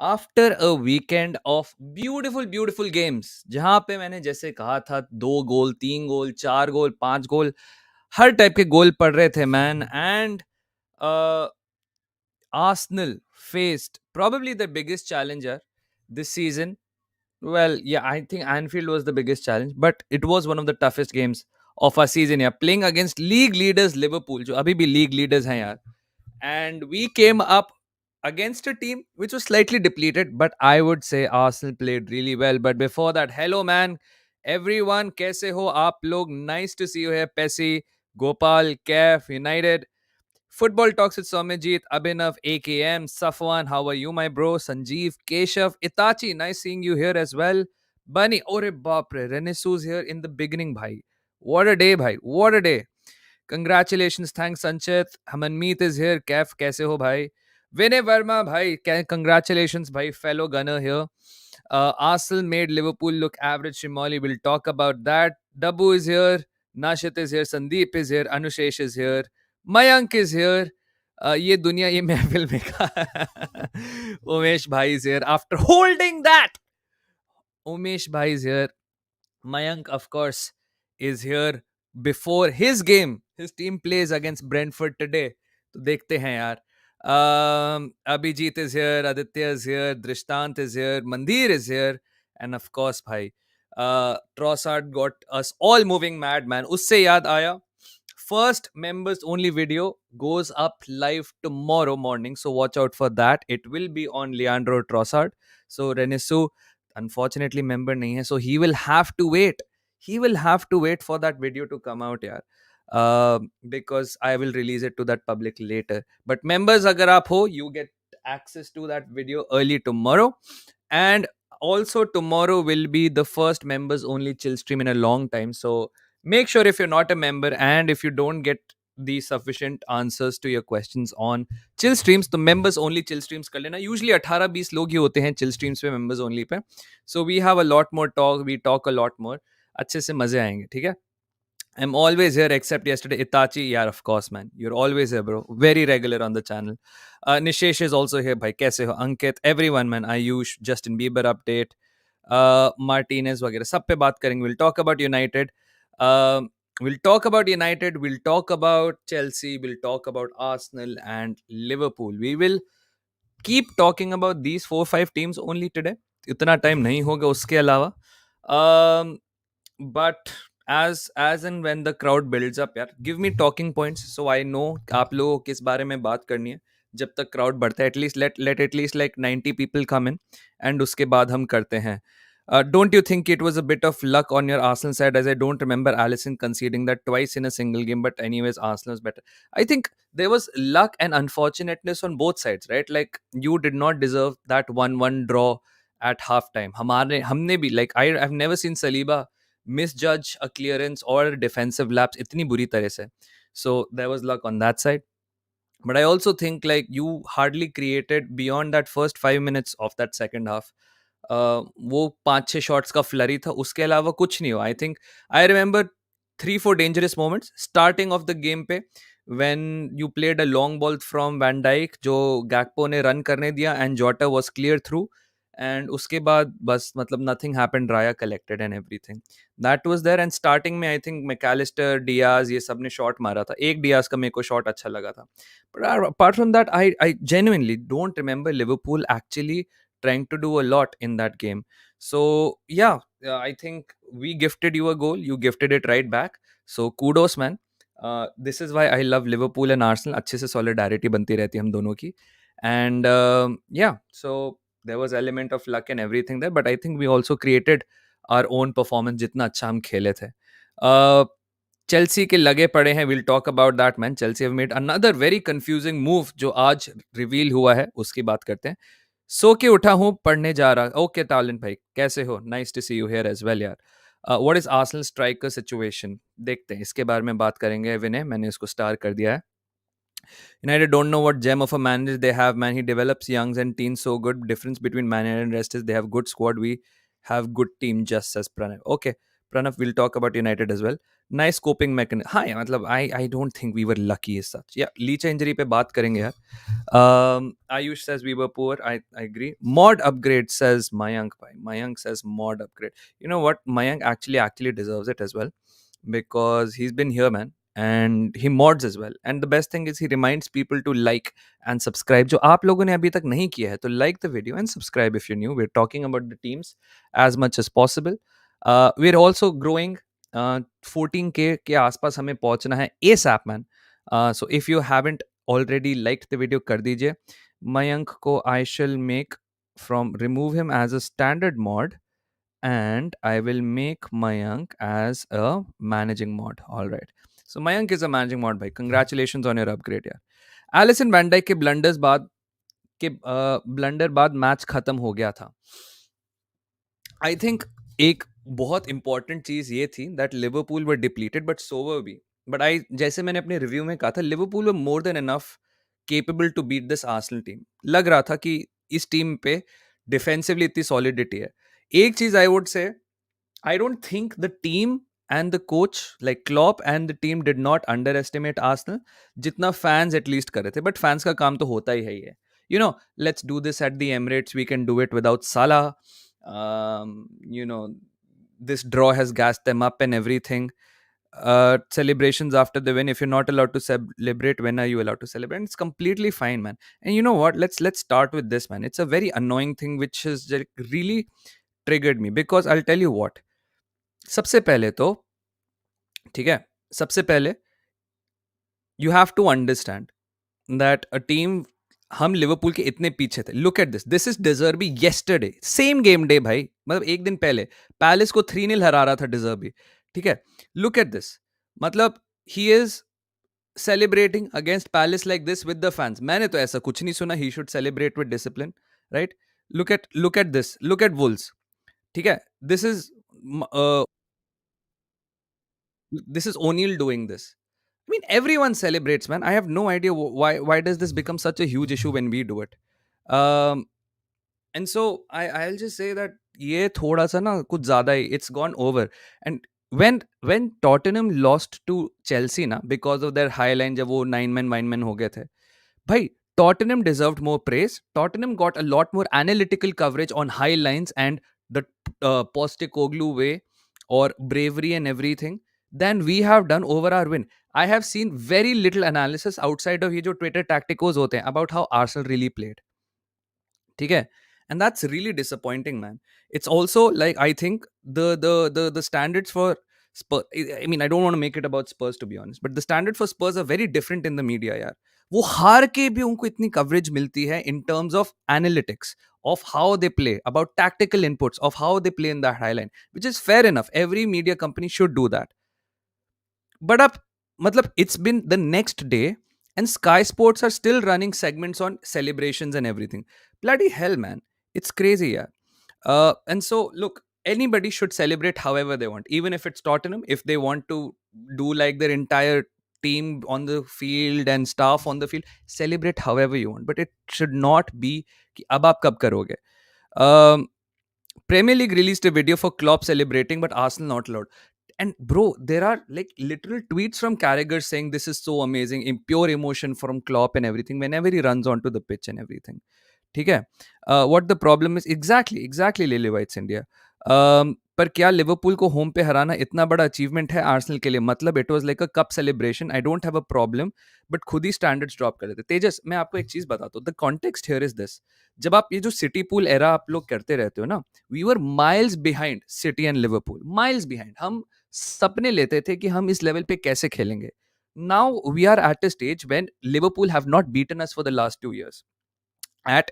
After a weekend of beautiful games, जहां पे मैंने जैसे कहा था 2 गोल, 3 गोल, 4 गोल, 5 गोल, हर टाइप के गोल पड़ रहे थे man. And Arsenal faced probably the biggest challenger this season. Well, yeah, I think Anfield was the biggest challenge, but it was one of the toughest games of our season. Yeah, playing against league leaders Liverpool, जो अभी भी league leaders हैं यार. And we came up against a team which was slightly depleted, but I would say Arsenal played really well. But before that, hello man, everyone, कैसे हो आप लोग? Nice to see you here, Pessy, Gopal, Kef, United. Football Talks with Somajit, Abhinav, AKM, Safwan, how are you, my bro? Sanjeev, Keshav, Itachi, nice seeing you here as well. Bunny, Ore Bapre, Renesu's here in the beginning, bhai. What a day, bhai. What a day. Congratulations, thanks, Sanchit. Hamanmeet is here. Kef, kaise ho, bhai? Vinay Verma, bhai. Congratulations, bhai. Fellow gunner here. Arsenal made Liverpool look average. Shimoli, we'll talk about that. Dabu is here. Nashit is here. Sandeep is here. Anushesh is here. Mayank is here. ये दुनिया ये महफिल में का उमेश भाई is here after holding that. Umesh bhai is here. Mayank, of course, is here before his game. His team plays against Brentford today. तो देखते हैं यार. Abhijit is here. Aditya is here. Drishtant is here. Mandir is here. And of course, bhai, Trossard got us all moving mad, man. उससे याद आया. First members only video goes up live tomorrow morning. So watch out for that. It will be on Leandro Trossard. So Renesu, unfortunately member nahi hai, so he will have to wait. He will have to wait for that video to come out, yaar. Because I will release it to that public later. But members, agar aap ho, you get access to that video early tomorrow. And also tomorrow will be the first members only chill stream in a long time. So make sure, if you're not a member and if you don't get the sufficient answers to your questions on chill streams, तो members only chill streams कर लेना. Usually 18-20 लोग ही होते हैं chill streams पे, members only पे. So we have a lot more talk, we talk a lot more. अच्छे से मजे आएंगे, ठीक है? I'm always here except yesterday. Itachi, yeah, of course, man. You're always here, bro. Very regular on the channel. Nishesh is also here. Bhai, kaise ho? Ankit, everyone, man. Ayush, Justin Bieber update. Martinez, वगैरह सब पे बात करेंगे. We'll talk about United. We'll talk about United. We'll talk about Chelsea. We'll talk about Arsenal and Liverpool. We will keep talking about these 4-5 teams only today. इतना time नहीं होगा उसके अलावा. But as and when the crowd builds up, यार, give me talking points so I know आप लोगों को किस बारे में बात करनी है. जब तक crowd बढ़ता है, at least let at least like 90 people come in, and उसके बाद हम करते हैं. Don't you think it was a bit of luck on your Arsenal side, as I don't remember Alisson conceding that twice in a single game, but anyways Arsenal was better. I think there was luck and unfortunateness on both sides, right? Like, you did not deserve that 1-1 draw at halftime. हमने भी, like, I've never seen Saliba misjudge a clearance or a defensive lapse इतनी बुरी तरह से. So there was luck on that side. But I also think, like, you hardly created beyond that first 5 minutes of that second half. वो 5-6 shots का flurry था, उसके अलावा कुछ नहीं हुआ. आई think I remember 3-4 dangerous moments starting of the game पे, when you played a long ball from Van Dijk जो Gakpo ने रन करने दिया and Jota was clear through, and उसके बाद बस मतलब nothing happened. Raya collected and everything that was there. And starting में I think McAllister, Diaz, ये सब ने शॉट मारा था. एक Diaz का मेरे को शॉट अच्छा लगा था. But apart from that, I genuinely don't remember Liverpool actually trying to do a lot in that game. So yeah, I think we gifted you a goal, you gifted it right back. So kudos, man. This is why I love Liverpool and Arsenal. अच्छे से solidarity बनती रहती है हम दोनों की. And yeah, so there was element of luck and everything there, but I think we also created our own performance जितना अच्छा हम खेले थे. चेल्सी के लगे पड़े हैं. Will talk about that, man. Chelsea have made another very confusing move जो आज रिवील हुआ है, उसकी बात करते हैं. सो के उठा हूं, पढ़ने जा रहा. ओके टालिन भाई, कैसे हो? Nice to see you here as well, यार. What is Arsenal striker situation? देखते हैं, इसके बारे में बात करेंगे. विनय, मैंने इसको स्टार कर दिया है. United don't know what gem of a manager they have, man. He develops youngs and teens so good. Difference between manager and rest is they have good squad. We have good team, just as Pranay. Okay, Pranav, we'll talk about United as well. Nice coping mechanism. हाँ यार, मतलब I don't think we were lucky as such. Yeah, Licha injury पे बात करेंगे यार. Ayush says we were poor. I agree. Mod upgrade says Mayank. Bhai. Mayank says mod upgrade. You know what? Mayank actually deserves it as well because he's been here, man. And he mods as well. And the best thing is he reminds people to like and subscribe. जो आप लोगों ने अभी तक नहीं किया है तो like the video and subscribe if you're new. We're talking about the teams as much as possible. We're also growing. 14K के आसपास हमें पहुंचना है ASAP, man. So if you haven't already liked the video, कर दीजिए. Mayank को I shall make from remove him as a standard mod and I will make Mayank as a managing mod. All right. So Mayank is a managing mod, bhai. Congratulations on your upgrade, यार. Alisson Van Dijk के blunder बाद match खत्म हो गया था. I think एक बहुत important चीज ये थी that Liverpool were depleted but so were be. But I जैसे मैंने अपने रिव्यू में कहा था, Liverpool were more than enough capable to beat this Arsenal team. लग रहा था कि इस टीम पे डिफेंसिवली इतनी सॉलिडिटी है. एक चीज आई वुड से, I don't think the team and the coach like Klopp and the team did not underestimate Arsenal जितना fans at least कर रहे थे. But fans का काम तो होता ही है ये. You know, let's do this at the Emirates. We can do it without Salah. You know, this draw has gassed them up and everything. Celebrations after the win. If you're not allowed to celebrate, when are you allowed to celebrate? It's completely fine, man. And you know what? Let's start with this, man. It's a very annoying thing which has really triggered me because I'll tell you what. सबसे पहले तो ठीक है, सबसे पहले you have to understand that a team, हम Liverpool के इतने पीछे थे. Look at this is the derby yesterday, same game day भाई, मतलब एक दिन पहले पैलेस को 3-0 हरा रहा था डिजर्बी. ठीक है, लुक एट दिस. मतलब he is celebrating against Palace like this with the fans. मैंने तो ऐसा कुछ नहीं सुना. He should celebrate with discipline, right? Look at this, look at Wolves. ठीक है, this is O'Neill doing this. I mean, everyone celebrates, man. I have no idea why does this become such a huge issue when we do it. Um, and so I'll just say that ये थोड़ा सा ना कुछ ज़्यादा ही, it's gone over. And when Tottenham lost to Chelsea ना because of their high line, जब वो 9 men हो गए थे, भाई Tottenham deserved more praise. Tottenham got a lot more analytical coverage on high lines and the Postecoglou way or bravery and everything than we have done over our win. I have seen very little analysis outside of ये जो Twitter tacticos होते हैं about how Arsenal really played. ठीक है? And that's really disappointing, man. It's also like, I think the standards for Spurs, I mean, I don't want to make it about Spurs to be honest, but the standard for Spurs are very different in the media, यार. वो हार के भी उनको इतनी coverage मिलती है in terms of analytics, of how they play, about tactical inputs, of how they play in that high line, which is fair enough. Every media company should do that. But up, matlab, it's been the next day and Sky Sports are still running segments on celebrations and everything. Bloody hell, man. It's crazy, yeah. And so, look, anybody should celebrate however they want, even if it's Tottenham. If they want to do like their entire team on the field and staff on the field, celebrate however you want. But it should not be कि अब आप कब करोगे. Um, Premier League released a video for Klopp celebrating, but Arsenal not allowed. And bro, there are like literal tweets from Carragher saying this is so amazing, in pure emotion from Klopp and everything whenever he runs onto the pitch and everything. ठीक है, what the problem is exactly lily whites India. पर क्या Liverpool को home पे हराना इतना बड़ा achievement है Arsenal के लिए? मतलब it was like a cup celebration. I don't have a problem, but खुद ही स्टैंडर्ड्स ड्रॉप कर देते. तेजस, मैं आपको एक चीज बताता हूँ. The context here is this. जब आप ये जो सिटी पूल एरा आप लोग करते रहते हो ना, we were miles behind City and Liverpool, miles behind. हम सपने लेते थे कि हम इस लेवल पे कैसे खेलेंगे. Now we are at a stage when Liverpool have not beaten us for the last 2 years at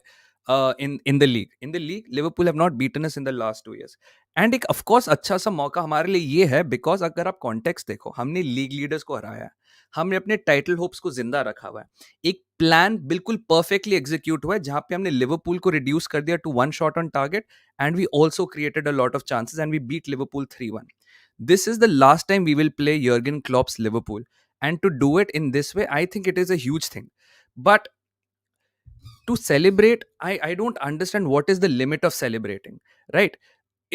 in the league. In the league, Liverpool have not beaten us in the last 2 years. And एक of course अच्छा सा मौका हमारे लिए ये है because अगर आप कॉन्टेक्स्ट देखो, हमने लीग लीडर्स को हराया है, हमने अपने टाइटल होप्स को जिंदा रखा हुआ है. एक प्लान बिल्कुल परफेक्टली एग्जीक्यूट हुआ है जहां पे हमने लिवरपूल को रिड्यूस कर दिया to 1 shot on target and we also created a lot of chances and we beat Liverpool 3-1. This is the last time we will play Jurgen Klopp's Liverpool, and to do it in this way, I think it is a huge thing. But to celebrate, I don't understand what is the limit of celebrating, right?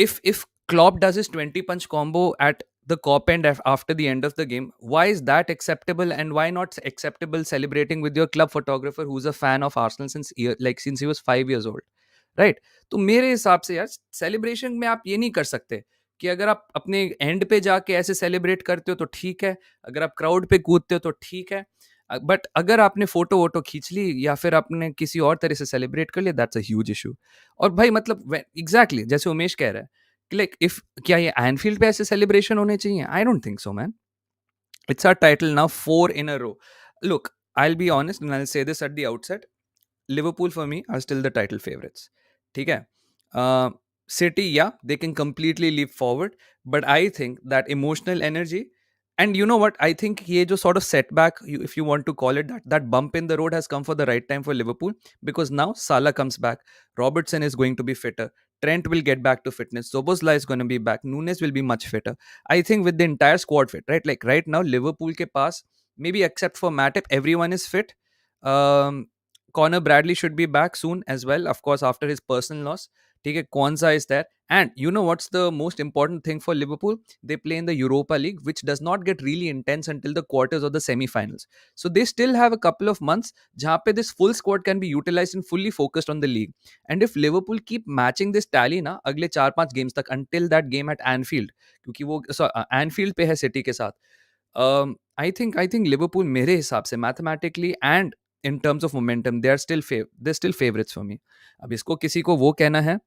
If Klopp does his 20 punch combo at the cop end after the end of the game. Why is that acceptable, and why not acceptable celebrating with your club photographer who's a fan of Arsenal since he was 5 years old, right? तो मेरे हिसाब से यार celebration में आप ये नहीं कर सकते कि अगर आप अपने एंड पे जाके ऐसे सेलिब्रेट करते हो तो ठीक है, अगर आप क्राउड पे कूदते हो तो ठीक है, बट अगर आपने फोटो वोटो खींच ली या फिर आपने किसी और तरह से सेलिब्रेट कर लिया, दैट्स अ ह्यूज इशू. और भाई मतलब एग्जैक्टली जैसे उमेश कह रहा है कि लाइक इफ क्या ये एनफील्ड पे ऐसे सेलिब्रेशन होने चाहिए? आई don't think so man. It's our title now, 4 in a row. Look, I'll be honest and I'll say this at the outset. Liverpool for me are still the title favorites. ठीक है? City, yeah, they can completely leap forward, but I think that emotional energy, and you know what? I think ये जो sort of setback, if you want to call it that, that bump in the road has come for the right time for Liverpool, because now Salah comes back, Robertson is going to be fitter, Trent will get back to fitness, Szoboszlai is going to be back, Nunes will be much fitter. I think with the entire squad fit, right? Like right now, Liverpool ke paas, maybe except for Matip, everyone is fit. Um, Connor Bradley should be back soon as well, of course, after his personal loss. ठीक है, Kwanzaa is there. And you know what's the most important thing for Liverpool? They play in the Europa League, which does not get really intense until the quarters or the semi-finals. So they still have a couple of months जहाँ पे this full squad can be utilized and fully focused on the league. And if Liverpool keep matching this tally ना अगले 4-5 games तक until that game at Anfield, क्योंकि वो Anfield पे है City के साथ, I think Liverpool मेरे हिसाब से mathematically and in terms of momentum they're still favorites for me. अब इसको किसी को वो कहना है,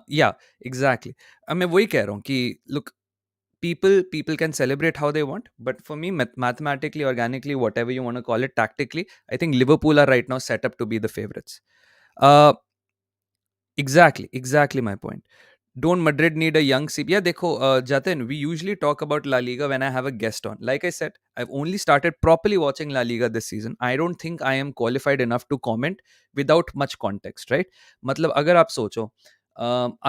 yeah, exactly. अब मैं वही कह रहा हूँ कि look, people can celebrate how they want, but for me mathematically, organically, whatever you want to call it, tactically, I think Liverpool are right now set up to be the favorites. uh exactly my point. Don't Madrid need a young CP? Yeah, dekho, Jatin, we usually talk about La Liga when I have a guest on. Like I said, I've only started properly watching La Liga this season. I don't think I am qualified enough to comment without much context, right? मतलब अगर आप सोचो,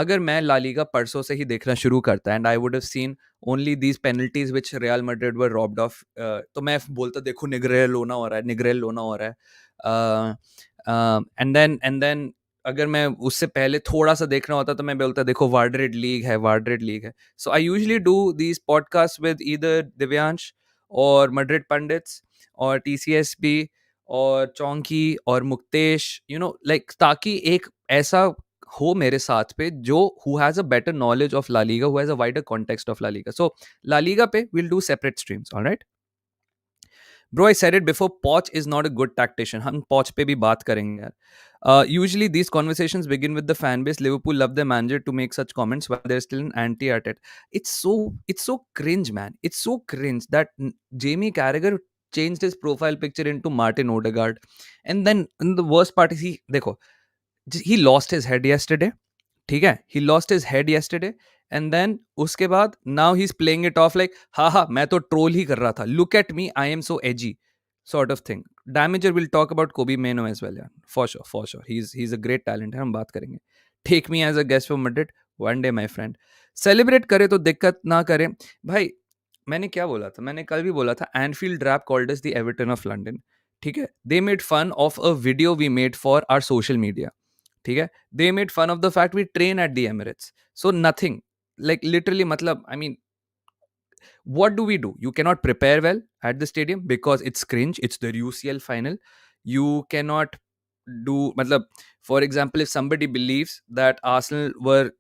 अगर मैं La Liga परसों से ही देखना शुरू करता and I would have seen only these penalties which real Madrid were robbed of, तो मैं बोलता देखो निग्रेल लोना हो रहा है, निग्रेल लोना हो रहा है, एंड देन अगर मैं उससे पहले थोड़ा सा देखना होता तो मैं बोलता देखो वार्डरेड लीग है, वार्डरेड लीग है. So I usually do these podcast with either Divyansh और मड्रिड पंडित्स और टीसीएसबी और चौंकी और मुक्तेश, यू नो लाइक, ताकि एक ऐसा हो मेरे साथ पे जो who has a better knowledge of La Liga, who has a wider context of La Liga. So La Liga पे we'll do separate streams, all right? Bro, I said it before, Poch is not a good tactician. हम Poch पे भी बात करेंगे यार. Usually these conversations begin with the fan base. Liverpool love their manager to make such comments while they're still an anti-Arteta. It's so cringe, man. It's so cringe that Jamie Carragher changed his profile picture into Martin Odegaard. And then the worst part is देखो, he lost his head yesterday. ठीक है, he lost his head yesterday, and then उसके बाद now he's playing it off like हाँ हाँ मैं तो troll ही कर रहा था, look at me, I am so edgy sort of thing. Damager will talk about Kobe Mano as well, yeah, for sure he's a great talent है, हम बात करेंगे. Take me as a guest for Madrid one day, my friend. Celebrate करे तो दिक्कत ना करे भाई. मैंने क्या बोला था, मैंने कल भी बोला था, Anfield rap called us the Everton of London. ठीक है, they made fun of a video we made for our social media. ठीक है, they made fun of the fact we train at the Emirates. So nothing, like literally, matlab, I mean, what do we do? You cannot prepare well at the stadium because it's cringe. It's the UCL final. You cannot do, matlab, for example, if somebody believes that Arsenal were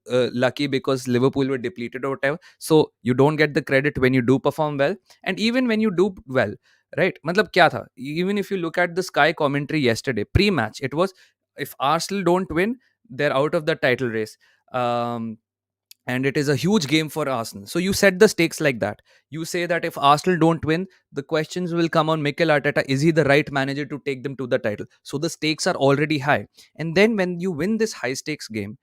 lucky because Liverpool were depleted or whatever, so you don't get the credit when you do perform well, and even when you do well, right? Matlab kya tha? Even if you look at the Sky commentary yesterday pre-match, it was, if Arsenal don't win, they're out of the title race. And it is a huge game for Arsenal. So you set the stakes like that. You say that if Arsenal don't win, the questions will come on Mikel Arteta. Is he the right manager to take them to the title? So the stakes are already high. And then when you win this high stakes game,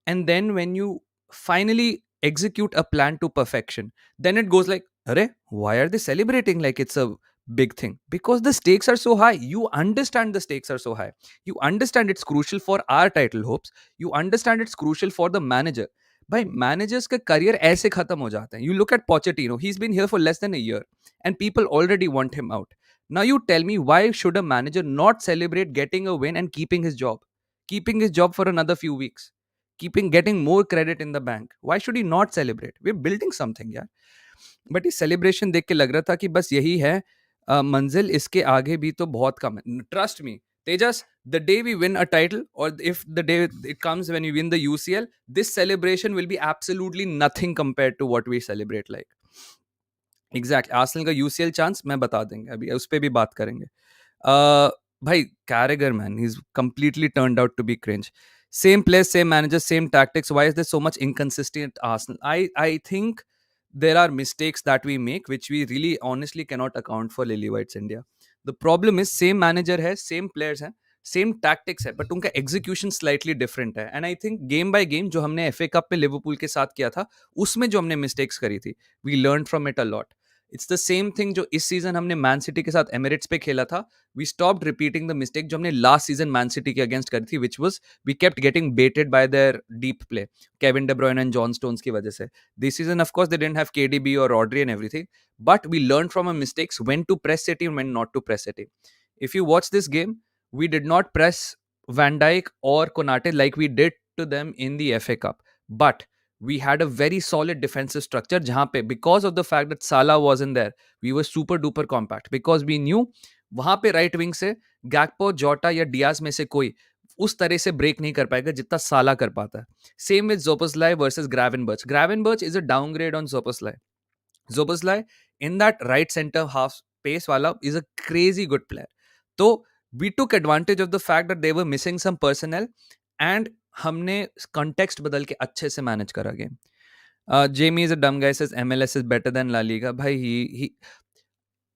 and then when you finally execute a plan to perfection, then it goes like, Arre, why are they celebrating like it's a big thing? Because the stakes are so high. You understand the stakes are so high. You understand it's crucial for our title hopes. You understand it's crucial for the manager. भाई managers का career ऐसे खत्म हो जाते हैं. You look at Pochettino, he's been here for less than a year and people already want him out. Now you tell me, why should a manager not celebrate getting a win and keeping his job for another few weeks? getting more credit in the bank. Why should he not celebrate? We're building something, यार. But ये celebration देख के लग रहा था कि बस यही है मंजिल, इसके आगे भी तो बहुत कम है. Trust me, Tejas, the day we win a title, or if the day it comes when we win the UCL, this celebration will be absolutely nothing compared to what we celebrate like. Exact Arsenal का UCL chance मैं बता देंगे, अभी उस पर भी बात करेंगे. भाई Carragher man, he is completely turned out to be cringe. Same players, same managers, same tactics. Why is there so much inconsistent Arsenal? I think there are mistakes that we make which we really honestly cannot account for Lily White's India. The problem is same manager है, same players हैं, same tactics है, but उनका execution slightly different है. And I think game by game जो हमने FA cup में Liverpool के साथ किया था, उसमें जो हमने मिस्टेक्स करी थी, we learn from it a lot. It's the same thing जो इस सीजन हमने मैन सिटी के साथ एमिरेट्स पे खेला था. We stopped repeating the mistake जो हमने लास्ट सीजन मैन सिटी के अगेंस्ट करी थी, which was we kept getting beated by their deep play, Kevin De Bruyne and John Stones की वजह से. This season of course they didn't have KDB और Rodri and everything, but we learn from a mistakes when to press City and when not to press City. If you watch this game, we did not press Van Dijk or Konate like we did to them in the FA Cup. But we had a very solid defensive structure jahan pe, because of the fact that Salah wasn't there, we were super duper compact because we knew वहां पे right wing से Gakpo, जोटा या Diaz में से कोई उस तरह से ब्रेक नहीं कर पाएगा जितना साला कर पाता है. Same with Szoboszlai versus Gravenberch. Gravenberch is a downgrade on Szoboszlai. Zoboslai in that right center half space wala is a crazy good player. So we took advantage of the fact that they were missing some personnel and हमने context बदल के अच्छे से manage करा game. Jamie is a dumb guy, says MLS is better than La Liga. Bhai, he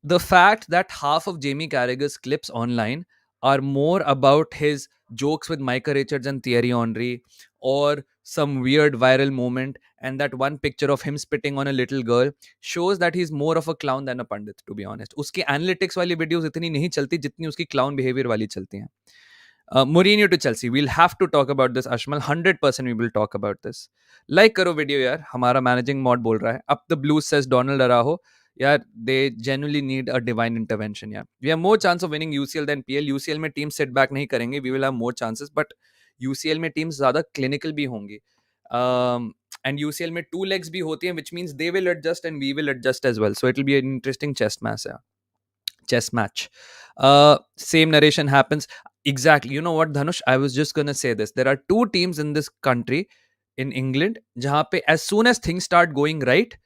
the fact that half of Jamie Carragher's clips online are more about his jokes with Micah Richards and Thierry Henry, or some weird viral moment, and that one picture of him spitting on a little girl shows that he's more of a clown than a pandit, to be honest. Uski analytics wali videos itni nahi chalti jitni uski clown behavior wali chalti hain. Mourinho to Chelsea. We'll have to talk about this, Ashmal. 100% we will talk about this. Like करो video यार. हमारा managing mod बोल रहा है. Up the Blues says Donald Araho. यार, they genuinely need a divine intervention. Yeah, we have more chance of winning UCL than PL. UCL में teams set back नहीं करेंगे. We will have more chances, but UCL में teams ज़्यादा clinical भी होंगी. And UCL में two legs भी होती हैं, which means they will adjust and we will adjust as well. So it will be an interesting chess match. Yeah. Chess match. Same narration happens. Exactly. You know what, Dhanush? I was just going to say this. There are two teams in this country, in England, jahan pe as soon as things start going right,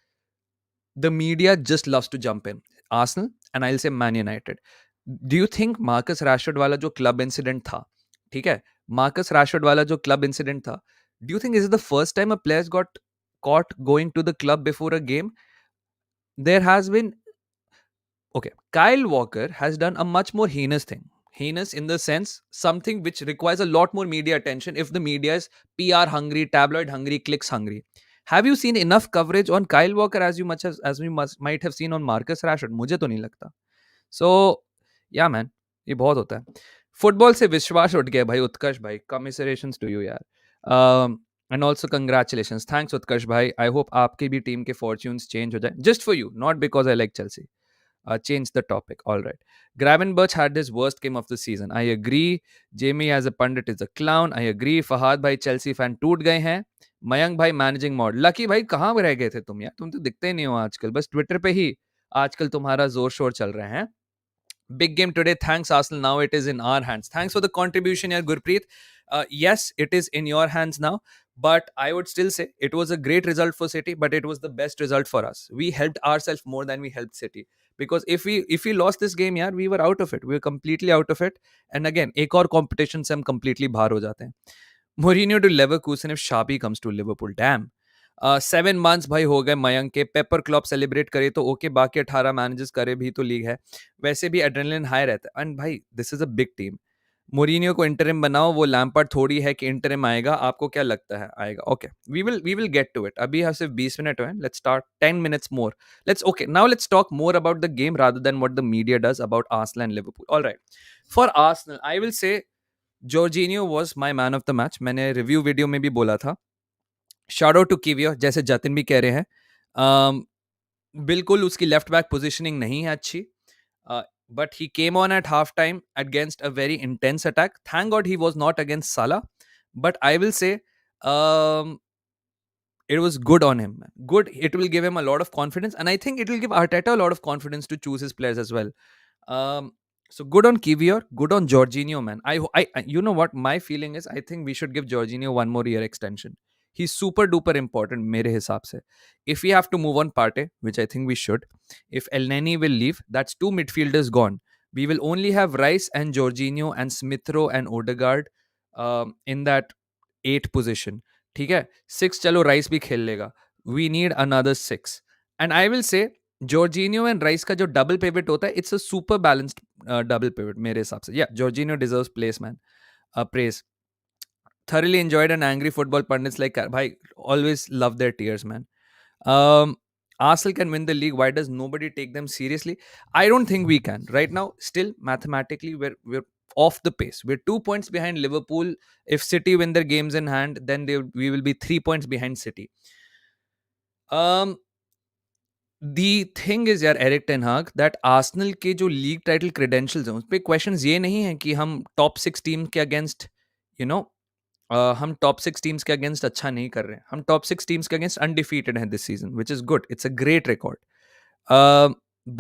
the media just loves to jump in. Arsenal and I'll say Man United. Do you think Marcus Rashford वाला जो club incident था, ठीक है? Marcus Rashford वाला जो club incident था, do you think this is the first time a player's got caught going to the club before a game? There has been... Okay, Kyle Walker has done a much more heinous thing. Heinous in the sense, something which requires a lot more media attention if the media is PR hungry, tabloid hungry, clicks hungry. Have you seen enough coverage on Kyle Walker as we might have seen on Marcus Rashford? मुझे तो नहीं लगता. So, yeah man, ये बहुत होता है. Football से विश्वास उठ गया भाई. उत्कर्ष भाई, कमिसरेशंस टू यू यार. And also congratulations. थैंक्स उत्कर्ष भाई. आई होप आपकी भी टीम के फॉर्च्यून्स चेंज हो जाए. Just for you, not because I like Chelsea. Change the topic. All right. Gravenberch had his worst game of the season. I agree. Jamie as a pundit is a clown. I agree. Fahad भाई Chelsea fan टूट गए हैं. मयंक भाई managing mod. Lucky भाई कहाँ रह गए थे तुम यार? तुम तो दिखते ही नहीं हो आजकल. बस ट्विटर पे ही आजकल तुम्हारा जोर शोर चल रहे हैं. Big game today. Thanks, Arsenal. Now it is in our hands. Thanks for the contribution, yeah, Gurpreet. Yes, it is in your hands now. But I would still say it was a great result for City, but it was the best result for us. We helped ourselves more than we helped City. Because if we lost this game, yeah, we were out of it. We were completely out of it. And again, एक और competition से हम completely बाहर हो जाते हैं. Mourinho to Leverkusen if Sharpie comes to Liverpool. Damn. 7 months भाई हो गए मयंक के. पेपर क्लॉप सेलिब्रेट करे तो ओके, बाकी 18 मैनेजर्स करे भी तो लीग है. वैसे भी एड्रेनलिन हाई रहता है. एंड भाई this is a big team. Mourinho को इंटरिम बनाओ. वो लैम्पार्ड थोड़ी है कि इंटरिम आएगा. आपको क्या लगता है आएगा? Okay, we will get to it. अभी सिर्फ 20 मिनट हुए. Let's start 10 minutes more. Let's talk more about the game rather than what the media does about Arsenal and Liverpool. Alright, for Arsenal I will say Jorginho was my man of the match. मैंने review video में भी बोला था. Shout out to किवियो, जैसे जतिन भी कह रहे हैं. बिल्कुल उसकी लेफ्ट बैक पोजीशनिंग नहीं है अच्छी, but he came on at half time against a very intense attack. Thank God he was not against Salah. But I will say Um, it was good on him, man. Good. It will give him a lot of confidence, and I think it will give Arteta a lot of confidence to choose his players as well. Um, so good on Kivior, good on Jorginho, man. You know what my feeling is? I think we should give Jorginho one more year extension. He's super duper important, mere hisab se. If we have to move on Partey, which I think we should, if El Neni will leave, that's two midfielders gone. We will only have Rice and Jorginho and Smith Rowe and Odegaard in that 8 position. ठीक है 6 चलो rice भी खेल लेगा we need another 6 and I will say Jorginho and Rice का जो double pivot होता है it's a super balanced double pivot मेरे हिसाब से या Jorginho deserves place man praise thoroughly enjoyed an angry football pundits like bhai always love their tears man um Arsenal can win the league. Why does nobody take them seriously? I don't think we can. Right now, still mathematically, we're off the pace. We're 2 points behind Liverpool. If City win their games in hand, then we will be 3 points behind City. The thing is यार Erik ten हाग that Arsenal के जो league title credentials हैं उस पे questions ये नहीं है कि हम टॉप 6 टीम के अगेंस्ट यू नो हम टॉप 6 टीम्स के अगेंस्ट अच्छा नहीं कर रहे हैं हम टॉप 6 टीम्स के अगेंस्ट अनडिफीटेड हैं this season which is good it's a great record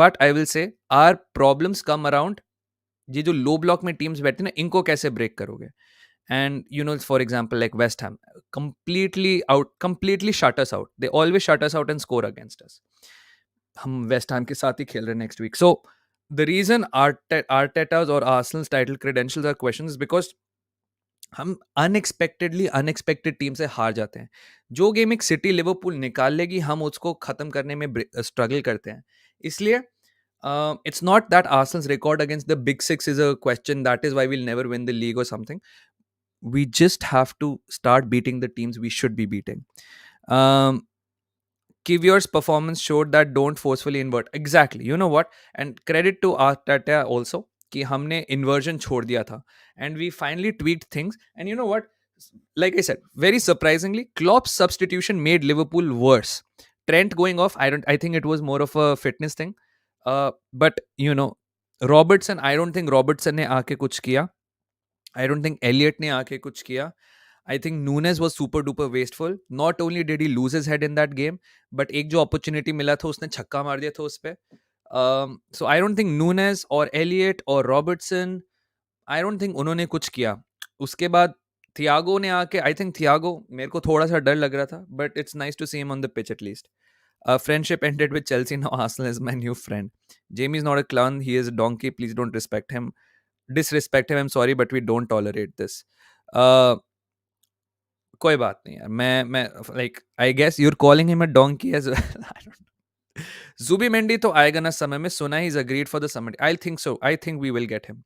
but I will say are problems come around ये जो लो ब्लॉक में टीम्स बैठते हैं ना इनको कैसे ब्रेक करोगे and for example like West Ham completely shut us out they always shut us out and score against us हम वेस्ट हैम के साथ ही खेल रहे हैं next week so the reason Arteta's और Arsenal's title credentials are questions because हम unexpected team से हार जाते हैं जो गेम एक सिटी लिवरपूल निकाल लेगी हम उसको खत्म करने में स्ट्रगल करते हैं इसलिए it's not that Arsenal's record against the big six is a question that is why we'll never win the league or something we just have to start beating the teams we should be beating. Kivio's performance showed that don't forcefully invert. Exactly. You know what? And credit to Arteta also कि हमने inversion छोड़ दिया था and we finally tweaked things and you know what? Like I said, very surprisingly, Klopp's substitution made Liverpool worse. Trent going off, I think it was more of a fitness thing. But Robertson, I don't think Robertson ने आके कुछ किया. I don't think Elliot ने आके कुछ किया. I think Nunes was super duper wasteful. Not only did he lose his head in that game, but एक जो opportunity मिला था उसने छक्का मार दिया था उस पे. So I don't think Nunes or Elliot or Robertson, I don't think उन्होंने कुछ किया. उसके बाद थियागो ने आके I think थियागो मेरे को थोड़ा सा डर लग रहा था, but it's nice to see him on the pitch at least. Friendship ended with Chelsea. Now Arsenal is my new friend. Jamie's not a clown. He is a donkey. Please don't disrespect him. I'm sorry, but we don't tolerate this. कोई बात नहीं यार मैं like I guess you're calling him a donkey as Zubimendi तो आएगा ना समय में सुना he is agreed for the summer I think we will get him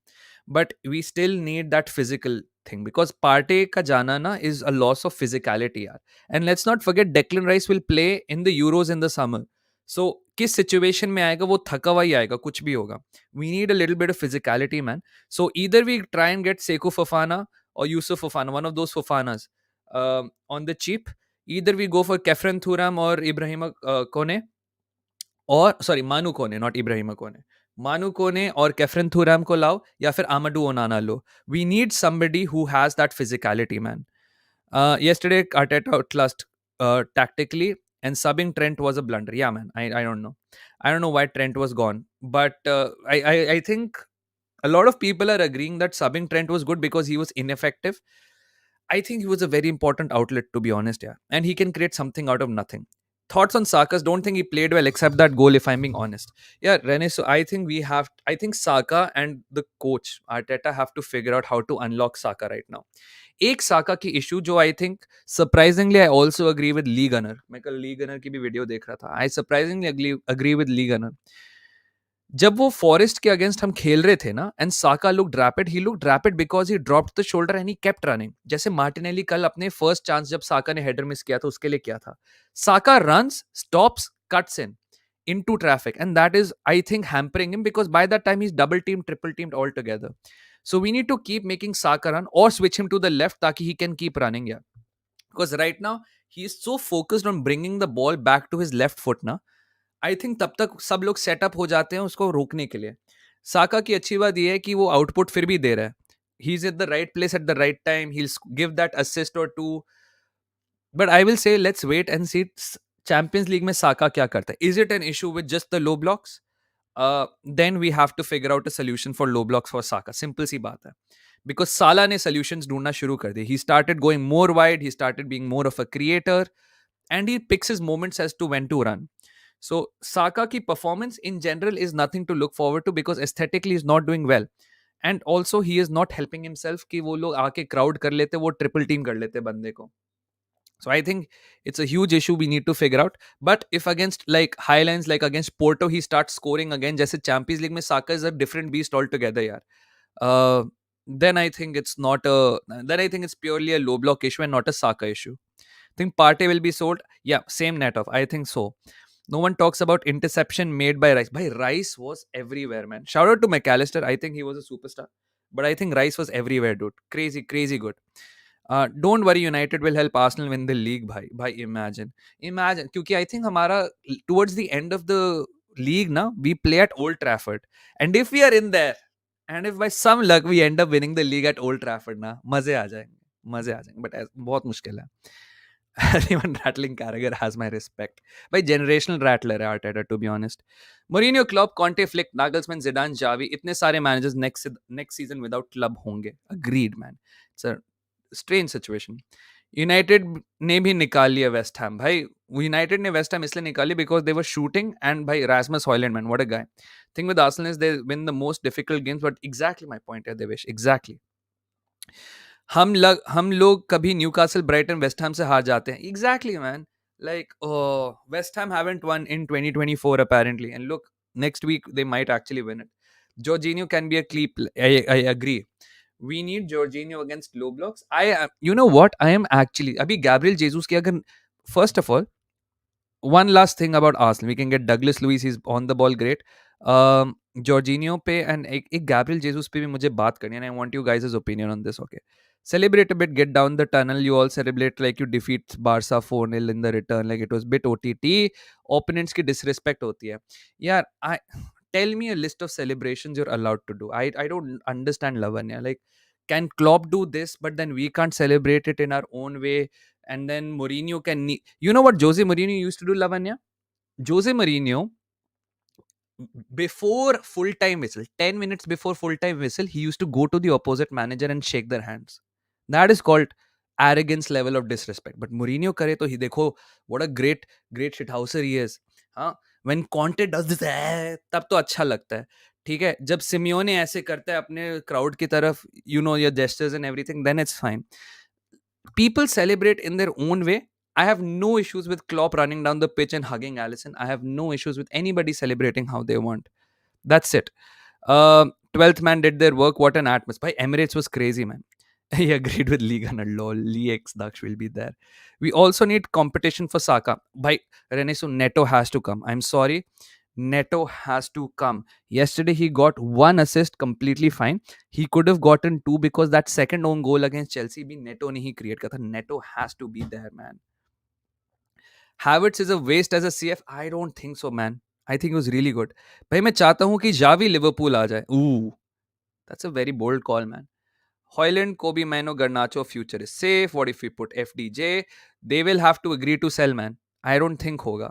but we still need that physical thing because Partey का जाना ना is a loss of physicality यार and let's not forget Declan Rice will play in the Euros in the summer so किस situation में आएगा वो थका हुआ ही आएगा कुछ भी होगा we need a little bit of physicality man so either we try and get Seko Fofana or Yusuf Fofana, one of those Fofanas on the cheap. Either we go for Kefren Thuram or Ibrahima Kone, or sorry, Manu Kone, not Ibrahima Kone. Manu Kone or Kefren Thuram ko lao, या फिर Amadou Onana low. We need somebody who has that physicality, man. Yesterday, Arteta outclassed tactically, and subbing Trent was a blunder. Yeah, man. I don't know. I don't know why Trent was gone, but I think a lot of people are agreeing that subbing Trent was good because he was ineffective. I think he was a very important outlet, to be honest, yeah. And he can create something out of nothing. Thoughts on Saka's? Don't think he played well except that goal, if I'm being honest. Yeah, Rene, so I think Saka and the coach, Arteta, have to figure out how to unlock Saka right now. एक साका की issue जो I think surprisingly I also agree with Lee Gunner मैं कल ली gunner की भी video देख रहा था I surprisingly agree with Lee Gunner जब वो फॉरेस्ट के अगेंस्ट हम खेल रहे थे ना and Saka looked rapid because he dropped the shoulder and he kept running जैसे मार्टिनेली कल अपने फर्स्ट चांस जब साका ने हेडर मिस किया था उसके लिए किया था Saka runs stops cuts in into traffic and that is I think hampering him because by that time he's double teamed triple teamed all together so we need to keep making Saka run or switch him to the left ताकि he can keep running yeah because right now he is so focused on bringing the ball back to his left foot ना I think तब तक सब लोग setup हो जाते हैं उसको रोकने के लिए साका की अच्छी बात यह है कि वो आउटपुट फिर भी दे रहा है he is at the right place at the right time he give that assist और to But I will say, let's wait and see Champions League में Saka क्या करता है. Is it an issue with just the low blocks? Then we have to figure out a solution for low blocks for Saka. Simple सी बात है. Because Salah ने solutions ढूंढना शुरू कर दिए. He started going more wide. He started being more of a creator. And he picks his moments as to when to run. So Saka की performance in general is nothing to look forward to because aesthetically he's not doing well. And also he is not helping himself कि वो लोग आके crowd कर लेते, वो triple team कर लेते बंदे को. So I think it's a huge issue we need to figure out. But if against like Highlands, like against Porto, he starts scoring again, जैसे Champions League में Saka is a different beast altogether, यार. Uh, then I think it's not a. Then I think it's purely a low block issue and not a Saka issue. I think Partey will be sold. Yeah, same net off. I think so. No one talks about interception made by Rice. By Rice was everywhere, man. Shout out to McAllister. I think he was a superstar. But I think Rice was everywhere, dude. Crazy, crazy good. Don't worry, United will help Arsenal win the league, bhai. Imagine. Because I think हमारा towards the end of the league, na, we play at Old Trafford. And if we are in there, and if by some luck we end up winning the league at Old Trafford, na, मजे आ जाएंगे. But बहुत मुश्किल है. Even rattling Carragher has my respect. By generational rattler है Arteta, to be honest. Mourinho, Klopp, Conte, Flick, Nagelsmann, Zidane, Xavi, इतने सारे managers next season without club होंगे. Agreed, man. It's a strange situation. United ने भी निकाल लिया West Ham भाई. United ने वेस्ट हैम इसलिए निकाली because they were shooting and भाई Rasmus Hojlund man what a guy. Thing with Arsenal is they win the most difficult games but exactly my point है देवेश. एग्जैक्टली हम लोग कभी Newcastle Brighton West Ham से हार जाते हैं. Exactly man. Like, oh, West Ham haven't won in 2024 apparently, and look, next week they might actually win it. Jorginho can be a key. I agree. We need Jorginho against low blocks. You know what? I am actually अभी Gabriel Jesus की अगर first of all, one last thing about Arsenal, we can get Douglas Luiz. He's on the ball, great. Jorginho पे and एक Gabriel Jesus पे भी मुझे बात करनी है. And I want you guys' opinion on this. Okay, celebrate a bit, get down the tunnel. You all celebrate like you defeat Barca 4-0 in the return, like it was bit OTT. Opponents की disrespect होती है. यार, tell me a list of celebrations you're allowed to do. I don't understand Lavanya. Like, can Klopp do this, but then we can't celebrate it in our own way? And then Mourinho can. You know what Jose Mourinho used to do, Lavanya? Jose Mourinho, before full time whistle, 10 minutes before full time whistle, he used to go to the opposite manager and shake their hands. That is called arrogance level of disrespect. But Mourinho करे तो he देखो what a great shithouser he is. हाँ, when Conte does this तब तो अच्छा लगता है. ठीक है, जब सिमियोने ऐसे करता है अपने crowd की तरफ, you know, your gestures and everything, then it's fine. People celebrate in their own way. I have no issues with Klopp running down the pitch and hugging Allison. I have no issues with anybody celebrating how they want. That's it. 12th man did their work. What an atmosphere. Emirates was crazy, man. He agreed with Liga and lol. Lee X Daksh will be there. We also need competition for Saka. Bhai, Renesu, Neto has to come. I'm sorry. Neto has to come. Yesterday he got one assist completely fine. He could have gotten two because that second own goal against Chelsea bhi Neto ne hi create kiya tha. Neto has to be there, man. Havertz is a waste as a CF. I don't think so, man. I think he was really good. भाई मैं चाहता हूँ कि Xavi Liverpool आ जाए. Ooh, that's a very bold call, man. Hojlund, Kobe Mano, Garnacho, future is safe. What if we put FDJ? They will have to agree to sell, man. I don't think hoga.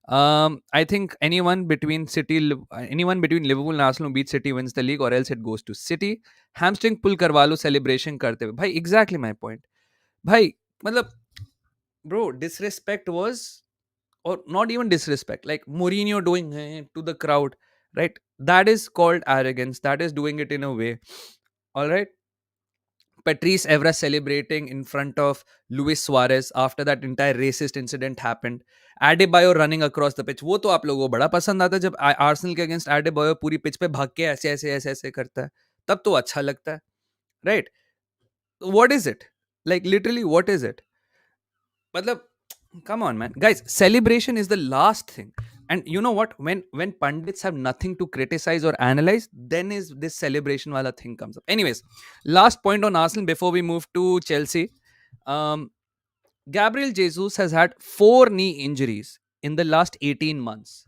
I think anyone between Liverpool and Arsenal who beats City wins the league, or else it goes to City. Hamstring pull करवा लो celebration करते हुए. भाई exactly my point. भाई मतलब bro, disrespect was, or not even disrespect, like Mourinho doing to the crowd, right? That is called arrogance. That is doing it in a way. All right. Patrice Evra celebrating in front of Luis Suarez after that entire racist incident happened. Adebayo running across the pitch. वो तो आप लोगों को बड़ा पसंद आता है जब आर्सेनल के अगेंस्ट Adebayo पूरी पिच पे भाग के ऐसे करता है. तब तो अच्छा लगता है, right? What is it? Like literally, what is it? मतलब, come on, man. Guys, celebration is the last thing. And you know what? When pundits have nothing to criticize or analyze, then is this celebration wala thing comes up. Anyways, last point on Arsenal before we move to Chelsea. Gabriel Jesus has had 4 knee injuries in the last 18 months.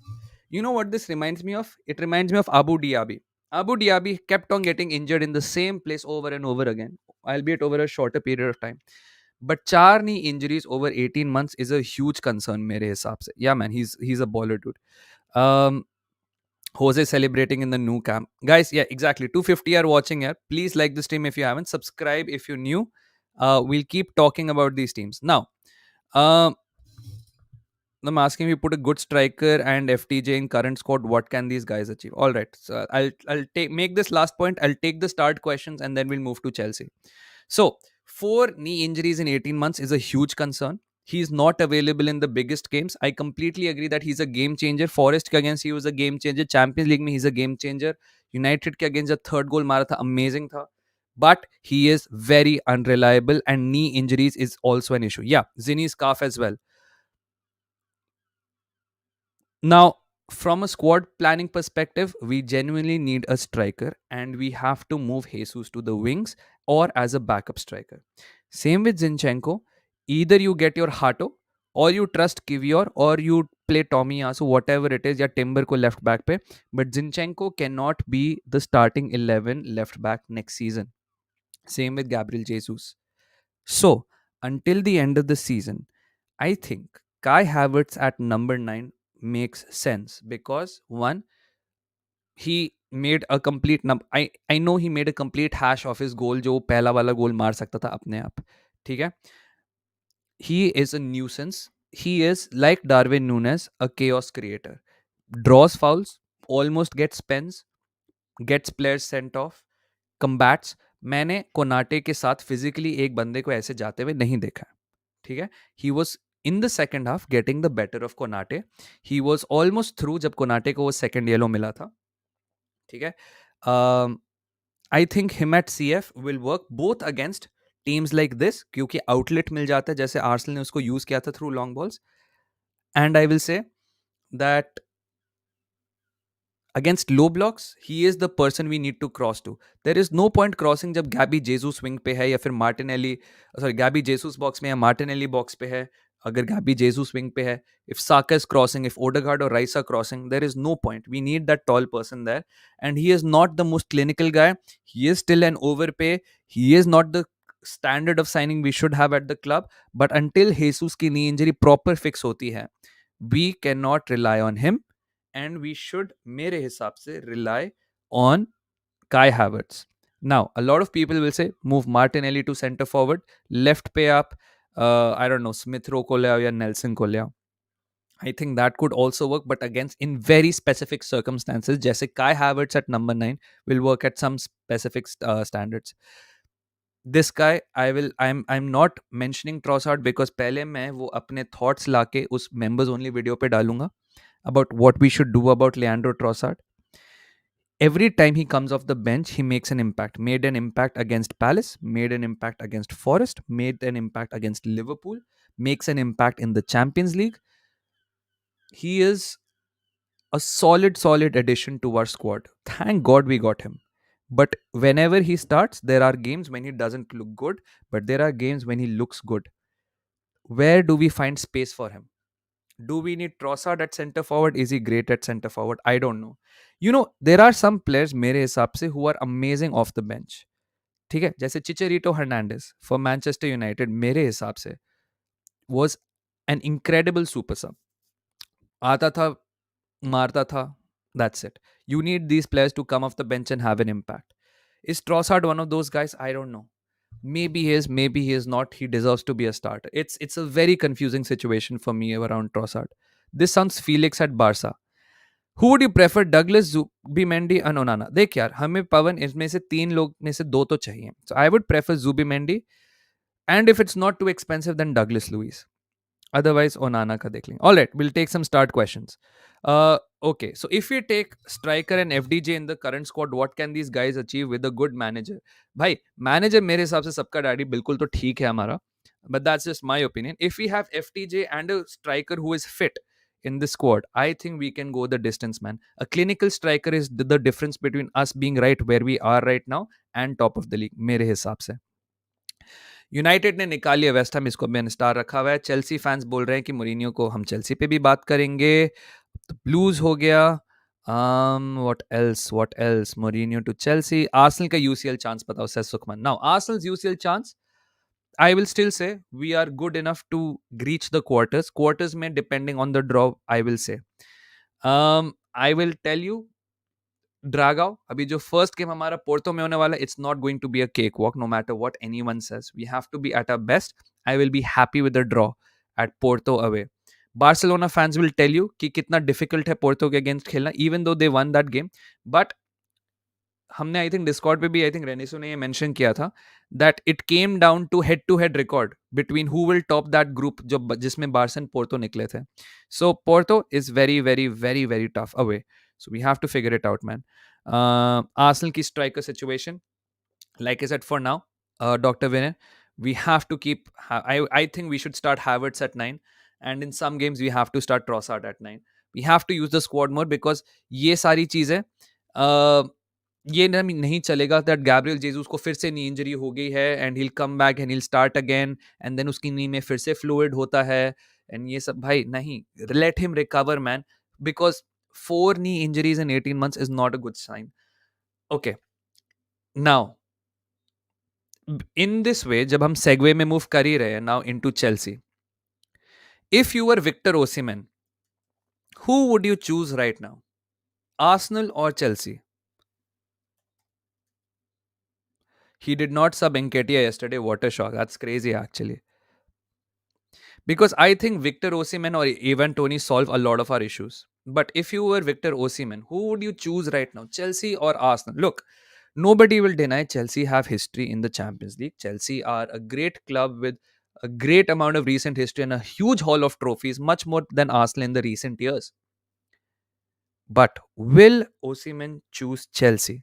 You know what this reminds me of? It reminds me of Abu Dhabi. Abu Dhabi kept on getting injured in the same place over and over again, albeit over a shorter period of time. but 4 knee injuries over 18 months is a huge concern मेरे हिसाब से. Yeah man, he's a baller dude. um Jose celebrating in the new camp. Guys, yeah, exactly. 250 are watching here. Please like the stream if you haven't. Subscribe if you're new. We'll keep talking about these teams. Now, um, I'm asking if you put a good striker and FTJ in current squad, what can these guys achieve? All right. So I'll take make this last point. I'll take the start questions and then we'll move to Chelsea. So, 4 knee injuries in 18 months is a huge concern. He's not available in the biggest games. I completely agree that he's a game changer. Forest ke against he was a game changer. Champions League mein he's a game changer. United ke against the third goal mara tha, amazing tha. But he is very unreliable and knee injuries is also an issue. Yeah, Zinni's calf as well. Now, from a squad planning perspective, we genuinely need a striker and we have to move Jesus to the wings or as a backup striker. Same with Zinchenko. Either you get your Hato or you trust Kivior or you play Tommy Yasu, whatever it is, या Timber को left back पे. But Zinchenko cannot be the starting 11 left back next season. Same with Gabriel Jesus. So, until the end of the season, I think Kai Havertz at number 9 makes sense because one, he made a complete I know he made a complete hash of his goal जो पहला वाला गोल मार सकता था अपने आप. ठीक है. He is a nuisance. He is like Darwin Nunes, a chaos creator. Draws fouls, almost gets pens, gets players sent off, combats. मैंने कोनाटे के साथ फिजिकली एक बंदे को ऐसे जाते हुए नहीं देखा. ठीक है. He was in the second half getting the better of Konate. He was almost through जब कोनाटे को वो second yellow मिला था. ठीक है. I think him at CF will work both against teams like this क्योंकि outlet मिल जाता है जैसे आर्सेनल ने उसको यूज किया था through long balls. And I will say that against low blocks, he is the person we need to cross to. There is no point crossing जब गैबी Jesus wing पे है या फिर मार्टिनेली सॉरी गैबी जेसूस बॉक्स में या Martinelli box पे है. अगर गैबी जेसूस विंग पे है, if Saka is crossing, if Odegaard or Rice are crossing, there is no point. We need that tall person there. And he is not the most clinical guy. He is still an overpay. He is not the standard of signing we should have at the club. But until Jesus की knee injury proper fix होती है, we cannot rely on him. And we should, मेरे हिसाब से, rely on Kai Havertz. Now, a lot of people will say, move Martinelli to center forward, left पे आप, I don't know, Smith Rowe को ले आओ या Nelson को ले आओ. I think that could also work, but again, in very specific circumstances, जैसे Kai Havertz at number 9 will work at some specific standards. This guy, I'm not mentioning Trossard because पहले मैं वो अपने thoughts लाके उस members only video पे डालूंगा about what we should do about Leandro Trossard. Every time he comes off the bench, he makes an impact. Made an impact against Palace, made an impact against Forest, made an impact against Liverpool, makes an impact in the Champions League. He is a solid addition to our squad. Thank God we got him. But whenever he starts, there are games when he doesn't look good, but there are games when he looks good. Where do we find space for him? Do we need Trossard at center forward? Is he great at center forward? I don't know. You know, there are some players मेरे हिसाब से who are amazing off the bench. ठीक है, जैसे चिचेरिटो Hernandez for Manchester United मेरे हिसाब से was an incredible super sub. आता था, मारता था, that's it. You need these players to come off the bench and have an impact. Is Trossard one of those guys? I don't know. Maybe he is, maybe he is not. He deserves to be a starter. It's a very confusing situation for me around Trossard. This sounds Felix at Barca. Who would you prefer, Douglas, Zubimendi and Onana? देख यार, हमें पवन इसमें से 3 लोग में से 2 तो चाहिए. So I would prefer Zubimendi, and if it's not too expensive, then Douglas Luiz. Otherwise, Onana का देख लेंगे. All right, we'll take some start questions. Okay, so if we take striker and FDJ in the current squad, what can these guys achieve with a good manager? भाई, manager मेरे हिसाब से सबका daddy बिल्कुल तो ठीक है हमारा. But that's just my opinion. If we have FTJ and a striker who is fit in the squad, I think we can go the distance, man. A clinical striker is the difference between us being right where we are right now and top of the league, मेरे हिसाब से. United ने निकाल लिया West Ham, इसको मैंने star रखा हुआ है. चेल्सी फैंस बोल रहे हैं कि मोरिनियो को हम चेल्सी पे भी बात करेंगे. तो ब्लूज हो गया. What else? Mourinho to Chelsea. Arsenal का UCL चांस बताओ, says Sukhman. Now, Arsenal's UCL chance, I will still say we are good enough to reach the quarters. Quarters may depending on the draw, I will say. I will tell you, ड्रागाओ अभी जो first game हमारा Porto में होने वाला है, it's not going to be a cake walk no matter what anyone says. We have to be at our best. I will be happy with the draw at Porto away. Barcelona fans will tell you कि कितना difficult है Porto के against खेलना, even though they one that game. But हमने I think Discord पे भी I think रेनिसो ने ये मेंशन किया था that it came down to head record between who will top that group जो जिसमें बार्सन पोर्टो निकले थे. So Porto is very very very very tough away. So we have to figure it out, man. Arsenal की striker situation, like I said, for now, Dr. Vinay, we have to keep. I think we should start Havertz at 9, and in some games we have to start Trossard at 9. We have to use the squad more because ये सारी चीजें ये नहीं चलेगा that Gabriel Jesus को फिर से knee injury हो गई है and he'll come back and he'll start again and then उसकी नी में फिर से फ्लूइड होता है एंड ये सब. भाई नहीं, let him recover, man, because 4 knee injuries in 18 months is not a good sign. Okay, now in this way जब हम segue में move कर ही रहे हैं now into Chelsea, if you were Victor Osimhen, who would you choose right now, Arsenal or Chelsea? He did not sub Nketiah yesterday. What a shock. That's crazy, actually. Because I think Victor Osimhen or Ivan Toney solve a lot of our issues. But if you were Victor Osimhen, who would you choose right now, Chelsea or Arsenal? Look, nobody will deny Chelsea have history in the Champions League. Chelsea are a great club with a great amount of recent history and a huge haul of trophies, much more than Arsenal in the recent years. But will Osimhen choose Chelsea?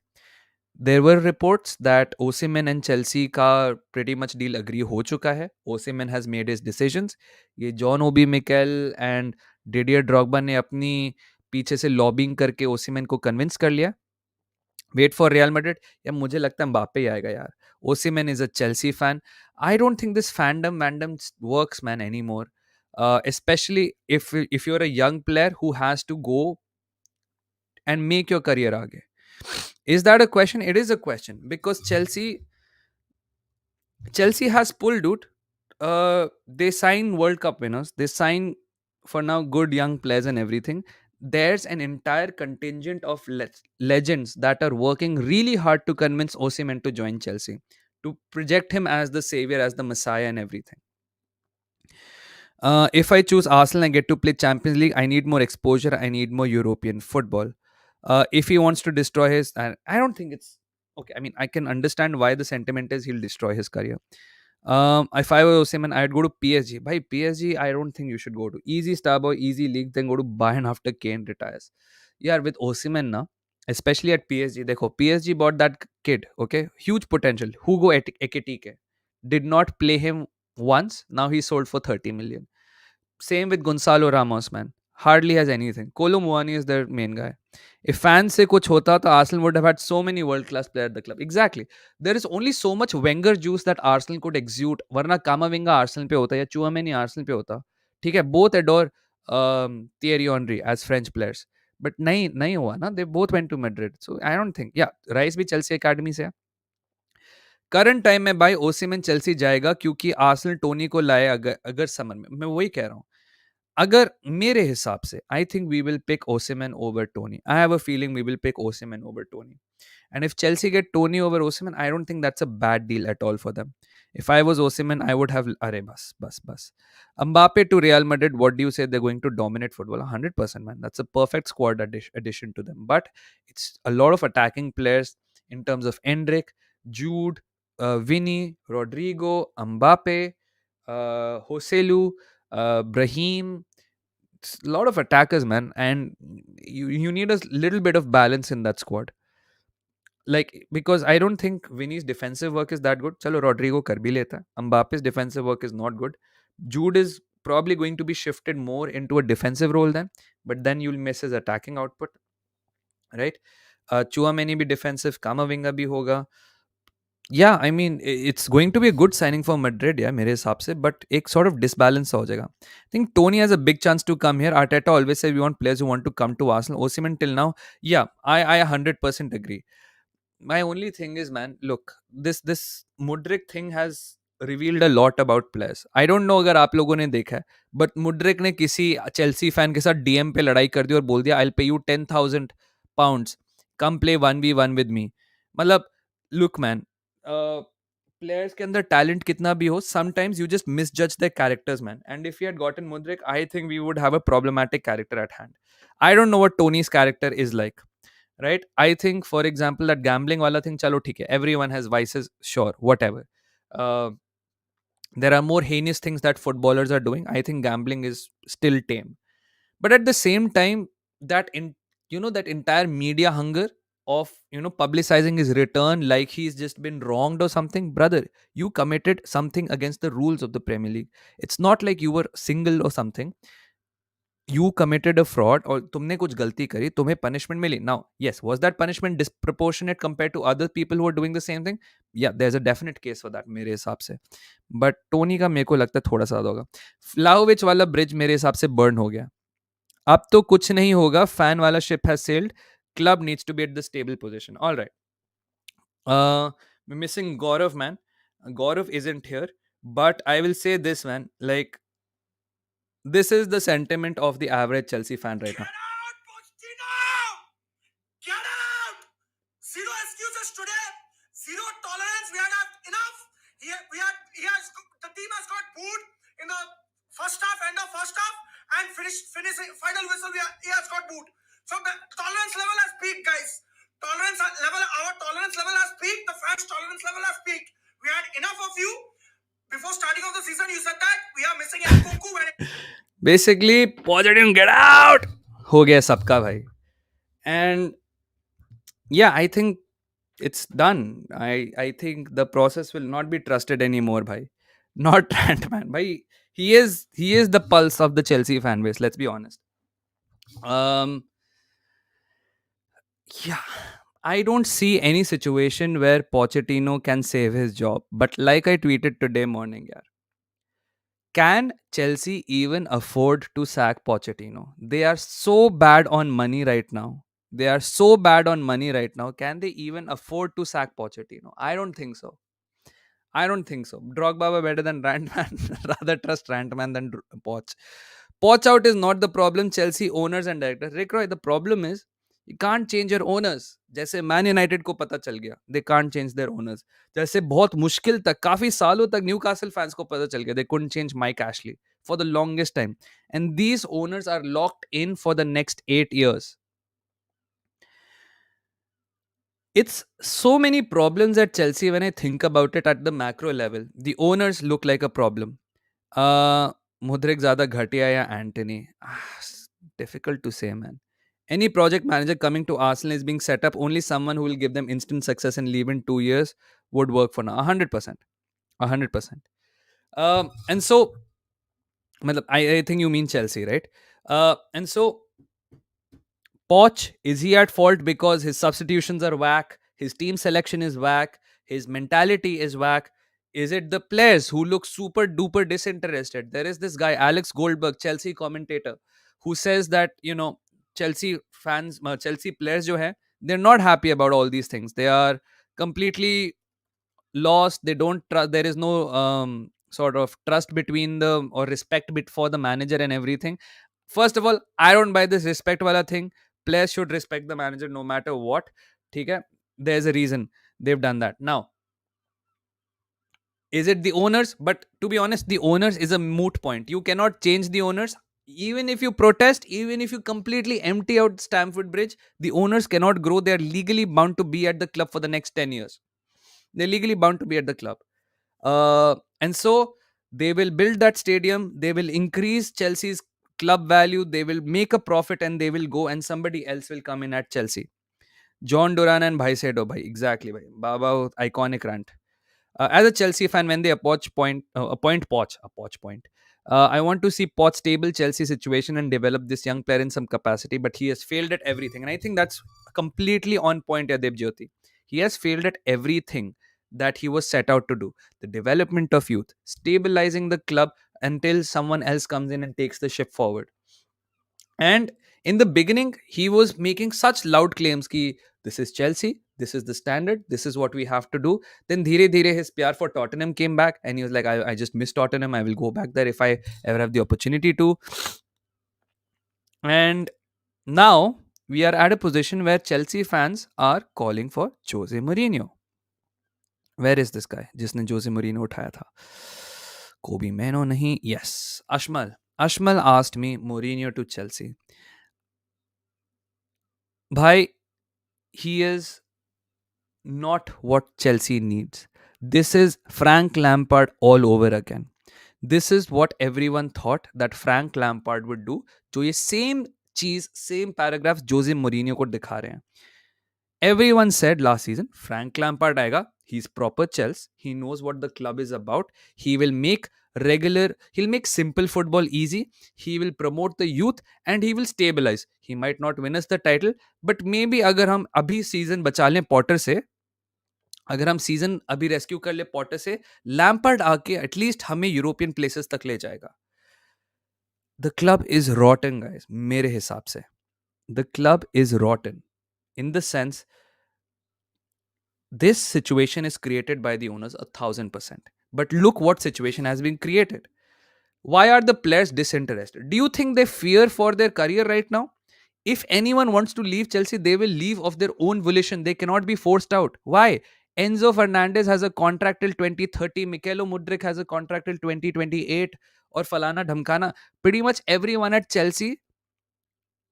There were reports that Osimhen and Chelsea का pretty much deal agree हो चुका है. Osimhen has made his decisions. ये John Obi Mikel and Didier Drogba ने अपनी पीछे से lobbying करके ओसिमेन को कन्विंस कर लिया. Wait for Real Madrid. या मुझे लगता है म्बाप्पे ही आएगा यार. Osimhen is a Chelsea fan. I don't think this fandom works, man, anymore. Especially if you're a young player who has to go and make your career आगे. Is that a question? It is a question because Chelsea has pulled, dude. They sign World Cup winners. They sign for now good young players and everything. There's an entire contingent of legends that are working really hard to convince Osimhen to join Chelsea, to project him as the savior, as the messiah, and everything. If I choose Arsenal and get to play Champions League, I need more exposure. I need more European football. If he wants to destroy his, I don't think it's okay. I mean, I can understand why the sentiment is he'll destroy his career. If I were Osimhen, I'd go to PSG. By PSG, I don't think you should go to easy star boy, easy league, then go to Bayern after Kane retires. Yeah, with Osimhen now, especially at PSG, देखो PSG bought that kid, okay, huge potential. Hugo Ekitike did not play him once. Now he's sold for 30 million. Same with Gonzalo Ramos, man. Hardly has anything. Kolo Muani is their main guy. If fans se kuch hota, to Arsenal would have had so many world-class players at the club. Exactly. There is only so much Wenger juice that Arsenal could exude. Varna Kamavinga Arsenal pe hota ya Chouameni Arsenal pe hota. ठीक है, both adore Thierry Henry as French players. But नहीं हुआ ना. They both went to Madrid. So I don't think. Yeah, Rice भी Chelsea Academy से है. Current time में भाई ओसिमन चेल्सी जाएगा क्योंकि आर्सेनल टोनी को लाए अगर समर में. मैं वही कह रहा हूँ. अगर मेरे हिसाब से I think we will pick Osimhen over Toney. I have a feeling we will pick Osimhen over Toney. And if Chelsea get Tony over Osimhen, I don't think that's a bad deal at all for them. If I was Osimhen, I would have Are bus. Mbappe to Real Madrid, what do you say? They're going to dominate football. 100%, man. That's a perfect squad addition to them. But it's a lot of attacking players in terms of Endrick, Jude, Vinny, Rodrigo, Mbappe, Joselu, Brahim. It's a lot of attackers, man. And you need a little bit of balance in that squad. Like, because I don't think Vinny's defensive work is that good. Chalo, Rodrigo kar bhi leta hai. Mbappe's defensive work is not good. Jude is probably going to be shifted more into a defensive role then, but then you'll miss his attacking output, right? Chouameni bhi defensive, Kamavinga bhi hoga. Yeah, I mean, it's going to be a good signing for Madrid, yeah, मेरे हिसाब से, but एक sort of disbalance हो जाएगा. I think Tony has a big chance to come here. Arteta always said we want players who want to come to Arsenal. Osimhen till now, yeah, I 100% agree. My only thing is, man, look, this Mudrik thing has revealed a lot about players. I don't know अगर आप लोगों ने देखा है, but Mudryk ने किसी Chelsea fan के साथ डीएम पे लड़ाई कर दी और बोल दिया, I'll pay you 10,000 pounds, come play 1v1 with me. मतलब look man, प्लेयर्स के अंदर टैलेंट कितना भी हो, sometimes you just misjudge their characters man, and if we had gotten Mudrik, I think we would have a problematic character at hand. I don't know what Tony's character is like, right? I think for example that gambling wala thing, chalo theek hai, everyone has vices, sure, whatever. uh, there are more heinous things that footballers are doing. I think gambling is still tame, but at the same time, that in that entire media hunger of publicizing his return like he's just been wronged or something, brother, you committed something against the rules of the Premier League. It's not like you were single or something. You committed a fraud or तुमने कुछ गलती करी, तुम्हें punishment milli. Now yes, was that punishment disproportionate compared to other people who are doing the same thing? Yeah, there's a definite case for that मेरे हिसाब से. But Tony का मेरे को लगता है थोड़ा सा ज्यादा होगा. फ्लाओविच वाला ब्रिज मेरे हिसाब से बर्न हो गया. अब तो कुछ नहीं होगा. फैन वाला ship has sailed. Club needs to be at the stable position. All right. We're missing Gaurav, man. Gaurav isn't here, but I will say this, man. Like, this is the sentiment of the average Chelsea fan right now. Get out, Pochettino! Get out! Zero excuses today. Zero tolerance. We had enough. The team has got booed in the first half, end of first half, and finishing final whistle. He has got booed. So the tolerance level has peaked, guys. Our tolerance level has peaked. The fans' tolerance level has peaked. We had enough of you. Before starting of the season, you said that we are missing Nkunku. Basically, Pochettino, get out! हो गया सबका भाई. And yeah, I think it's done. I think the process will not be trusted anymore, bhai. Not Trent, man. Bhai, he is the pulse of the Chelsea fan base. Let's be honest. Yeah, I don't see any situation where Pochettino can save his job. But like I tweeted today morning, yeah, can Chelsea even afford to sack Pochettino? They are so bad on money right now. They are so bad on money right now. Can they even afford to sack Pochettino? I don't think so. I don't think so. Drogba were better than Rantman. Rather trust Rantman than Poch. Poch out is not the problem. Chelsea owners and directors. Rick Roy, the problem is you can't change your owners. जैसे man United को पता चल गया, they can't change their owners. जैसे बहुत मुश्किल तक, काफी सालों तक न्यूकासल फैंस को पता चल गया, they couldn't change Mike Ashley for the longest time. And these owners are locked in for the next 8 years. It's so many problems at Chelsea when I think about it at the macro level. The owners look like a problem. Mudrik ज़्यादा घटिया या Anthony? Difficult to say, man. Any project manager coming to Arsenal is being set up. Only someone who will give them instant success and leave in 2 years would work for now. 100%. 100%. And so, I think you mean Chelsea, right? And so, Poch, is he at fault because his substitutions are whack, his team selection is whack, his mentality is whack? Is it the players who look super duper disinterested? There is this guy, Alex Goldberg, Chelsea commentator, who says that, Chelsea fans, Chelsea players, jo hai, they're not happy about all these things. They are completely lost. They don't trust. There is no sort of trust between them or respect for the manager and everything. First of all, I don't buy this respect wala thing. Players should respect the manager no matter what. Okay? There's a reason they've done that. Now, is it the owners? But to be honest, the owners is a moot point. You cannot change the owners. Even if you protest, even if you completely empty out Stamford Bridge, the owners cannot grow. They are legally bound to be at the club for the next 10 years. They're legally bound to be at the club. And so they will build that stadium. They will increase Chelsea's club value. They will make a profit and they will go and somebody else will come in at Chelsea. John Duran and Bhai said, oh, bhai, exactly, bhai. Baba, iconic rant. As a Chelsea fan, when they appoint Poch, I want to see Poch stable Chelsea situation and develop this young player in some capacity, but he has failed at everything. And I think that's completely on point, Yadeb Jyoti. He has failed at everything that he was set out to do. The development of youth, stabilizing the club until someone else comes in and takes the ship forward. And in the beginning, he was making such loud claims ki this is Chelsea, this is the standard, this is what we have to do. Then dheere dheere his pyar for Tottenham came back, and he was like, I just miss Tottenham, I will go back there if I ever have the opportunity to. And now we are at a position where Chelsea fans are calling for Jose Mourinho. Where is this guy जिसने Jose Mourinho उठाया था? Kobe Meno नहीं. Yes, Ashmal asked me Mourinho to Chelsea. Bhai, he is not what Chelsea needs. This is Frank Lampard all over again. This is what everyone thought that Frank Lampard would do. जो ये same चीज, same paragraph Jose Mourinho को दिखा रहे हैं. Everyone said last season, Frank Lampard aega. He's proper Chelsea. He knows what the club is about. He will make he'll make simple football easy. He will promote the youth and he will stabilize. He might not win us the title, but maybe अगर हम अभी season बचा लें Potter से, अगर हम season अभी rescue कर ले पॉटर से, लैम्पर्ड आके एटलीस्ट हमें यूरोपियन प्लेसेस तक ले जाएगा. द क्लब इज रॉटन गाइस, मेरे हिसाब से the club is रॉटन in the sense this situation is created by the owners 1000%. But look what situation has been created. Why are the players disinterested? Do you think they fear for their career right now? If anyone wants to leave Chelsea, they will leave of their own volition. They cannot be forced out. Why? Enzo Fernandez has a contract till 2030. Mikhailo Mudryk has a contract till 2028. Or Falana Dhamkana. Pretty much everyone at Chelsea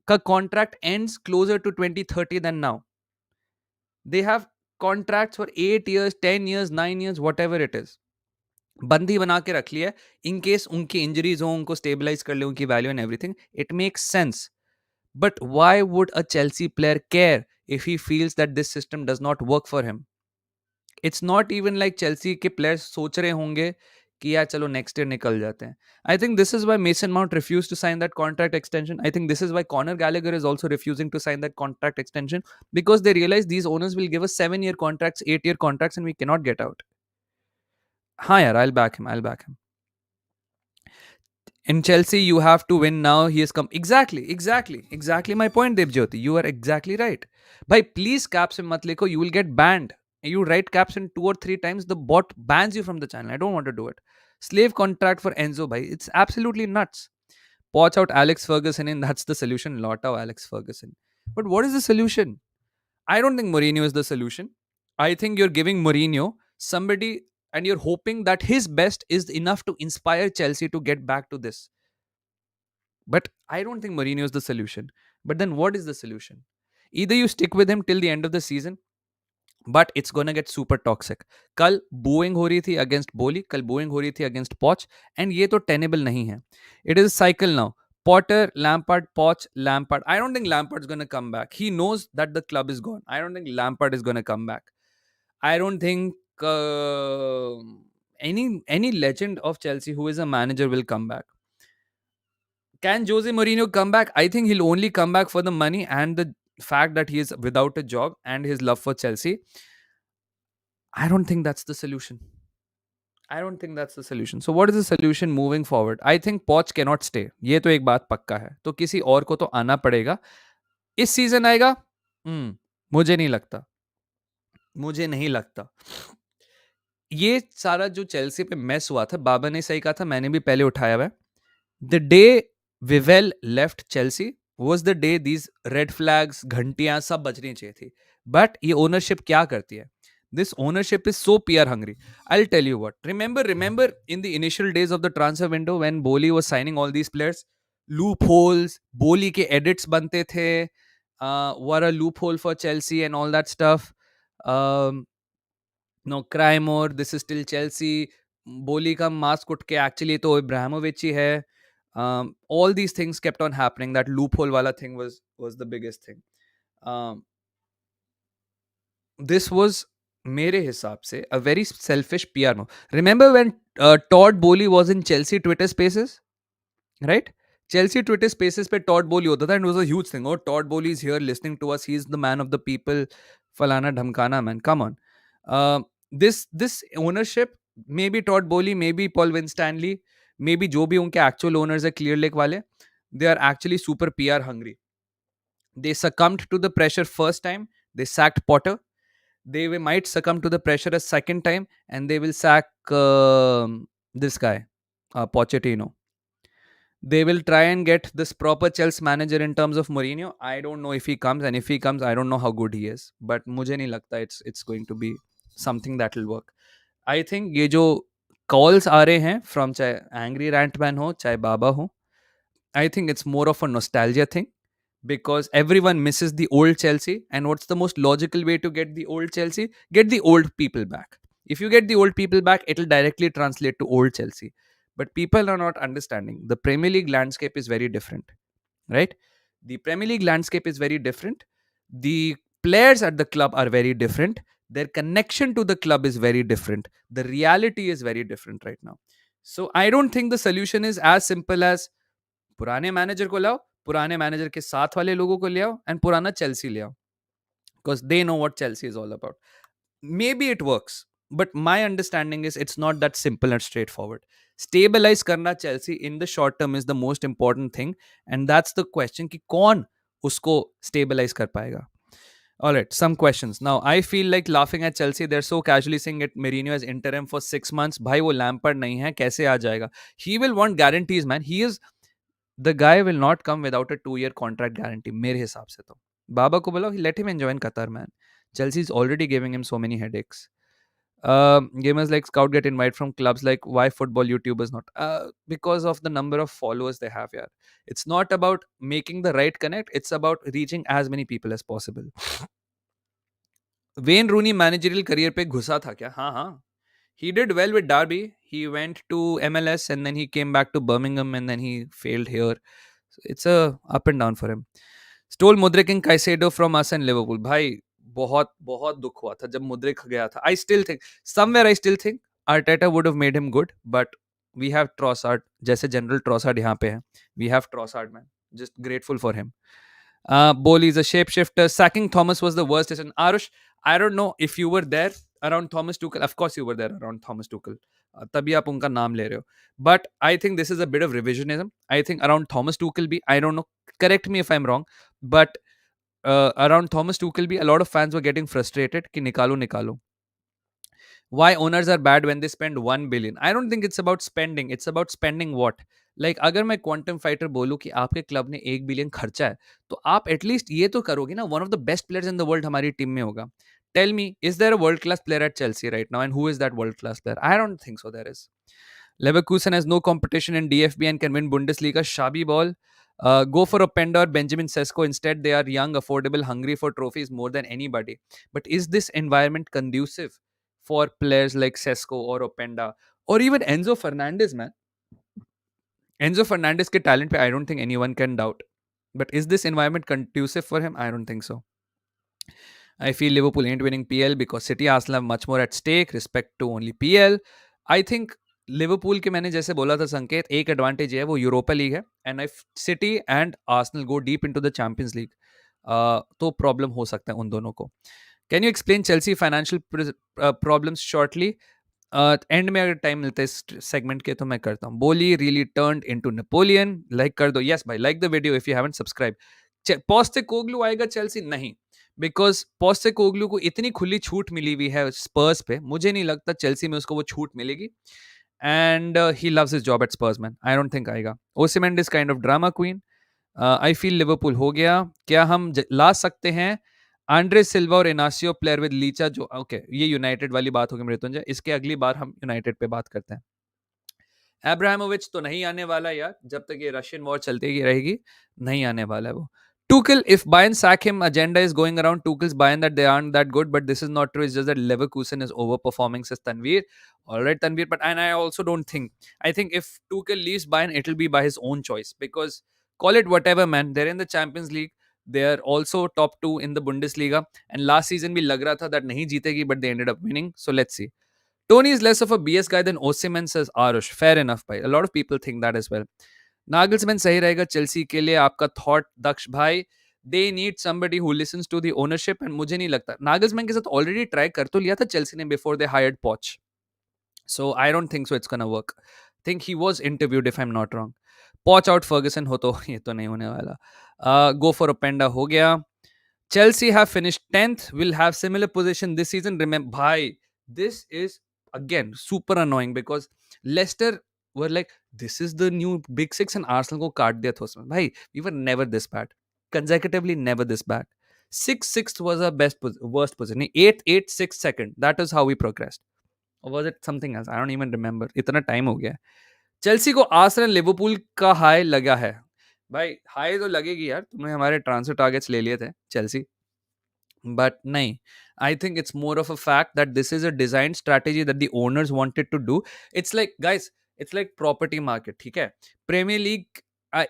ka contract ends closer to 2030 than now. They have contracts for 8 years, 10 years, 9 years, whatever it is. बंदी बना के रख लिया in case उनकी injuries हो, उनको stabilise कर ले, उनकी value and everything. It makes sense. But why would a Chelsea player care if he feels that this system does not work for him? It's not even like Chelsea के players सोच रहे होंगे कि यार चलो next year निकल जाते हैं. I think this is why Mason Mount refused to sign that contract extension. I think this is why Conor Gallagher is also refusing to sign that contract extension, because they realize these owners will give us 7-year contracts, 8-year contracts, and we cannot get out. हाँ यार, I'll back him. In Chelsea, you have to win now. He has come. Exactly my point, Devjyoti. You are exactly right. Bhai, please caps in mat likho. You will get banned. You write caps in 2 or 3 times, the bot bans you from the channel. I don't want to do it. Slave contract for Enzo, bhai. It's absolutely nuts. Watch out Alex Ferguson in. That's the solution. Lot out Alex Ferguson. But what is the solution? I don't think Mourinho is the solution. I think you're giving Mourinho somebody and you're hoping that his best is enough to inspire Chelsea to get back to this. But I don't think Mourinho is the solution. But then what is the solution? Either you stick with him till the end of the season, but it's gonna get super toxic. कल booing हो रही थी against Boli, कल booing हो रही थी against Poch, and ये तो tenable नहीं है. It is a cycle now. Potter, Lampard, Poch, Lampard. I don't think Lampard's gonna come back. He knows that the club is gone. I don't think Lampard is gonna come back. I don't think any legend of Chelsea who is a manager will come back. Can Jose Mourinho come back? I think he'll only come back for the money and the fact that he is without a job and his love for Chelsea. I don't think that's the solution. So what is the solution moving forward? I think Poch cannot stay. ये तो एक बात पक्का है. तो किसी और को तो आना पड़ेगा. इस सीजन आएगा? मुझे नहीं लगता. ये सारा जो चेल्सी पे मैस हुआ था, बाबा ने सही कहा था, मैंने भी पहले उठाया हुआ है. The day Vivel left Chelsea was the day these red flags, घंटियां सब बजनी चाहिए थी. But ये ownership क्या करती है? This ownership is so PR hungry. I'll tell you what. Remember in the initial days of the transfer window when Boli was signing all these players, loopholes, Boli के edits बनते थे, what a loophole for Chelsea and all that stuff. No, cry more, this is still Chelsea. Boli का mask उठ के actually तो Ibrahimovic ही है. All these things kept on happening. That loophole wala thing was the biggest thing. This was mere hisab se a very selfish PR move. Remember when Todd Bowley was in Chelsea Twitter Spaces, right? Chelsea Twitter Spaces pe Todd Bowley hota tha and it was a huge thing. Oh, Todd Bowley is here listening to us. He's the man of the people. Falana dhamkana, man. Come on. This ownership, maybe Todd Bowley, maybe Paul Winstanley, maybe जो भी उनके actual owners है Clear Lake वाले, they are actually super PR hungry. They succumbed to the pressure first time. They sacked Potter. might succumb to the pressure a second time, and they will sack this guy, Pochettino. They will try and get this proper Chelsea manager in terms of Mourinho. I don't know if he comes, and if he comes, I don't know how good he is. But मुझे नहीं लगता it's going to be something that will work. I think ये जो calls आ रहे हैं from चाहे angry rant man हो चाहे बाबा हो, I think it's more of a nostalgia thing because everyone misses the old Chelsea. And what's the most logical way to get the old Chelsea? Get the old people back. If you get the old people back, it'll directly translate to old Chelsea. But people are not understanding. The Premier League landscape is very different, right? The Premier League landscape is very different. The players at the club are very different. Their connection to the club is very different. The reality is very different right now. So I don't think the solution is as simple as पुराने manager को लाओ, पुराने manager के साथ वाले लोगों को ले आओ एंड पुराना चेल्सी ले आओ, because they know what Chelsea is all about. Maybe it works, but my understanding is it's not that simple and straightforward. Stabilize करना Chelsea in the short term is the most important thing, and that's the question कि कौन उसको stabilize कर पाएगा. All right, some questions. Now, I feel like laughing at Chelsea. They're so casually saying it Mourinho as interim for 6 months. भाई वो Lampard नहीं है, कैसे आ जाएगा? He will want guarantees, man. The guy will not come without a 2-year contract guarantee मेरे हिसाब से तो. बाबा को बोलो, let him enjoy in Qatar, man. Chelsea is already giving him so many headaches. Gamers like Scout get invite from clubs like why football YouTubers not? Because of the number of followers they have here. It's not about making the right connect. It's about reaching as many people as possible. When Rooni managerial career पे घुसा था क्या? हाँ हाँ, he did well with Derby. He went to MLS and then he came back to Birmingham and then he failed here. So it's a up and down for him. Stole Mudrik and Caicedo from us and Liverpool. भाई बहुत बहुत दुख हुआ था जब Mudryk गया था. I still think Arteta would have made him good, but we have Trossard. जैसे General Trossard यहाँ पे है. We have Trossard, man. Just grateful for him. Boli is a shapeshifter. Sacking Thomas was the worst decision. Arush, I don't know if you were there around Thomas Tuchel. Of course you were there around Thomas Tuchel. तभी आप उनका नाम ले रहे हो. But I think this is a bit of revisionism. I think around Thomas Tuchel भी, I don't know, correct me if I'm wrong, but around Thomas Tuchel भी, a lot of fans were getting frustrated कि निकालो. Why owners are bad when they spend 1 billion? I don't think it's about spending. It's about spending what? Like अगर मैं quantum fighter बोलूँ कि आपके club ने 1 billion खर्चा है, तो आप एटलीस्ट ये तो करोगे ना, one of the best players in the world हमारी टीम में होगा. Tell me, is there a world class player at Chelsea right now? And who is that world class player? I don't think so. There is. Leverkusen has no competition in DFB and can win Bundesliga. Shabi ball. Go for Openda or Benjamin Sesko. Instead, they are young, affordable, hungry for trophies more than anybody. But is this environment conducive for players like Sesko or Openda or even Enzo Fernandez, man? Enzo Fernandez ke talent pe I don't think anyone can doubt. But is this environment conducive for him? I don't think so. I feel Liverpool ain't winning PL because City Arsenal have much more at stake, respect to only PL. I think Liverpool के मैंने जैसे बोला था संकेत, एक advantage है वो Europa league है, and if city and Arsenal go deep into the Champions league तो प्रॉब्लम हो सकता है उन दोनों को. Can you explain Chelsea financial problems shortly? And में अगर टाइम मिलता है इस सेगमेंट के तो मैं करता हूँ. बोली really turned into Napoleon. Like कर दो. यस भाई, like the video if you haven't subscribe. Postecoglou आएगा चेल्सी? नहीं, बिकॉज पोस्टेकोग्लू को इतनी खुली छूट मिली हुई है स्पर्स पे, मुझे नहीं लगता चेल्सी में उसको वो छूट मिलेगी. And he loves his job at Spurs, man. I don't think आएगा. Osimhen is kind of drama queen. I feel Liverpool हो गया. क्या हम ला सकते हैं आंड्रे सिल्वा और इनासियो प्लेयर विद लीचा? जो ओके, ये यूनाइटेड वाली बात होगी मृत्युंजय. इसके अगली बार हम यूनाइटेड पे बात करते हैं. एब्राहिमोविच तो नहीं आने वाला यार, जब तक ये रशियन वॉर चलती रहेगी नहीं आने वाला है वो. Tuchel, if Bayern sack him, agenda is going around Tuchel's Bayern that they aren't that good, but this is not true. It's just that Leverkusen is overperforming, says Tanveer. All right, Tanveer, but and I also don't think. I think if Tuchel leaves Bayern, it'll be by his own choice because call it whatever, man. They're in the Champions League. They are also top 2 in the Bundesliga. And last season भी लग रहा था that नहीं जीतेगी, but they ended up winning. So let's see. Tony is less of a BS guy than Osimhen, says Arush. Fair enough, bhai. A lot of people think that as well. Nagelsmann सही रहेगा Chelsea के लिए? आपका thought Daksh भाई. They need somebody who listens to the ownership, and मुझे नहीं लगता. Nagelsmann के साथ ऑलरेडी ट्राई कर तो लिया था चेल्सी ने before they hired Poch. So I don't think so it's gonna work. Think he was interviewed if I am not wrong. Poch out Ferguson हो तो ये तो नहीं होने वाला. गो फॉर ओपेंडा हो गया. Chelsea have finished 10th, will have similar position this season. Remember, bhai, this is again super annoying because Leicester were like, this is the new big six and Arsenal को काट दिया था उसमें. Bhai, we were never this bad. Consecutively never this bad. Sixth was our worst position. Eighth, sixth, second. That is how we progressed. Or was it something else? I don't even remember. इतना time हो गया. Chelsea को Arsenal Liverpool का high लगा है. भाई high तो लगेगी यार, तुमने हमारे ट्रांसफर टारगेट्स ले लिए थे Chelsea, but nahi, I think it's more of a fact that this is a design strategy that the owners wanted to do. It's like, guys, it's like property market. ठीक है, premiere league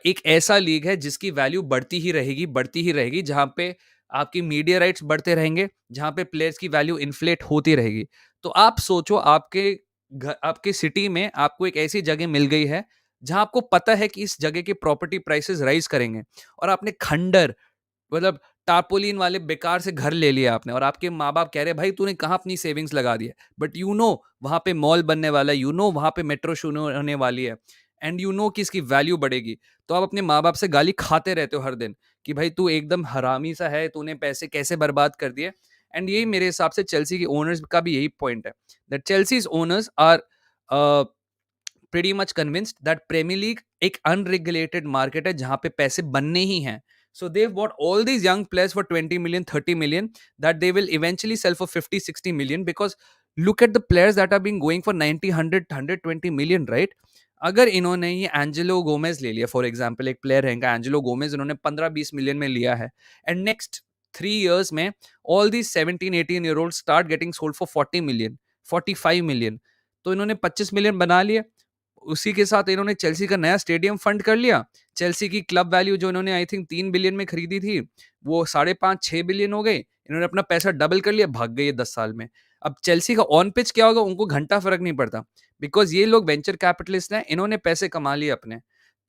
एक ऐसा league है जिसकी value बढ़ती ही रहेगी, जहां पे आपकी मीडिया राइट्स बढ़ते रहेंगे, जहां पे प्लेयर्स की वैल्यू इन्फ्लेट होती रहेगी. तो आप सोचो, आपके सिटी में आपको एक ऐसी जगह मिल गई है जहां आपको पता है कि इस जगह के प्रॉपर्टी प्राइसेस राइज करेंगे, और आपने खंडर, मतलब टारपोलिन वाले बेकार से घर ले लिया आपने, और आपके माँ बाप कह रहे भाई तूने कहाँ अपनी सेविंग्स लगा दी है, बट यू नो वहां पे मॉल बनने वाला है, यू नो वहां पे मेट्रो शुरू होने वाली है, एंड यू नो कि इसकी वैल्यू बढ़ेगी. तो आप अपने माँ बाप से गाली खाते रहते हो हर दिन कि भाई तू एकदम हरामी सा है, तूने पैसे कैसे बर्बाद कर दिए. एंड यही मेरे हिसाब से चेल्सी के ओनर्स का भी यही पॉइंट है, that Chelsea's owners are pretty much convinced that Premier League एक unregulated market है जहां पे पैसे बनने ही हैं. So they've bought all these young players for 20 million, 30 million that they will eventually sell for 50, 60 million, because look at the players that are being going for 90, 100, 120 million, right? अगर इन्होंने ये Angelo Gomez ले लिया, for example एक player है इनका Angelo Gomez, इन्होंने 15-20 million में लिया है, एंड नेक्स्ट 3 years में all the 17-18 year olds start getting sold for 40 million, 45 million, तो इन्होंने 25 मिलियन बना लिए. उसी के साथ इन्होंने चेल्सी का नया स्टेडियम फंड कर लिया. चेल्सी की क्लब वैल्यू जो इन्होंने आई थिंक 3 बिलियन में खरीदी थी, वो 5.5-6 बिलियन हो गई. इन्होंने अपना पैसा डबल कर लिया, भाग गए 10 साल में. अब चेल्सी का ऑन पिच क्या होगा उनको घंटा फर्क नहीं पड़ता, बिकॉज ये लोग वेंचर कैपिटलिस्ट हैं, इन्होंने पैसे कमा लिए अपने.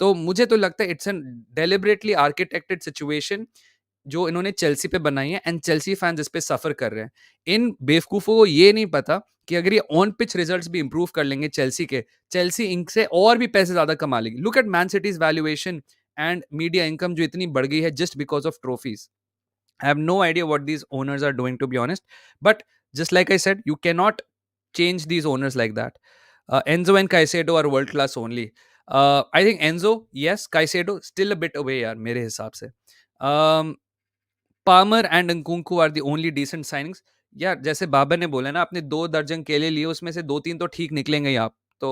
तो मुझे तो लगता है इट्स एन डेलिबरेटली आर्किटेक्टेड सिचुएशन जो इन्होंने चेल्सी पे बनाई है, एंड चेल्सी फैंस इस पे सफर कर रहे हैं. इन बेवकूफों को ये नहीं पता कि अगर ये ऑन पिच रिजल्ट्स भी इंप्रूव कर लेंगे चेल्सी के, चेल्सी इनसे और भी पैसे ज्यादा कमा लेगी. Look at man cities valuation and media income जो इतनी बढ़ गई है just because of trophies. I have no idea what these owners are doing, to be honest. But just like I said, you cannot change these owners like that. Enzo and Caicedo are world class only. I think Enzo, yes. Caicedo still a bit away, यार मेरे हिसाब से. Palmer and Nkunku are the only decent signings. यार जैसे बाबर ने बोला ना, आपने 2 दर्जन केले लिए, उसमें से 2-3 तो ठीक निकलेंगे ही आप. तो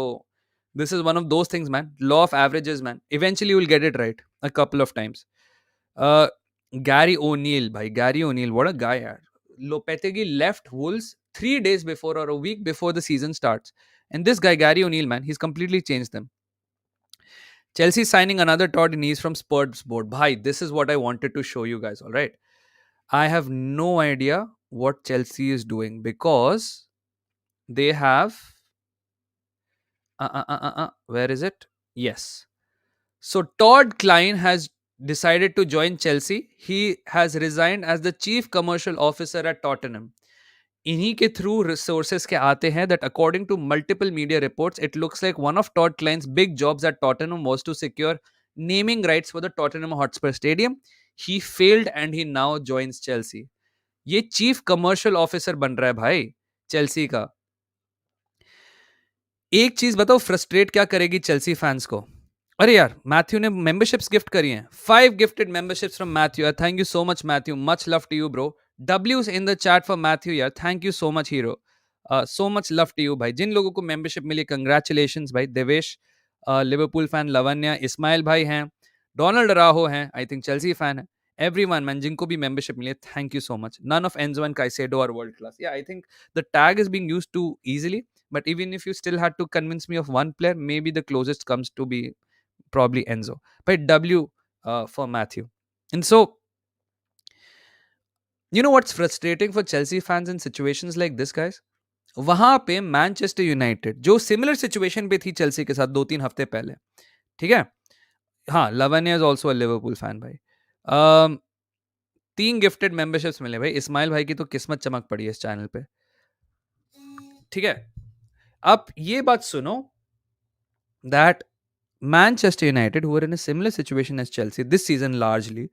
this is one of those things man, law of averages man, eventually will get it right a couple of times. Gary O'Neil, bhai, Gary O'Neil, what a guy, yaar. Lopetegui left Wolves 3 days before or a week before the season starts. And this guy, Gary O'Neil, man, he's completely changed them. Chelsea signing another Todd Nees from Spurs board. Bhai, this is what I wanted to show you guys, all right? I have no idea what Chelsea is doing because they have... where is it? Yes. So Todd Klein has decided to join Chelsea. He has resigned as the chief commercial officer at Tottenham. इन्हीं के through resources के आते हैं that according to multiple media reports, it looks like one of Todd Klein's big jobs at Tottenham was to secure naming rights for the Tottenham Hotspur Stadium. He failed and he now joins Chelsea. ये chief commercial officer बन रहा है भाई Chelsea का. एक चीज बताओ, frustrate क्या करेगी चेल्सी फैंस को? अरे यार, मैथ्यू ने मेंबरशिप्स गिफ्ट करी हैं. 5 gifted memberships from Matthew. Thank you so much Matthew, much love to you bro. W's in the chat for Matthew यार, thank you so much hero. So much love to you भाई. जिन लोगों को membership मिली, congratulations भाई. Devesh Liverpool fan, Lavanya, Ismail भाई हैं, Donald राहो हैं, आई थिंक चेल्सी फैन है. Everyone man, जिनको भी मेंबरशिप मिली, thank you so much. None of Enzo and Caicedo are world class. Yeah, I think the tag is being used too easily, but even if you still had to convince me of one player, maybe the closest comes to be probably Enzo. But W for Matthew. And so, you know what's frustrating for Chelsea fans in situations like this, guys? वहां पे Manchester United जो similar situation पे थी Chelsea के साथ 2-3 हफ्ते पहले, ठीक है. हाँ, Lavanya is also a Liverpool fan भाई. 3 गिफ्टेड मेंबरशिप्स मिले भाई. इस्माइल भाई की तो किस्मत चमक पड़ी है इस चैनल पे, ठीक है. अब ये बात सुनो, that Manchester United, who are in a similar situation as Chelsea this season largely,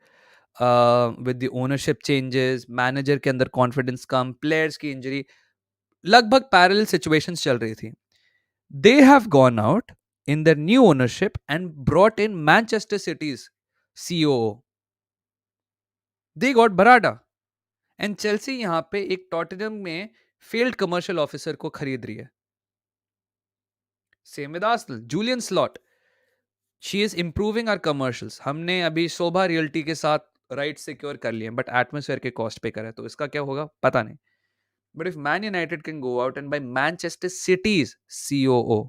with the ownership changes, manager के अंदर कॉन्फिडेंस कम, प्लेयर्स की इंजरी, लगभग पैरेलल सिचुएशंस चल रही थी. They have gone out in their new ownership and brought in Manchester City's COO. They got Barada. And Chelsea यहाँ पे एक टॉटनहम में फेल्ड कमर्शियल ऑफिसर को खरीद रही है. Same with Arsenal, Julian Slot. She is improving our commercials. हमने अभी शोभा रियल्टी के साथ राइट सिक्योर कर लिए, बट एटमोसफेयर के कॉस्ट पे करा, तो इसका क्या होगा पता नहीं. But if Man United can go out and buy Manchester City's COO,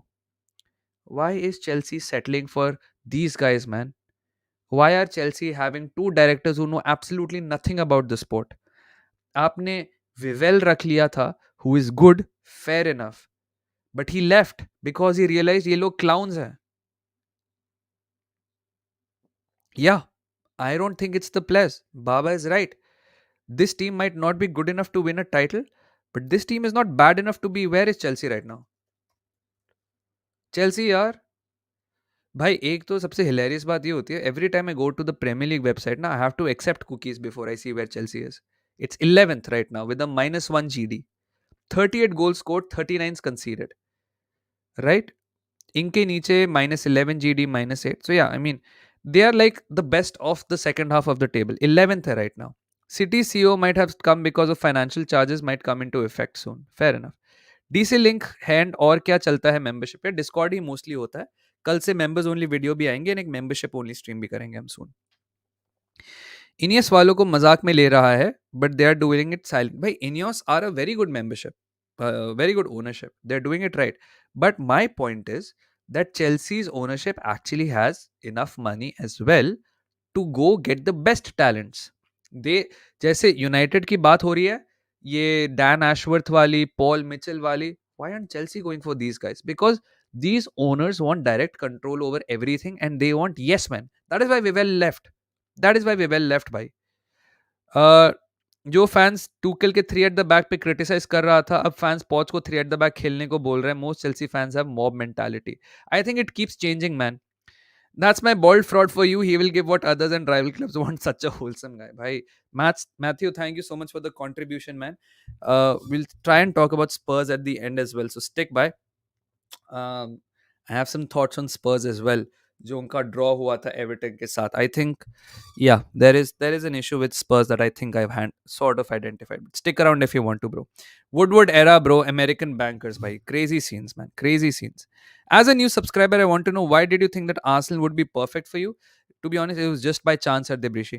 why is Chelsea settling for these guys, man? Why are Chelsea having two directors who know absolutely nothing about the sport? आपने विवेल रख लिया था, who is good, fair enough, but he left because he realized ये लोग clowns हैं. Yeah, I don't think it's the players. Baba is right. This team might not be good enough to win a title, but this team is not bad enough to be. Where is Chelsea right now? Chelsea यार, भाई एक तो सबसे hilarious बात ये होती है, every time I go to the Premier League website ना, I have to accept cookies before I see where Chelsea is. It's 11th right now with a -1 GD, 38 goals scored, 39 conceded, right? इनके नीचे -11 GD, -8. So yeah, I mean, they are like the best of the second half of the table. 11th है right now. City CEO might have come because of financial charges might come into effect soon. Fair enough. DC link hand और क्या चलता है membership पे? Discord ही mostly होता है. कल से मेंबर्स ओनली वीडियो भी आएंगे, एक मेंबरशिप ओनली स्ट्रीम भी करेंगे हम सून. इनियस वालों को मजाक में ले रहा है, but they are doing it silent. भाई Ineos are a very good membership, very good ownership, they are doing it right. But my point is that Chelsea's ownership actually has enough money as well to go get the best talents. They, जैसे United की बात हो रही है, ये Dan Ashworth वाली, Paul Mitchell वाली, why aren't Chelsea going for these guys? Because these owners want direct control over everything and they want yes men. That is why Vivel left. That is why Vivel left, भाई. uh, जो fans Tuchel के 3 at the back पे criticise कर रहा था, अब fans पॉच को 3 एट द बैक खेलने को बोल रहे हैं. Most Chelsea fans have mob mentality. I think it keeps changing, man. That's my bold fraud for you. He will give what others and rival clubs want. Such a wholesome guy. Bhai, Matthew, thank you so much for the contribution, man. We'll try and talk about Spurs at the end as well. So stick by. I have some thoughts on Spurs as well. जो उनका draw हुआ था Everton के साथ, I think yeah, there is an issue with Spurs that I think I've sort of identified. But stick around if you want to, bro. Woodward era, bro. American bankers, bhai. Crazy scenes, man. Crazy scenes. As a new subscriber, I want to know, why did you think that Arsenal would be perfect for you? To be honest, it was just by chance at Debrishi.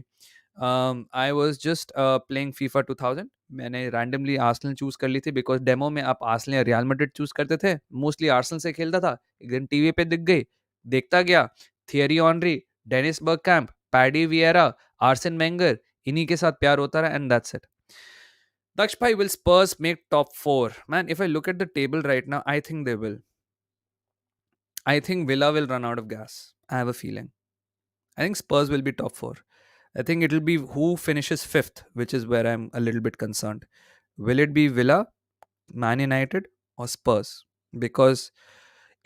I was just playing FIFA 2000. मैंने randomly Arsenal choose कर ली थी because demo में आप Arsenal या Real Madrid choose करते थे. Mostly Arsenal से खेलता था. एक दिन टीवी पे दिख गई, देखता गया. Thierry Henry, Dennis Bergkamp, Paddy Vieira, Arsene Wenger, इन्हीं के साथ प्यार होता रहा, and that's it. Daksh bhai, will Spurs make top 4? Man, if I look at the table right now, I think they will. I think Villa will run out of gas. I have a feeling. I think Spurs will be top 4. I think it'll be who finishes 5th, which is where I'm a little bit concerned. Will it be Villa, Man United or Spurs? Because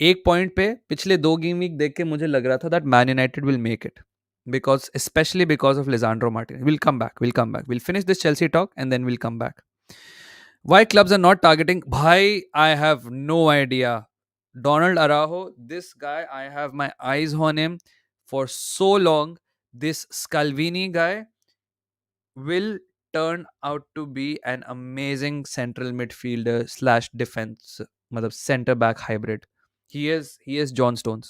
एक point पे पिछले 2 game week देख के मुझे लग रहा था that man United will make it, because especially because of Lisandro Martinez. We'll finish this Chelsea talk and then we'll come back. Why clubs are not targeting? Bhai, I have no idea. Donald Araujo, this guy, I have my eyes on him for so long. This Scalvini guy will turn out to be an amazing central midfielder slash defense, matlab center back hybrid. He is John Stones.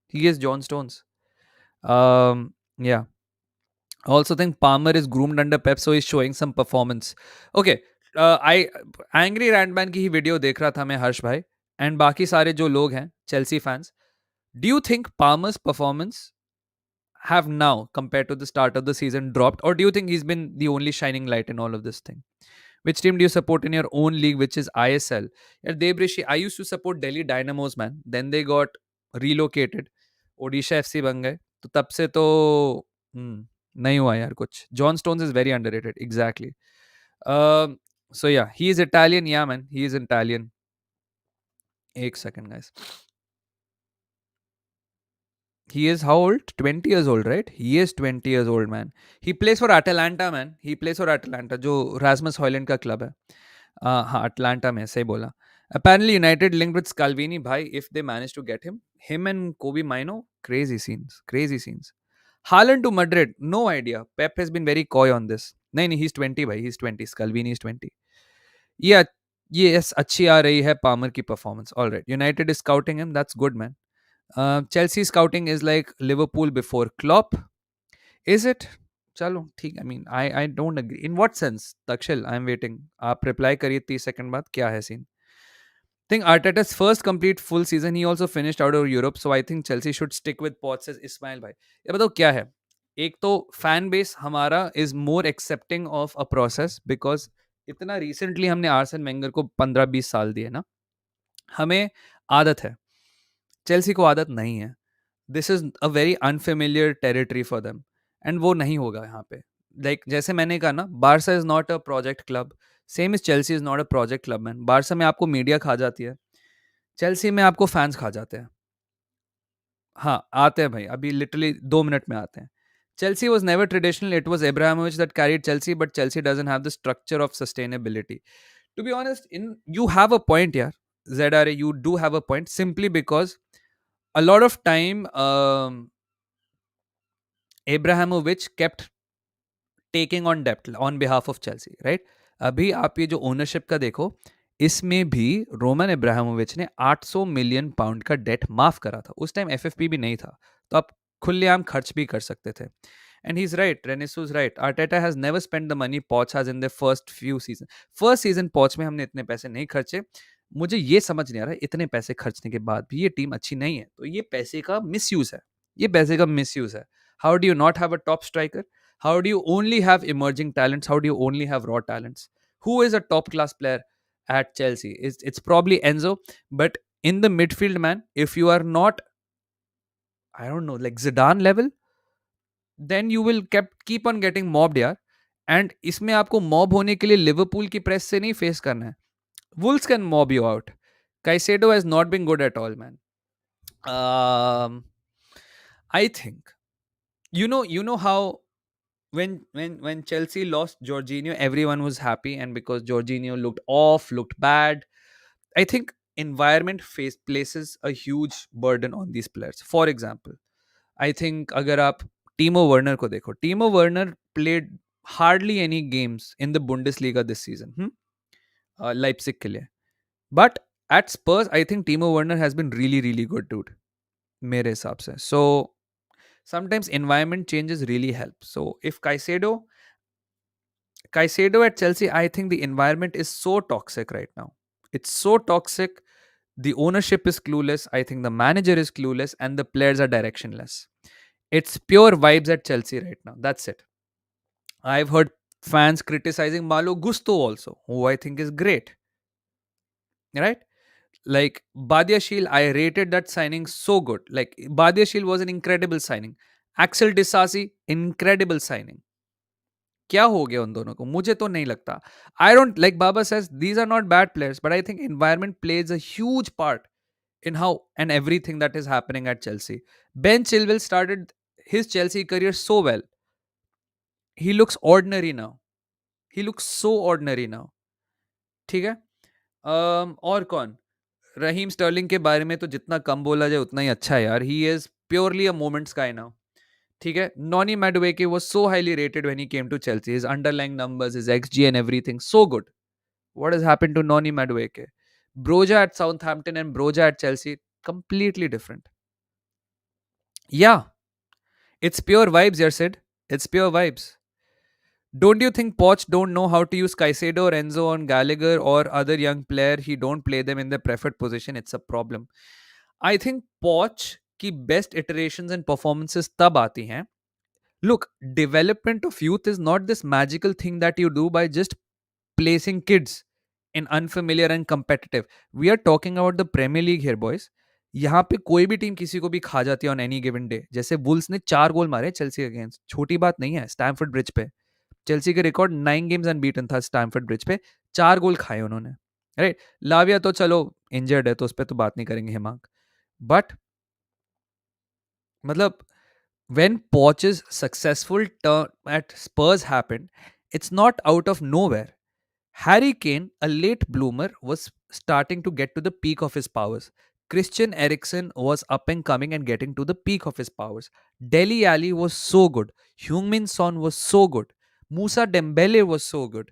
He is John Stones. Yeah. I also think Palmer is groomed under Pep, so he's showing some performance. Okay. I Angry Randman की ही video देख रहा था मैं, हर्ष भाई, and बाकी सारे जो लोग हैं Chelsea fans. Do you think Palmer's performance have now, compared to the start of the season, dropped, or do you think he's been the only shining light in all of this thing? Which team do you support in your own league, which is ISL? At Debrishi, I used to support Delhi Dynamos, man. Then they got relocated. Odisha FC बन गए. तो तब से तो नहीं हुआ यार कुछ. John Stones is very underrated. Exactly. So yeah, he is Italian. Yeah, man. He is Italian. एक second, guys. He is how old? 20 years old, right? He is 20 years old, man. He plays for Atalanta, man. He plays for Atalanta, जो Rasmus Højlund का club है. हाँ, Atlanta में, सही बोला. Apparently, United linked with Scalvini, bhai, if they manage to get him. Him and Kobe Mino, crazy scenes. Crazy scenes. Haaland to Madrid, no idea. Pep has been very coy on this. नहीं, he's 20, bhai. He's 20. Scalvini is 20. Yeah, yes, अच्छी आ रही है Palmer की performance. All right. United is scouting him. That's good, man. Chelsea scouting is like Liverpool before Klopp. Is it? चलो ठीक. I mean, I don't agree. In what sense? Takshil, I'm waiting. आप reply करिए 30 second बाद. क्या है scene? Think Arteta's first complete full season, he also finished out of Europe. So I think Chelsea should stick with Poch, says Ismail भाई. ये बताओ क्या है? एक तो फैन बेस हमारा is more accepting of a process because इतना recently हमने आर्सन वेंगर को 15-20 साल दिए ना. हमें आदत है. चेल्सी को आदत नहीं है. This is a very unfamiliar territory for them. And वो नहीं होगा यहाँ पे. लाइक जैसे मैंने कहा ना, Barça is not a project club. Same is Chelsea is not a project club. Man, Barça में आपको मीडिया खा जाती है, चेल्सी में आपको फैंस खा जाते हैं. हाँ, आते हैं भाई, अभी लिटरली 2 मिनट में आते हैं. Chelsea was never traditional. It was Abramovich that carried Chelsea, but Chelsea doesn't have the structure of sustainability. To be honest, you have a point here, ZRA. You do have a point simply because a lot of time Abramovich kept taking on debt on behalf of Chelsea, right? अभी आप ये जो ownership का देखो, इसमें भी Roman Ibrahimovic ने 800 million pound का डेट माफ करा था. उस टाइम एफएफपी भी नहीं था, तो आप खुलेआम खर्च भी कर सकते थे. And he's right. Renesu's right. Arteta has never spent the money Poch has in the first few seasons. First season Poch में हमने इतने पैसे नहीं खर्चे. मुझे ये समझ नहीं आ रहा है, इतने पैसे खर्चने के बाद भी ये टीम अच्छी नहीं है, तो ये पैसे का मिसयूज है. ये पैसे का मिसयूज है. How do you not have a top striker? How do you only have emerging talents? How do you only have raw talents? Who is a top class player at Chelsea? It's probably Enzo, but in the midfield, man, if you are not, I don't know, like Zidane level, then you will keep on getting mobbed, यार. And इसमें आपको mob होने के लिए Liverpool की press से नहीं face करना है. Wolves can mob you out. Caicedo has not been good at all, man. I think you know how when Chelsea lost Jorginho, everyone was happy, and because Jorginho looked off, looked bad, I think environment places a huge burden on these players. For example, I think अगर आप टीमो Werner को देखो, टीमो Werner played hardly any games in the Bundesliga this season. Leipzig के लिए. But at Spurs, I think Timo Werner has been really, really good, dude. मेरे हिसाब से. So sometimes environment changes really help. So if Caicedo at Chelsea, I think the environment is so toxic right now. It's so toxic. The ownership is clueless. I think the manager is clueless, and the players are directionless. It's pure vibes at Chelsea right now. That's it. I've heard fans criticizing Malo Gusto also, who I think is great. Right? Like Badiashile, I rated that signing so good. Like Badiashile was an incredible signing. Axel Disasi, incredible signing. क्या हो गया उन दोनों को? मुझे तो नहीं लगता. I don't, like Baba says, these are not bad players, but I think environment plays a huge part in how and everything that is happening at Chelsea. Ben Chilwell started his Chelsea career so well. He looks ordinary now. He looks so ordinary now. ठीक है. और कौन? Raheem Sterling के बारे में तो जितना कम बोला जाए उतना ही अच्छा है यार. He is purely a moments guy now. ठीक है. Noni Madueke was so highly rated when he came to Chelsea. His underlying numbers, his xG and everything so good. What has happened to Noni Madueke? Broja at Southampton and Broja at Chelsea, completely different. Yeah, it's pure vibes, here, Sid. It's pure vibes. Don't you think Poch don't know how to use Caicedo or Enzo on Gallagher or other young player? He don't play them in their preferred position. It's a problem. I think Poch की best iterations and performances तब आती हैं. Look, development of youth is not this magical thing that you do by just placing kids in unfamiliar and competitive. We are talking about the Premier League here, boys. यहाँ पे कोई भी team किसी को भी खा जाती है ऑन एनी गिवन डे. जैसे वुल्स ने 4 गोल मारे चेल्सी अगेंस्ट. छोटी बात नहीं है. स्टैमफोर्ड ब्रिज पे चेल्सी के रिकॉर्ड 9 गेम्स अनबीटन था स्टैमफोर्ड ब्रिज पे. 4 गोल खाए उन्होंने. राइट. लाविया तो चलो इंजर्ड है, तो उस पर तो बात नहीं करेंगे हिमांक. बट मतलब when Poch's successful turn at Spurs happened, it's not out of nowhere. Harry Kane, a late bloomer, was starting to get to the peak of his powers. Christian Eriksen was up and coming and getting to the peak of his powers. Deli Ali was so good. Heung-min Son was so good. Musa Dembele was so good.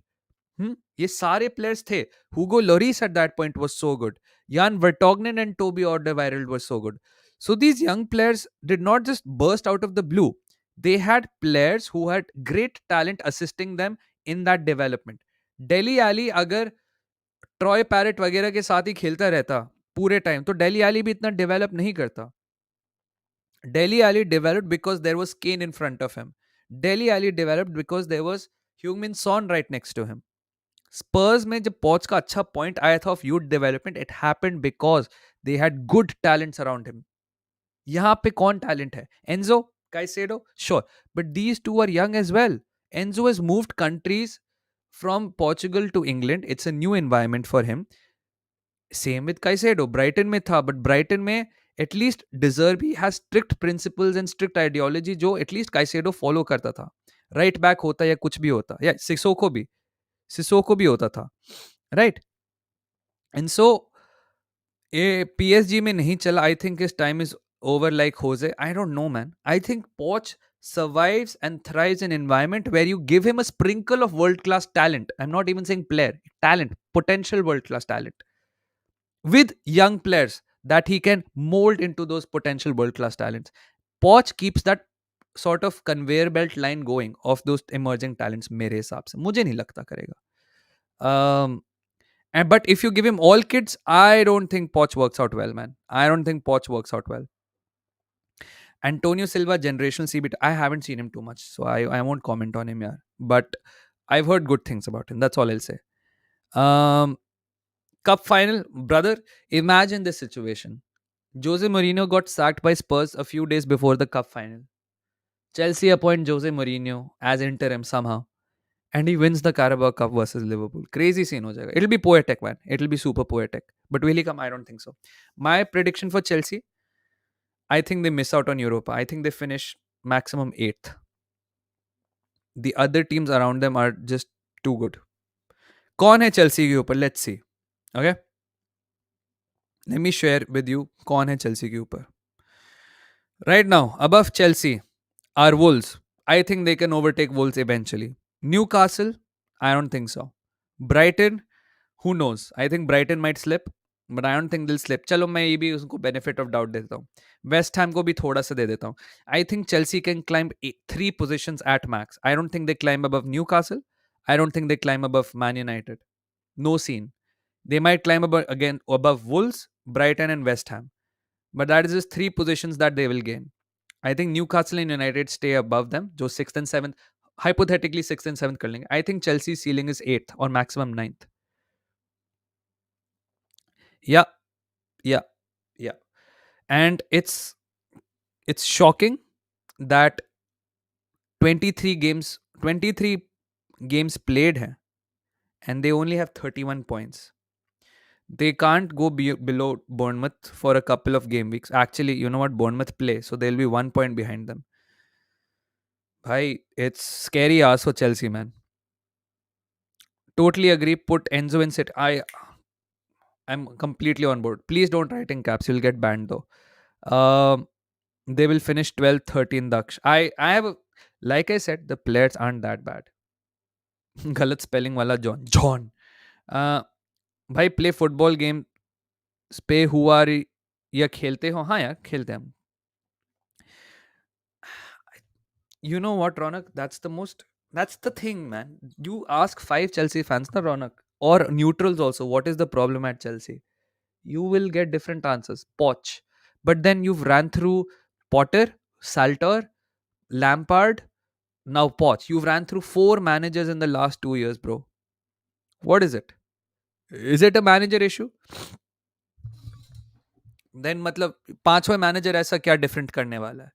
ये सारे players थे. Hugo Lloris at that point was so good. Jan Vertonghen and Toby Alderweireld were so good. So these young players did not just burst out of the blue. They had players who had great talent assisting them in that development. Deli Ali अगर Troy parrot वगैरह के साथ ही खेलता रहता पूरे time तो daily आली भी इतना डेवलप नहीं करता. Delhi Ali developed because there was Kane in front of him. Delhi Ali developed because there was Heung-min Son right next to him. स्पर्स में जब पॉच का अच्छा पॉइंट आया था of youth development it happened because they had good talents around him. यहाँ पे कौन टैलेंट है? Enzo, Caicedo, sure, but these two are young as well. Enzo has moved countries from Portugal to England. It's a new environment for him. Same with Caicedo. Brighton में था but Brighton में at least De Zerbi has strict principles and strict ideology जो at least Caicedo follow करता था. Right back होता या कुछ भी होता या सिसोको भी होता था, राइट. एंड सो ये पीएसजी में नहीं चला. I think his time is over like Jose. I don't know man. I think Poch survives and thrives in environment where you give him a sprinkle of world class talent. I'm not even saying player, talent, potential world class talent with young players that he can mold into those potential world class talents. Poch keeps that sort of conveyor belt line going of those emerging talents. मेरे हिसाब से मुझे नहीं लगता करेगा. But if you give him all kids, I don't think Poch works out well, man. I don't think Poch works out well. Antonio Silva, generational CBT. I haven't seen him too much, so I won't comment on him, yeah. But I've heard good things about him. That's all I'll say. Cup final, brother. Imagine this situation. Jose Mourinho got sacked by Spurs a few days before the cup final. Chelsea appoint Jose Mourinho as interim somehow. And he wins the Carabao Cup versus Liverpool. Crazy scene ho jayega. It'll be poetic, man. It'll be super poetic. But will he come? I don't think so. My prediction for Chelsea, I think they miss out on Europa. I think they finish maximum 8th. The other teams around them are just too good. कौन है Chelsea के ऊपर? Let's see. Okay? Let me share with you कौन है Chelsea के ऊपर. Right now, above Chelsea are Wolves. I think they can overtake Wolves eventually. Newcastle, I don't think so. Brighton, who knows? I think Brighton might slip, but I don't think they'll slip. चलो मैं ये भी उसको benefit of doubt देता हूँ. West Ham को भी थोड़ा सा दे देता हूँ. I think Chelsea can climb 3 positions at max. I don't think they climb above Newcastle. I don't think they climb above Man United. No scene. They might climb above Wolves, Brighton and West Ham. But that is just 3 positions that they will gain. I think Newcastle and United stay above them. जो 6th and 7th, hypothetically 6th and 7th कर लेंगे. I think Chelsea's ceiling is 8th or maximum 9th. Yeah, yeah, yeah. And it's shocking that 23 games played hai, and they only have 31 points. They can't go below Bournemouth for a couple of game weeks. Actually, you know what? Bournemouth play, so they'll be 1 point behind them. Bhai, it's scary ass for Chelsea, man. Totally agree. Put Enzo in sit. I'm completely on board. Please don't write in caps. You'll get banned though. They will finish 12th, 13th. Daksh. I have, like I said, the players aren't that bad. गलत spelling वाला John. भाई play football game पे हुआ या खेलते हो? हाँ यार खेलते हैं हम. You know what, Ronak? That's the thing, man. You ask 5 Chelsea fans, na Ronak, or neutrals also, what is the problem at Chelsea? You will get different answers. Poch. But then you've ran through Potter, Salter, Lampard, now Poch. You've ran through 4 managers in the last 2 years, bro. What is it? Is it a manager issue? Then मतलब 5वें manager ऐसा क्या different करने वाला है?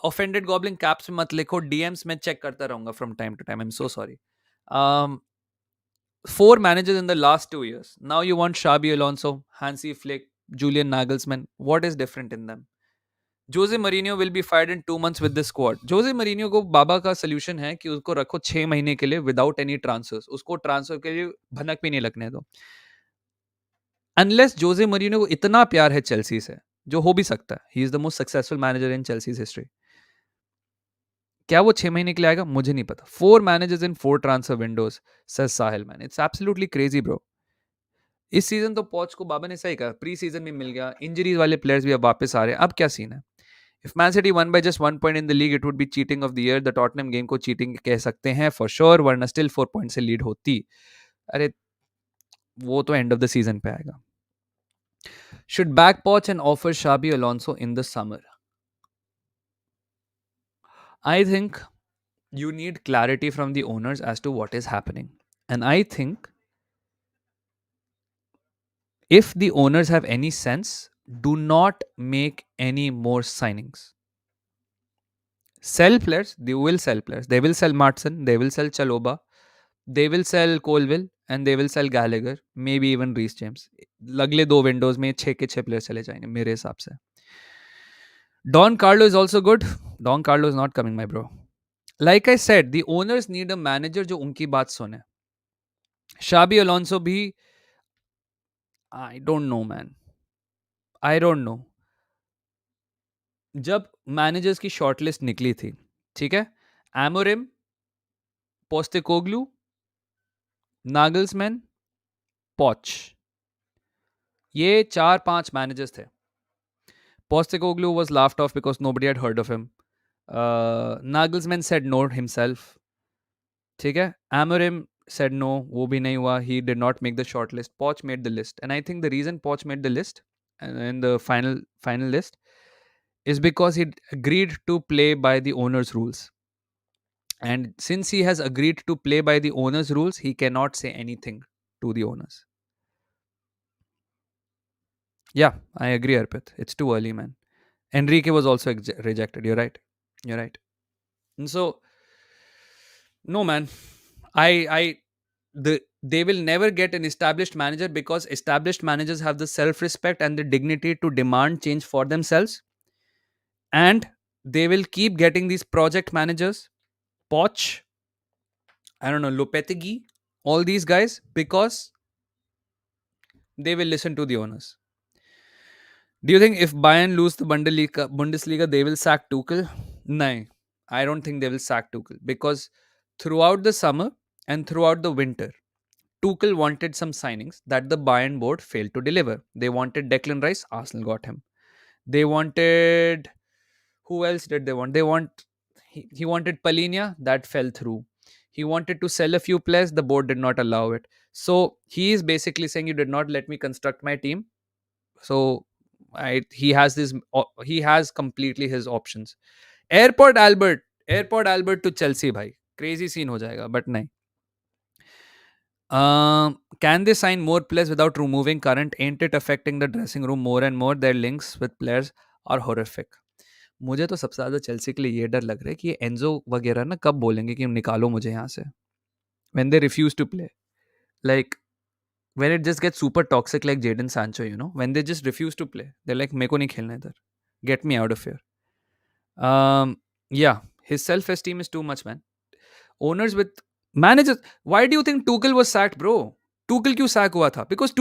Offended Goblin caps में मत लिखो. DMs में check करता रहूंगा from time to time. I'm so sorry. 4 managers in the last 2 years. Now you want Xabi Alonso, Hansi Flick, Julian Nagelsmann. What is different in them? Jose Mourinho will be fired in 2 months with the squad. Jose Mourinho को बाबा का solution है कि उसको रखो 6 महीने के लिए without any transverse. उसको ट्रांसफर के लिए भनक भी नहीं लगने दो. अनलेस जोसे मरीनियो को इतना प्यार है चेल्सी से, जो हो भी सकता है. He is the most successful manager in Chelsea's history. क्या वो 6 महीने के लिए आएगा? मुझे नहीं पता. 4 managers in 4 transfer windows, says Sahil. Man, it's absolutely crazy bro. इस सीजन तो पॉच को बाबा ने सही कहा, प्री सीजन में मिल गया, इंजरीज वाले प्लेयर्स भी अब वापस आ रहे हैं. अब क्या सीन है? If Man City won by just 1 point in the league, it would be cheating of the year. The Tottenham game को cheating कह सकते हैं for sure, वरना still 4 points से lead होती. अरे वो तो end of the season पे आएगा. Should back Poch and offer Xabi Alonso in the summer? I think you need clarity from the owners as to what is happening. And I think if the owners have any sense, do not make any more signings. Sell players, they will sell players. They will sell Martson, they will sell Chaloba, they will sell Colville and they will sell Gallagher, maybe even Reece James. अगले 2 Windows में 6 के 6 player चले जाएंगे मेरे हिसाब से. Don Carlo is also good. Don Carlo is not coming, my bro. Like I said, the owners need a manager जो उनकी बात सुने. Xabi Alonso भी, I don't know, man. I don't know. जब मैनेजर्स की शॉर्टलिस्ट निकली थी, ठीक है, एमोरिम, पोस्टेकोग्लू, नागल्समैन, पॉच, ये 4-5 मैनेजर्स थे. Postecoglou was laughed off because nobody had heard of him. Nagelsmann said no himself. ठीक है, एमोरिम said no, वो भी नहीं हुआ. He did not make the short list. Poch made the list, and I think the reason Poch made the list in the final list is because he agreed to play by the owner's rules. And since he has agreed to play by the owner's rules, he cannot say anything to the owners. Yeah, I agree, Arpit. It's too early, man. Enrique was also rejected. You're right. You're right. And so, no, man. They will never get an established manager because established managers have the self-respect and the dignity to demand change for themselves. And they will keep getting these project managers, Poch, I don't know, Lopetegui, all these guys, because they will listen to the owners. Do you think if Bayern lose the Bundesliga, they will sack Tuchel? No, I don't think they will sack Tuchel because throughout the summer and throughout the winter, Tuchel wanted some signings that the Bayern board failed to deliver. They wanted Declan Rice, Arsenal got him. They wanted, who else did they want? He wanted Palinia, that fell through. He wanted to sell a few players, the board did not allow it. So he is basically saying, you did not let me construct my team. So he has completely his options. Airport Albert to Chelsea, bhai. Crazy scene ho jayega, but nahi. Can they sign more players without removing current? Ain't it affecting the dressing room more and more? Their links with players are horrific. मुझे तो सबसे ज़्यादा Chelsea के लिए ये डर लग रहा है कि एंजो वगैरह ना कब बोलेंगे कि निकालो मुझे यहाँ से. When they refuse to play. Like, when it just gets super toxic like Jadon Sancho, when they just refuse to play. They're like, मेरे को नहीं खेलना इधर. Get me out of here. Yeah, his self-esteem is too much, man. Owners with managers. Why do you think Tuchel was sacked, bro? Tuchel क्यों sack हुआ था? Because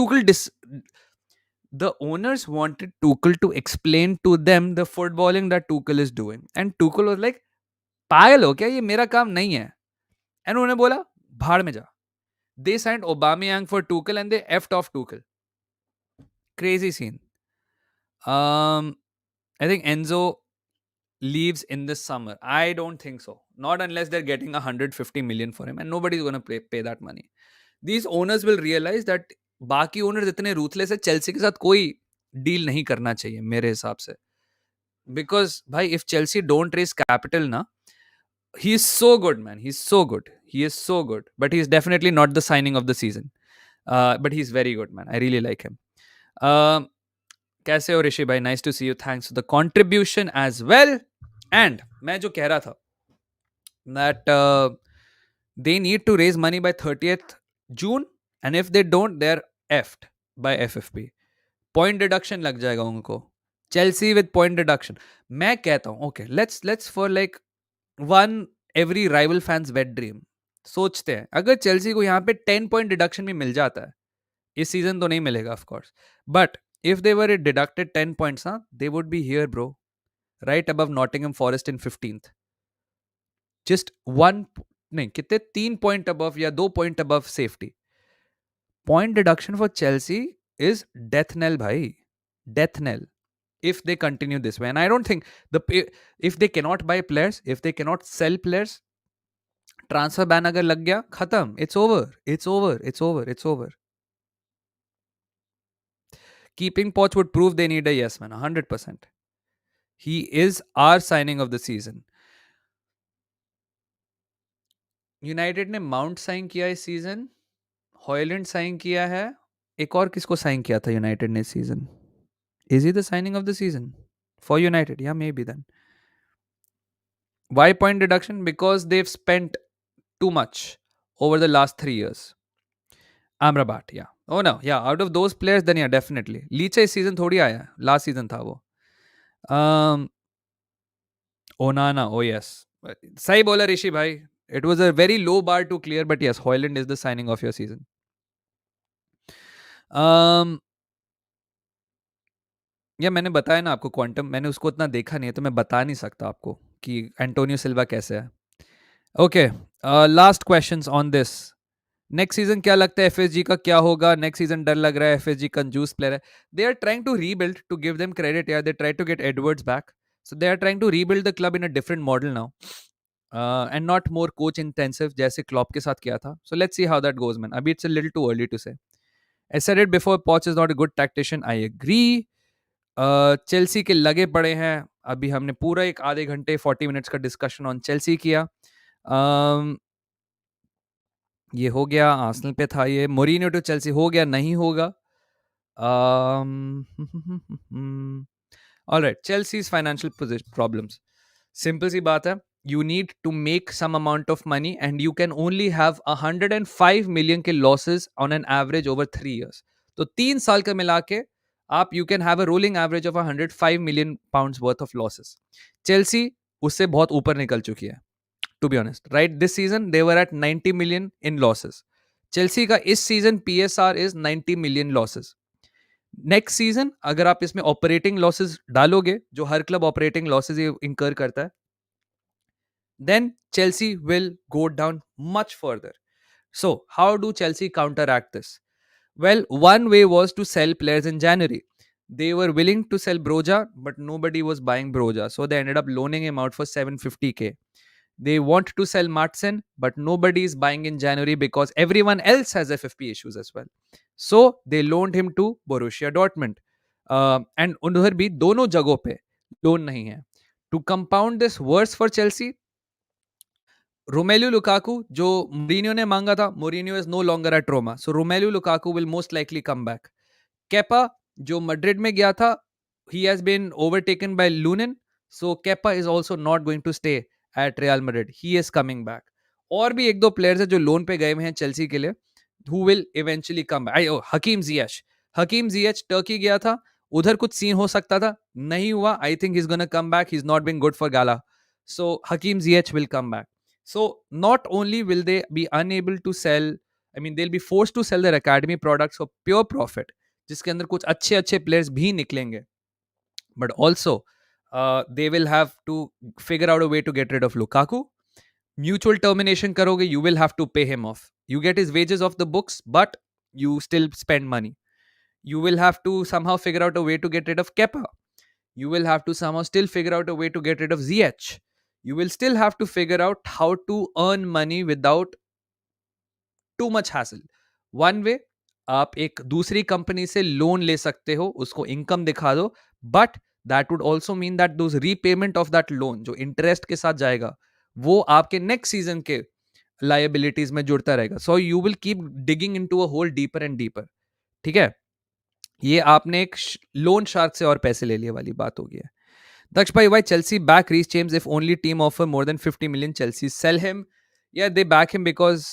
the owners wanted Tuchel to explain to them the footballing that Tuchel is doing. And Tuchel was like, पागल हो क्या? ये मेरा काम नहीं है. And उन्होंने बोला, भाड़ में जा. They signed Aubameyang for Tuchel and they effed off Tuchel. Crazy scene. I think Enzo leaves in this summer. I don't think so. Not unless they're getting 150 million for him and nobody's going to pay that money. These owners will realize that बाकी owners इतने ruthless है, Chelsea के साथ कोई deal नहीं करना चाहिए मेरे हिसाब से. बिकॉज भाई if Chelsea don't raise capital ना, he is so good, man. He is so good. He is so good. But he is definitely not the signing of the season. But he's very good, man. I really like him. कैसे हो ऋषि भाई? Nice to see you. Thanks for the contribution as well. And मैं जो कह रहा था that they need to raise money by 30th June. And if they don't, they're effed by FFP. Point deduction लग जाएगा उनको. Chelsea with point deduction. मैं कहता हूँ, okay, let's for like one every rival fans wet dream. सोचते हैं अगर Chelsea को यहाँ पे 10 पॉइंट डिडक्शन भी मिल जाता है, इस सीजन तो नहीं मिलेगा of course, but if they were deducted 10 points, huh, they would be here, bro, right above Nottingham Forest in 15th. Just one, नहीं कितने 3 पॉइंट above या 2 point above safety. Point deduction for Chelsea is death knell, bhai. Death knell. If they continue this way, and I don't think if they cannot buy players, if they cannot sell players, transfer ban अगर लग गया, खत्म. It's over, it's over, it's over, it's over. Keeping Poch would prove they need a yes man, 100%. He is our signing of the season. United ने mount sign किया इस season, Højlund sign किया है, एक और किसको साइन किया था यूनाइटेड ने इस season? Is he the signing of the season for United? या maybe then. Why point deduction? Because they've spent too much over the last 3 years. Amrabat, yeah. Oh no, yeah. Out of those players, then yeah, definitely. Leach इस season थोड़ी आया, last season था वो. Onana, oh yes. सही बोला ऋषि भाई. It was a very low bar to clear, but yes, Hojlund is the signing of your season. या मैंने बताया ना आपको क्वांटम, मैंने उसको उतना देखा नहीं है तो मैं बता नहीं सकता आपको कि एंटोनियो सिल्वा कैसे है. Okay, last questions on this. Next season क्या लगता है एफएसजी का क्या होगा? नेक्स्ट सीजन डर लग रहा है, एफएसजी कंजूस प्लेयर है. They are trying to rebuild, to give them credit यार. They try to get Edwards back, so they are trying to rebuild the club in a different model now, and not more coach intensive जैसे Klopp के साथ किया था. So let's see how that goes man. अभी it's a little too early to say. I said it before, Poch is not a good tactician. I agree. Chelsea के लगे पड़े हैं. अभी हमने पूरा एक आधे घंटे 40 मिनट्स का डिस्कशन ऑन चेल्सी किया. ये हो गया. आर्सेनल पे था ये. मोरिनियो टू चेल्सी हो गया, नहीं होगा. All right, Chelsea's financial problems. Simple सी बात है. You need to make some amount of money and you can only have 105 million के losses on an average over 3 years. तो 3 साल का मिला के आप you can have a rolling average of 105 million pounds worth of losses. Chelsea उससे बहुत ऊपर निकल चुकी है, to be honest. Right, this season they were at 90 million in losses. Chelsea का इस season PSR is 90 million losses. Next season अगर आप इसमें ऑपरेटिंग लॉसेस डालोगे, जो हर क्लब ऑपरेटिंग लॉसेस इंकर करता है, then Chelsea will go down much further. So, how do Chelsea counteract this? Well, one way was to sell players in January. They were willing to sell Broja, but nobody was buying Broja. So, they ended up loaning him out for 750k. They want to sell Martsen, but nobody is buying in January because everyone else has FFP issues as well. So, they loaned him to Borussia Dortmund. And उधर भी दोनों जगहों पे loan नहीं है. To compound this worse for Chelsea, Romelu Lukaku, जो Mourinho ने मांगा था, Mourinho is no longer at Roma. So Romelu Lukaku will most likely come back. Kepa, जो Madrid में गया था, he has been overtaken by Lunin. So Kepa is also not going to stay at Real Madrid. He is coming back. और भी एक दो players हैं जो लोन पे गए हुए हैं चेल्सी के लिए, who will eventually come back. Hakim Ziyech. Hakim Ziyech Turkey गया था, उधर कुछ सीन हो सकता था, नहीं हुआ. I think he's gonna come back. He's not been good for Gala. So Hakim Ziyech will come back. So not only will they be unable to sell, I mean they'll be forced to sell their academy products for pure profit, जिसके अंदर कुछ अच्छे अच्छे players भी निकलेंगे, but also they will have to figure out a way to get rid of Lukaku. Mutual termination करोगे, you will have to pay him off. You get his wages off the books, but you still spend money. You will have to somehow figure out a way to get rid of Kepa. You will have to somehow still figure out a way to get rid of Ziyech. You will still have to figure out how to earn money without too much hassle. One way, आप एक दूसरी company से loan ले सकते हो, उसको income दिखा दो, but that would also mean that those repayment of that loan जो इंटरेस्ट के साथ जाएगा, वो आपके नेक्स्ट सीजन के लाइबिलिटीज में जुड़ता रहेगा. So you will keep digging into a hole deeper and deeper. ठीक है, ये आपने एक लोन शार्क से और पैसे ले लिए वाली बात होगी. Daksh bhai, why Chelsea back Reece James if only team offer more than 50 million? Chelsea sell him. Yeah, they back him because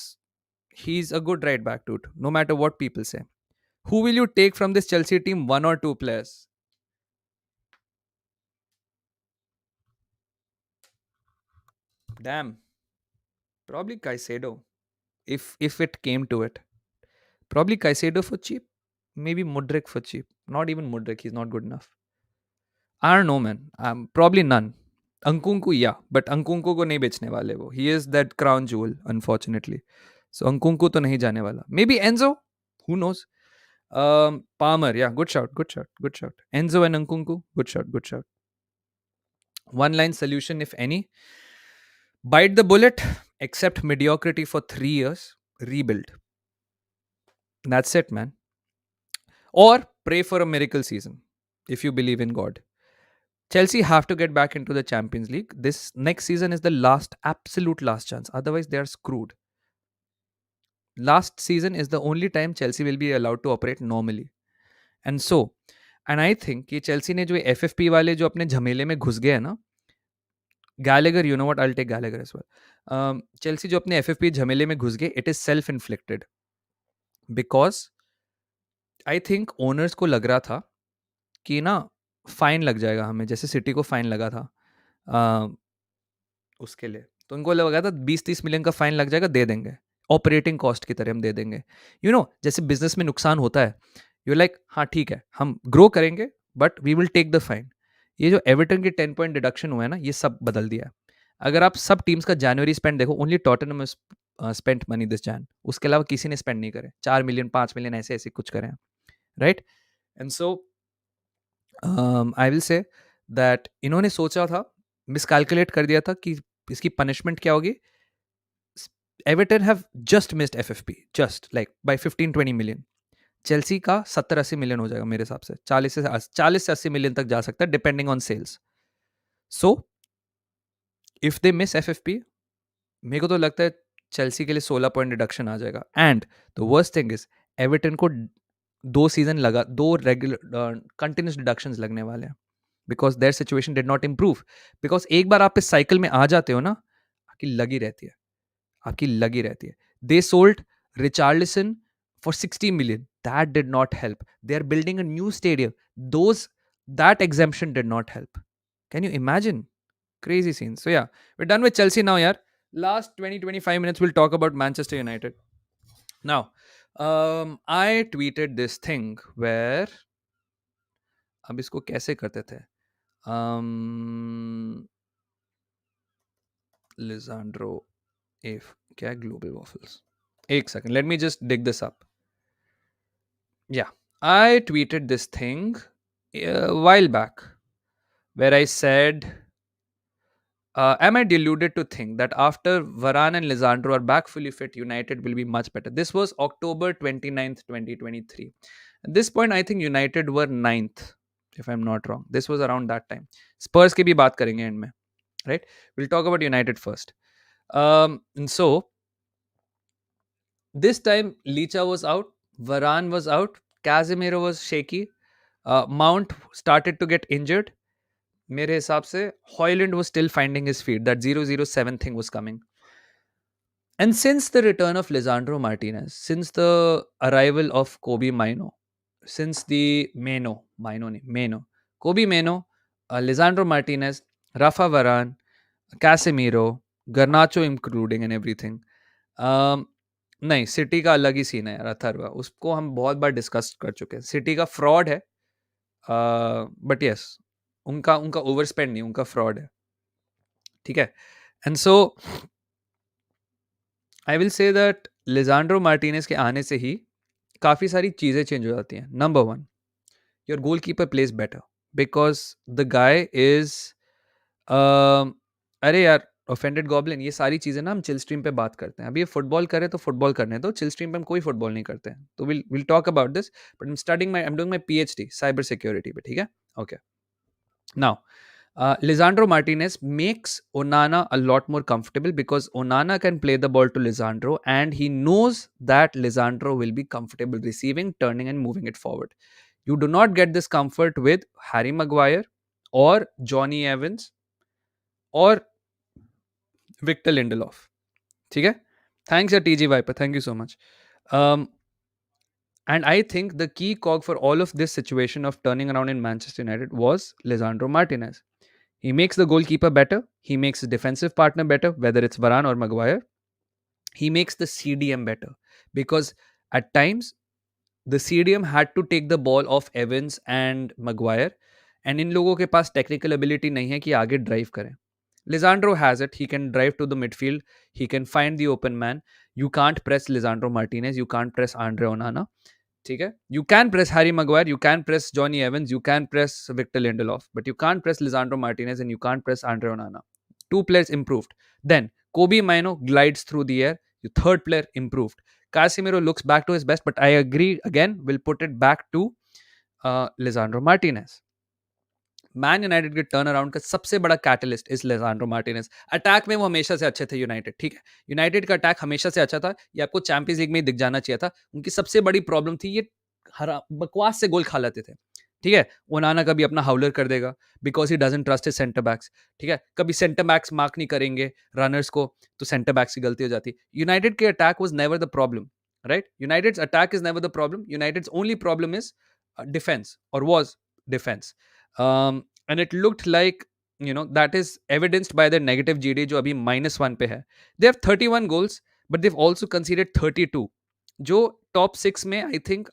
he's a good right back, dude. No matter what people say. Who will you take from this Chelsea team? One or two players? Damn. Probably Caicedo. If it came to it. Probably Caicedo for cheap. Maybe Mudrik for cheap. Not even Mudrik. He's not good enough. I don't know, man. Probably none. Ankunku, yeah. But Ankunku को नहीं बेचने वाले वो. He is that crown jewel, unfortunately. So Ankunku तो नहीं जाने वाला. Maybe Enzo. Who knows? Palmer, yeah. Good shout. Good shout. Good shout. Enzo and Ankunku. Good shout. Good shout. One line solution, if any. Bite the bullet. Accept mediocrity for 3 years. Rebuild. That's it, man. Or pray for a miracle season if you believe in God. Chelsea have to get back into the Champions League. This next season is the last, absolute last chance. Otherwise, they are screwed. Last season is the only time Chelsea will be allowed to operate normally. And so, and I think कि Chelsea ने जो FFP वाले जो अपने झमेले में घुस गए हैं ना, Gallagher, you know what? I'll take Gallagher as well. Chelsea जो अपने FFP झमेले में घुस गए, it is self-inflicted. Because I think owners को लग रहा था कि ना फाइन लग जाएगा हमें, जैसे सिटी को फाइन लगा था उसके लिए, तो उनको लगा था 20-30 मिलियन का फाइन लग जाएगा, दे देंगे ऑपरेटिंग कॉस्ट की तरह हम दे देंगे. जैसे बिजनेस में नुकसान होता है, यू लाइक हाँ ठीक है हम ग्रो करेंगे but we will take the fine. ये जो एवर्टन के 10 पॉइंट डिडक्शन हुआ है ना, ये सब बदल दिया है. अगर आप सब टीम्स का जनवरी स्पेंड देखो, only Tottenham spent money this Jain, उसके अलावा किसी ने स्पेंड नहीं करे. 4 मिलियन 5 मिलियन ऐसे ऐसे कुछ करें, right. And so I will say that इन्होंने सोचा था, मिसकैलकुलेट कर दिया था कि इसकी पनिशमेंट क्या होगी. Everton have just missed FFP, just like by 15-20 million. Chelsea का 70-80 मिलियन हो जाएगा मेरे हिसाब से, 40 से 80 मिलियन तक जा सकता है depending on sales. So if they miss FFP, मेरे को तो लगता है चेल्सी के लिए 16 पॉइंट डिडक्शन आ जाएगा. And the worst thing is Everton को 2 सीजन लगा, 2 रेगुलर कंटिन्यूस डिडक्शंस लगने वाले हैं because there situation did not improve. Because एक बार आप इस साइकिल में आ जाते हो ना, आपकी लगी रहती है, आपकी लगी रहती है. They sold Richarlison for 60 million. That did not help. They are building a new stadium. That exemption did not help. Can you imagine? Crazy scenes. So yeah, we're done with Chelsea now, yaar. Last 20-25 minutes we'll talk about Manchester United. Now, I tweeted this thing where अब इसको कैसे करते थे? Lisandro if क्या global waffles? एक second, let me just dig this up. Yeah, I tweeted this thing a while back where I said, am I deluded to think that after Varane and Lisandro are back fully fit, United will be much better? This was October 29th, 2023. At this point, I think United were 9th, if I'm not wrong. This was around that time. Spurs की भी बात करेंगे end में, right? We'll talk about United first. And so, this time, Licha was out, Varane was out, Casemiro was shaky, Mount started to get injured. मेरे हिसाब से Hojlund was still finding his feet. That 007 thing was coming. And since the return of Lisandro Martinez, since the arrival of Kobe Maino, since the Kobe Maino, Lisandro Martinez, Rafa Varane, Casemiro, Garnacho including and everything. नहीं, city का अलग ही scene है यार. अथर्वा, उसको हम बहुत बार discuss कर चुके हैं. सिटी का फ्रॉड है, बट यस, उनका ओवर स्पेंड नहीं, उनका फ्रॉड है, ठीक है. And so I will say that Lisandro Martinez के आने से ही काफ़ी सारी चीज़ें चेंज हो जाती हैं. Number 1, your goalkeeper plays better because the guy is अरे यार, ऑफेंडेड गॉबलिन, ये सारी चीज़ें ना हम चिल स्ट्रीम पे बात करते हैं. अभी ये फुटबॉल करें तो फुटबॉल करने दो, चिल स्ट्रीम पे हम कोई फुटबॉल नहीं करते हैं. तो will talk about this, but I am doing my PhD cyber security पे, ठीक है. Okay, now Lisandro Martinez makes Onana a lot more comfortable because Onana can play the ball to Lisandro and he knows that Lisandro will be comfortable receiving, turning and moving it forward. You do not get this comfort with Harry Maguire or Johnny Evans or Victor Lindelof. ठीक है? Thanks TG Viper. Thank you so much. And I think the key cog for all of this situation of turning around in Manchester United was Lisandro Martinez. He makes the goalkeeper better. He makes his defensive partner better, whether it's Varane or Maguire. He makes the CDM better because at times the CDM had to take the ball off Evans and Maguire, and इन लोगों के पास technical ability नहीं है कि आगे drive करें. Lisandro has it. He can drive to the midfield. He can find the open man. You can't press Lisandro Martinez. You can't press Andre Onana. ठीक है. You can press Harry Maguire. You can press Johnny Evans. You can press Victor Lindelof. But you can't press Lisandro Martinez and you can't press Andre Onana. Two players improved. Then Kobe Mino glides through the air. Your third player improved. Casemiro looks back to his best, but I agree again. We'll put it back to Lisandro Martinez. Man United के turn around का सबसे बड़ा catalyst is लेजांड्रो Martinez. Attack में वो हमेशा से अच्छे थे यूनाइटेड, ठीक है. यूनाइटेड का अटैक हमेशा से अच्छा था. ये आपको चैंपियंस लीग में ही दिख जाना चाहिए था. उनकी सबसे बड़ी प्रॉब्लम थी ये बकवास से गोल खा लेते थे, ठीक है. ओनाना कभी अपना हाउलर कर देगा because he doesn't trust his centre backs, ठीक है. कभी सेंटर बैक्स मार्क नहीं करेंगे रनर्स को, तो सेंटर बैक्स की गलती हो जाती. यूनाइटेड के attack was never the problem, right. United's attack is never the problem. United's only problem is defence और was defence. And it looked like, that is evidenced by their negative GD जो अभी -1 पे है. They have 31 goals, but they've also conceded 32. जो top 6 में I think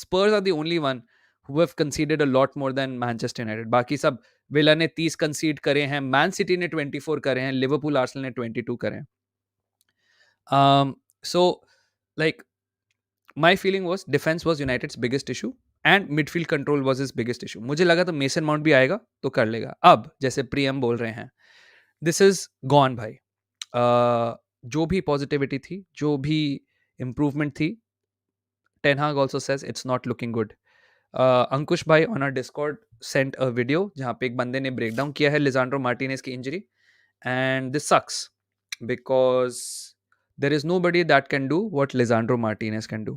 Spurs are the only one who have conceded a lot more than Manchester United. बाकी सब villa ने 30 concede करे हैं, मैन सिटी ने 24 करे हैं, लिवरपूल आर्सेनल ने 22 करे हैं. So like my feeling was defense was United's biggest issue and midfield control was his biggest issue. मुझे लगा तो मेसन माउंट भी आएगा तो कर लेगा. अब जैसे प्रियम बोल रहे हैं, दिस इज गॉन भाई. जो भी पॉजिटिविटी थी, जो भी इम्प्रूवमेंट थी, Ten Hag also says it's not looking good. Ankush भाई on our Discord sent a video जहाँ पे एक बंदे ने ब्रेक डाउन किया है लिजांड्रो मार्टिनेज की injury, and this sucks because there is nobody that can do what Lisandro Martinez can do.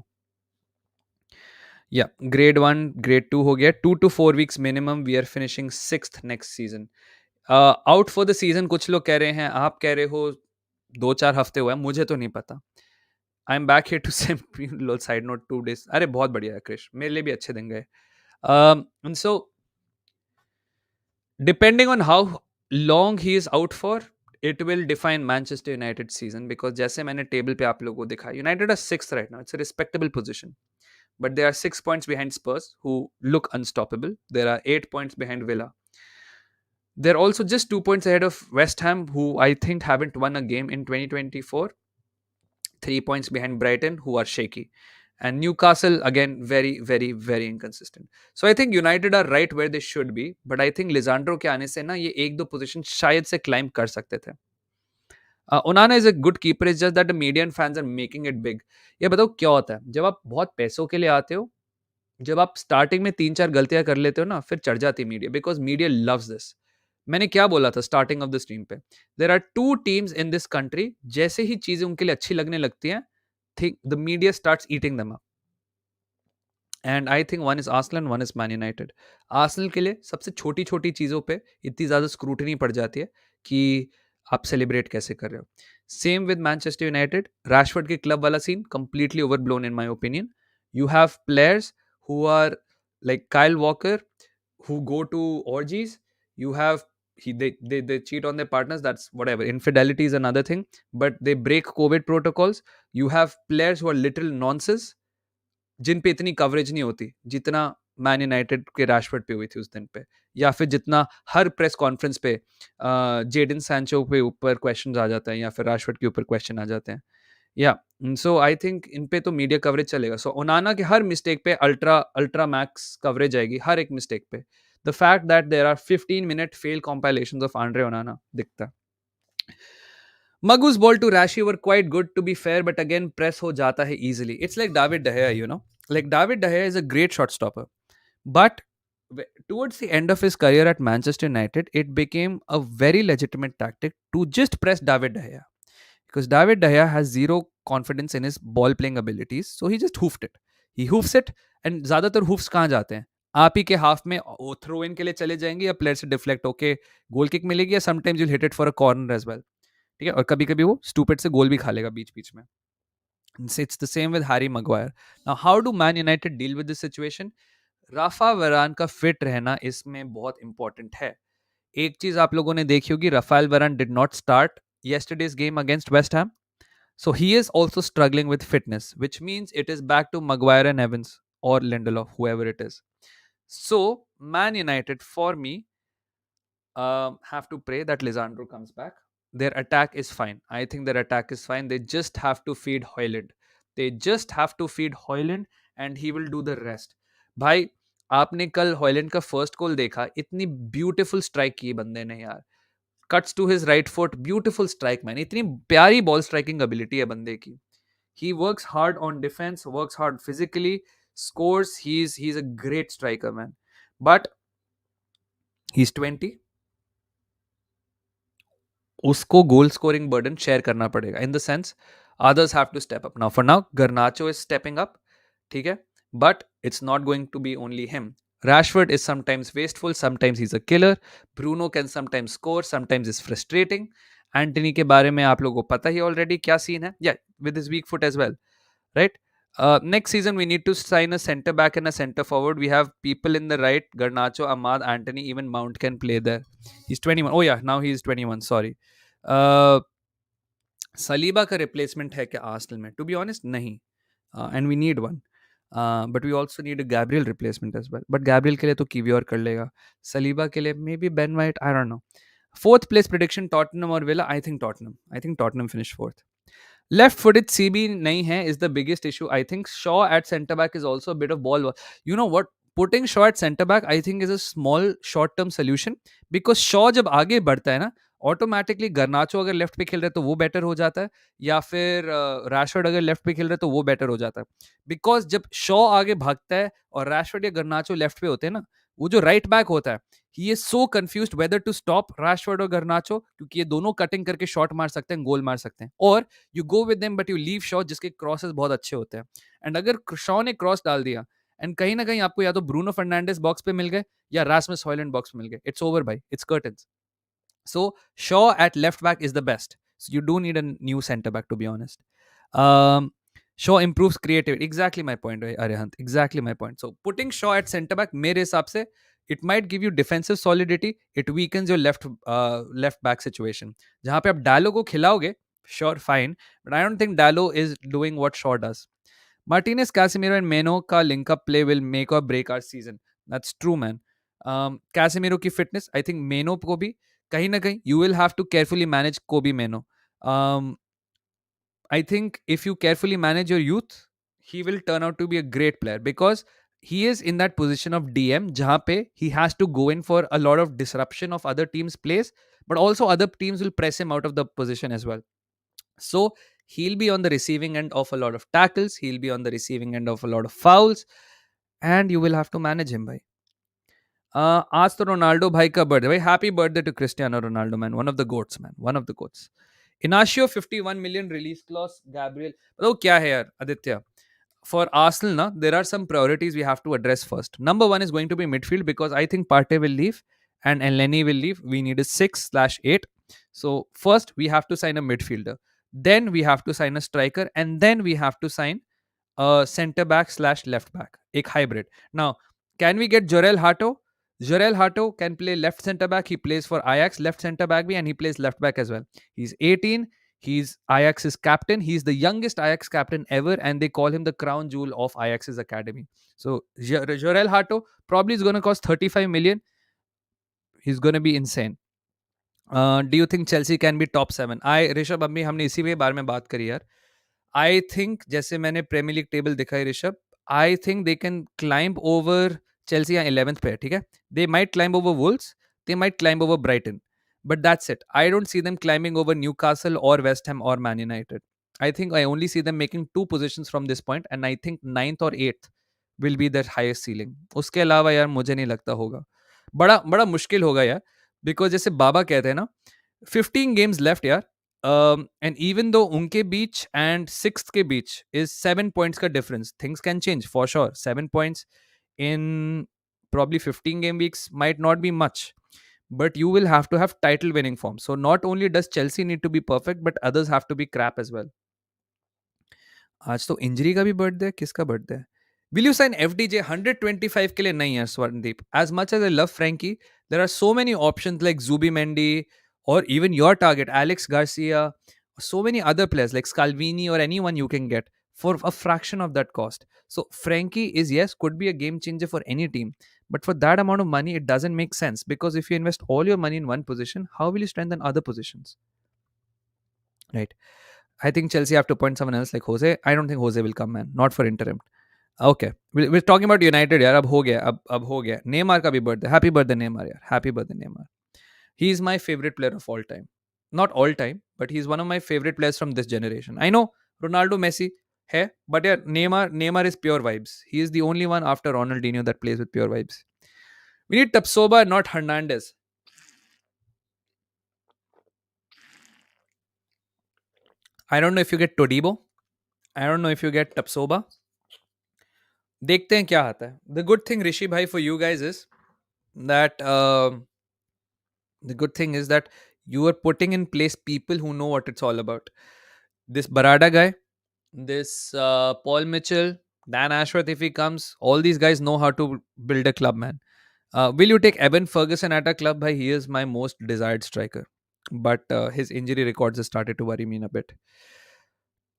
Yeah, grade 1, grade 2 हो गया. 2 to 4 weeks minimum. We are finishing 6th next season. Out for the season कुछ लोग कह रहे हैं, आप कह रहे हो 2-4 हफ्ते हुआ है, मुझे तो नहीं पता. I am back here to same side note 2 days. अरे बहुत बढ़िया है क्रिश, मेरे लिए भी अच्छे दिन गए. And so depending on how long he is out for, it will define Manchester United season. Because जैसे मैंने टेबल पे आप लोगों को दिखा, United are 6th right now. It's a respectable position, but they are 6 points behind Spurs, who look unstoppable. There are 8 points behind Villa. They're also just 2 points ahead of West Ham, who I think haven't won a game in 2024. 3 points behind Brighton, who are shaky. And Newcastle, again, very, very, very inconsistent. So I think United are right where they should be. But I think Lisandro के आने से ना ये 1-2 position शायद से climb कर सकते थे. Onana is a good keeper. It's just that the media and fans are making it big. ये बताओ क्या होता है जब आप बहुत पैसों के लिए आते हो, जब आप स्टार्टिंग में 3-4 गलतियां कर लेते हो ना, फिर चढ़ जाती media, because media loves this. मैंने क्या बोला था स्टार्टिंग ऑफ द स्ट्रीम पे, there are 2 teams in this country, जैसे ही चीजें उनके लिए अच्छी लगने लगती हैं, think the media starts eating them up. And I think one is Arsenal, one is Man United. Arsenal के लिए सबसे छोटी छोटी चीज़ों पे इतनी ज़्यादा स्क्रूटनी पड़ जाती है कि आप सेलिब्रेट कैसे कर रहे हो. Same with Manchester United. Rashford के क्लब वाला scene completely overblown in my opinion. You have players who are like Kyle Walker, who go to orgies. You have they cheat on their partners. That's whatever. Infidelity is another thing, but they break COVID protocols. You have players who are literal nonsense, जिन पे इतनी coverage नहीं होती जितना man United के Rashford पे हुई थी उस दिन पे, या फिर जितना हर प्रेस कॉन्फ्रेंस पे जेडन सैंचो पे ऊपर क्वेश्चन आ जाता है या फिर रैशफोर्ड के ऊपर क्वेश्चन आ जाते हैं. या सो आई थिंक इन पे तो मीडिया कवरेज चलेगा. सो ओनाना के हर मिस्टेक पे अल्ट्रा मैक्स कवरेज आएगी हर एक मिस्टेक पे. The fact that there are 15-minute fail compilations of Andre Onana दिखता है. Magu's ball to Rashi were quite good, to be fair, but again press हो जाता है easily. It's like David De Gea, like David De Gea is a great shot stopper, but towards the end of his career at Manchester United, it became a very legitimate tactic to just press David De Gea. Because David De Gea has zero confidence in his ball playing abilities, so he just hoofed it. He hoofs it, and ज़्यादातर hoofs कहाँ जाते हैं? आप ही के half में throw in के लिए चले जाएंगे या प्लेयर से डिफ्लेक्ट होके गोल किक मिलेगी, या sometimes you hit it for a corner as well. ठीक है, और कभी कभी वो स्टूपिड से गोल भी खा लेगा बीच बीच में. It's the same with Harry Maguire. Now, how do Man United deal with this situation? Rafa Varane का फिट रहना इसमें बहुत इंपॉर्टेंट है. एक चीज आप लोगों ने देखी होगी, रफाल वरान did not start yesterday's game against West Ham. So he is also struggling with fitness, which means it is back to Maguire and Evans or Lindelof, whoever it is. So Man United, for me, have to pray that Lisandro comes back. Their attack is fine. I think their attack is fine. They just have to feed Hojlund. They just have to feed Hojlund and he will do the rest. भाई आपने कल Højlund का first goal देखा, इतनी beautiful strike की बंदे ने यार, cuts to his right foot, beautiful strike man, इतनी प्यारी बॉल स्ट्राइकिंग एबिलिटी है बंदे की. He works hard on defense, works hard physically, scores. He's a great striker, man. But he's 20. उसको गोल स्कोरिंग बर्डन शेयर करना पड़ेगा, in the sense others have to step up. Now for now Garnacho is stepping up, ठीक है, but it's not going to be only him. Rashford is sometimes wasteful, sometimes he's a killer. Bruno can sometimes score, sometimes is frustrating. Anthony के बारे में आप लोगों को पता ही already क्या सीन है, yeah, with his weak foot as well, right? Next season we need to sign a center back and a center forward. We have people in the right, Garnacho, Ahmad, Anthony, even Mount can play there. He's 21. Oh yeah, now he's 21, sorry. Saliba का replacement है क्या Arsenal में? To be honest नहीं, and we need one, but we also need a Gabriel replacement as well. But Gabriel के लिए तो Kiwior कर लेगा, सलीबा के लिए maybe Ben White, I don't know. Fourth place prediction Tottenham और Villa. I think Tottenham finish fourth. Left footed CB nahi hai is the biggest issue. I think Shaw at centre back is also a bit of ball. You know what? Putting Shaw at centre back I think is a small short term solution, because Shaw जब आगे बढ़ता है ना, automatically गर्नाचो अगर left पे खेल रहे तो वो बेटर हो जाता है, या फिर रैशफोर्ड अगर लेफ्ट पे खेल रहे तो वो बेटर हो जाता है. बिकॉज जब शॉ आगे भागता है और रैशफोर्ड या गर्नाचो लेफ्ट पे होते हैं ना, वो जो राइट बैक होता है, he is so confused whether to stop Rashford और गर्नाचो, क्योंकि ये दोनों कटिंग करके शॉट मार सकते हैं, गोल मार सकते हैं. और you go with them but you leave Shaw, जिसके क्रॉसेस बहुत अच्छे होते हैं. एंड अगर शॉ ने क्रॉस डाल दिया एंड कहीं ना कहीं आपको या तो ब्रूनो फर्नांडिस बॉक्स पे मिल गए या रासमस हॉयलैंड बॉक्स पे मिल गए, इट्स ओवर भाई, it's curtains. So Shaw at left back is the best. So you do need a new center back, to be honest. Um, Shaw improves creativity. Exactly my point, Arihant. Exactly my point. So putting Shaw at center back, मेरे हिसाब से, it might give you defensive solidity. It weakens your left back situation. जहाँ पे आप डालो को खिलाओगे, sure, fine. But I don't think Dallo is doing what Shaw does. Martinez, Casemiro, and Meno ka link-up play will make or break our season. That's true, man. Casemiro की fitness, I think Meno को भी कहीं ना कहीं you will have to carefully manage Kobe Meno. I think if you carefully manage your youth, he will turn out to be a great player, because he is in that position of DM जहाँ पे he has to go in for a lot of disruption of other teams' plays, but also other teams will press him out of the position as well. So he'll be on the receiving end of a lot of tackles, he'll be on the receiving end of a lot of fouls, and you will have to manage him, bhai. आज तो Ronaldo भाई का birthday, भाई happy birthday to Cristiano Ronaldo, man, one of the GOATs, man, one of the GOATs. Inacio 51 million release clause. Gabriel, बताओ क्या है यार Aditya. For Arsenal, na, there are some priorities we have to address first. Number one is going to be midfield, because I think Partey will leave and Elneny will leave. We need a 6/8. So first we have to sign a midfielder. Then we have to sign a striker, and then we have to sign a center back slash left back, a hybrid. Now, can we get Jorel Hato? Jorel Hato can play left center back. He plays for Ajax left center back, and he plays left back as well. He's 18. He's Ajax's captain. He's the youngest Ajax captain ever, and they call him the crown jewel of Ajax's academy. So Jorel Hato probably is going to cost 35 million. He's going to be insane. Do you think Chelsea can be top 7? Rishabh, अम्मी हमने इसी के बारे में बात करी यार. I think जैसे मैंने प्रीमियर लीग टेबल देखा है Rishabh, I think they can climb over Chelsea या 11th पे, ठीक है. They might climb over Wolves, they might climb over Brighton, but that's it. I don't see them climbing over Newcastle और West Ham और Man United. I think I only see them making 2 positions from this point, and I think 9th और 8th will be their highest ceiling. उसके अलावा यार मुझे नहीं लगता होगा. बड़ा बड़ा मुश्किल होगा यार, बिकॉज जैसे बाबा कहते हैं ना, 15 गेम्स लेफ्ट यार. And even though unke beach and sixth ke beach is 7 points ka difference, things can change for sure. 7 points in probably 15 game weeks might not be much, but you will have to have title winning form. So not only does Chelsea need to be perfect, but others have to be crap as well. आज तो injury का भी birthday है, किसका birthday है? Will you sign FDJ 125 के लिए? नहीं यार Swarndeep. As much as I love Frankie, There are so many options like Zubimendi or even your target, Alex Garcia, so many other players like Scalvini or anyone you can get for a fraction of that cost. So Frankie is, yes, could be a game changer for any team. But for that amount of money, it doesn't make sense because if you invest all your money in one position, how will you strengthen other positions? Right. I think Chelsea have to appoint someone else like Jose. I don't think Jose will come, man. Not for interim. Okay. We're talking about United यार. अब हो गया. Neymar का भी birthday. Happy birthday Neymar यार. Happy birthday Neymar. He is my favorite player of all time. Not all time, but he's one of my favorite players from this generation. I know Ronaldo, Messi, है, but yeah, Neymar is pure vibes. He is the only one after Ronaldinho that plays with pure vibes. We need Tapsoba, not Hernandez. I don't know if you get Todibo. I don't know if you get Tapsoba. देखते हैं क्या आता है. The good thing, Rishi bhai, for you guys is that the good thing is that you are putting in place people who know what it's all about. This Barada guy, this Paul Mitchell, Dan Ashworth, if he comes, all these guys know how to build a club, man. Will you take Evan Ferguson at a club? Bhai, he is my most desired striker. But his injury records have started to worry me in a bit.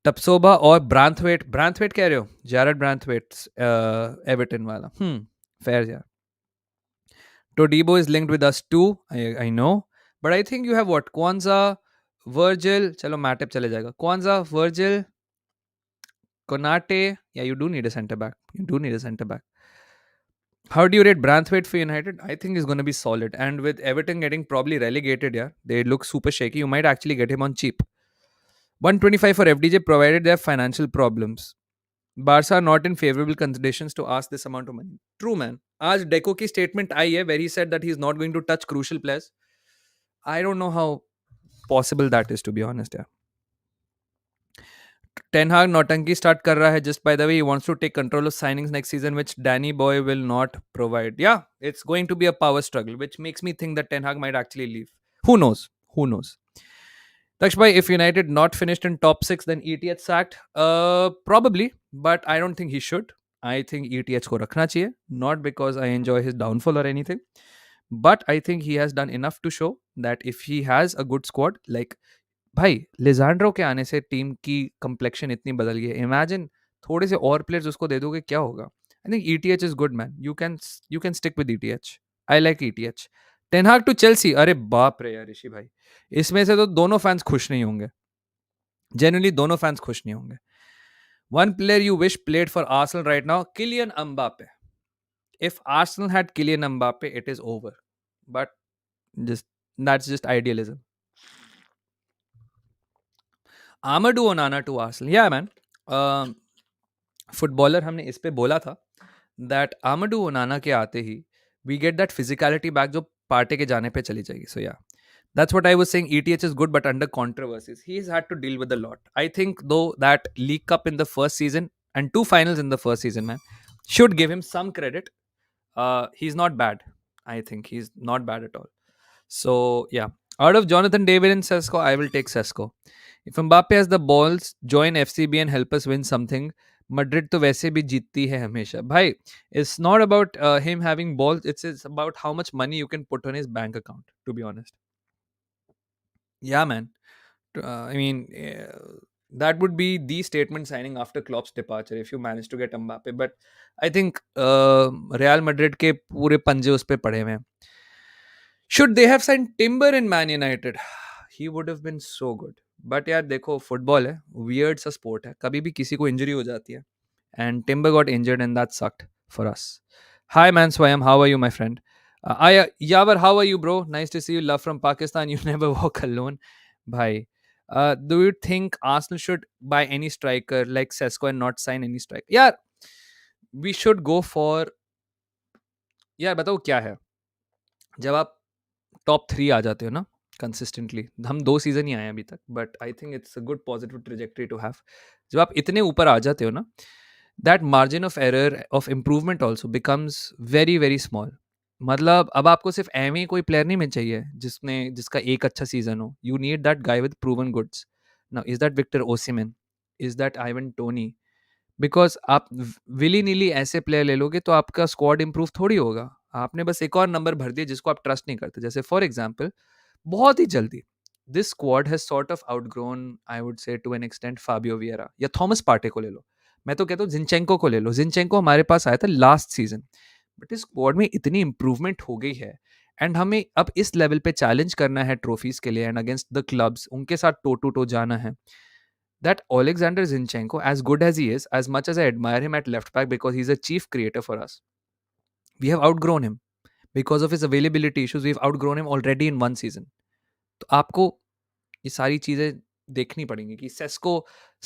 Tapsoba or Branthwaite. Branthwaite कह रहे हो? Jared Branthwaite, Everton वाला. Fair, yeah. Todibo is linked with us too. I know. But I think you have what? Kwanzaa, Virgil. Chalo, Matip chale jayega. Kwanzaa, Virgil, Konate. Yeah, you do need a centre back. You do need a centre back. How do you rate Branthwaite for United? I think he's going to be solid. And with Everton getting probably relegated, yeah, they look super shaky. You might actually get him on cheap. 125 for FDJ provided they have financial problems. Barca are not in favorable conditions to ask this amount of money. True, man. आज Deco की statement आई है where he said that he's not going to touch crucial players. I don't know how possible that is, to be honest. Yeah. Ten Hag नौटंकी start कर रहा है. Just by the way, he wants to take control of signings next season, which Danny Boy will not provide. Yeah, it's going to be a power struggle, which makes me think that Ten Hag might actually leave. Who knows? Who knows? Takshbhai, if United not finished in top 6, then ETH sacked? Probably, but I don't think he should. I think ETH ko rakhna chahiye, not because I enjoy his downfall or anything, but I think he has done enough to show that if he has a good squad, like भाई लिजांड्रो के आने से team की complexion इतनी बदल गई है. Imagine थोड़े से और प्लेयर्स उसको दे दोगे, क्या होगा? I think ETH is good, man. You can stick with ETH. I like ETH. Ten Hag to Chelsea, अरे बाप रे यार ऋषि भाई, इसमें से तो दोनों फैंस खुश नहीं होंगे. जेन्युइनली दोनों फैंस खुश नहीं होंगे. One player you wish played for Arsenal right now, Kylian Mbappe. If Arsenal had Kylian Mbappe, it is over. But just that's just idealism. Amadou Onana to Arsenal. Yeah, man. Footballer हमने इस पे बोला था that आमडू Onana के आते ही we get that physicality back जो Partey के जाने पे चली जाएगी. सो या that's what I was saying. ETH is good, but under controversies. He's had to deal with a lot. I think, though, that League Cup in the first season and 2 finals in the first season, man, should give him some credit. He's not bad. I think he's not bad at all. So, yeah. Out of Jonathan David and Sesko, I will take Sesko. If Mbappe has the balls, join FCB and help us win something. Madrid तो वैसे भी जीतती है हमेशा. भाई, it's not about him having balls. It's about how much money you can put on his bank account, to be honest. Yeah, man. I mean, that would be the statement signing after Klopp's departure if you manage to get Mbappe. But I think Real Madrid के पूरे पंजे उस पे पड़े हुए हैं. Should they have signed Timber in Man United? He would have been so good. But यार देखो, फुटबॉल है, weird सा sport है, कभी भी किसी को इंजरी हो जाती है. And Timber got injured and that sucked for us. Hi man Swayam, how are you my friend? Yavar, how are you bro? Nice to see you. Love from Pakistan. You never walk alone. Bhai. Do you think Arsenal should buy any striker like Sesko and not sign any striker? Yeah, we should go for. यार बताओ क्या है, जब आप top 3 आ जाते हो ना consistently, हम 2 सीजन ही आए हैं अभी तक, but I think it's a good positive trajectory to have. जब आप इतने ऊपर आ जाते हो ना, that margin of error of improvement also becomes very very small. मतलब अब आपको सिर्फ एम ही कोई प्लेयर नहीं मिल चाहिए जिसका एक अच्छा सीजन हो. You need that guy with proven goods. Now is that Victor Osimhen, is that Ivan Toney? Because आप विली नीली ऐसे प्लेयर ले लोगे तो आपका स्क्वाड इंप्रूव थोड़ी होगा. आपने बस एक और नंबर भर दिया जिसको आप ट्रस्ट नहीं करते. जैसे फॉर एग्जांपल, बहुत ही जल्दी this squad has sort of outgrown, I would say to an extent, Fabio Vieira या थॉमस पार्टे को ले लो. मैं तो कहता हूँ जिनचेंको को ले लो. जिनचेंको हमारे पास आया था लास्ट सीजन, बट इस स्क्वाड में इतनी इंप्रूवमेंट हो गई है, एंड हमें अब इस लेवल पे चैलेंज करना है ट्रॉफीज के लिए एंड अगेंस्ट द क्लब्स, उनके साथ टो टू टो जाना है. That Alexander Zinchenko, as good as he is, as much as I admire him at left back because he's a chief creator for us, we have outgrown him because of his availability issues. We've outgrown him already in one season. तो आपको ये सारी चीजें देखनी पड़ेंगी कि Sesko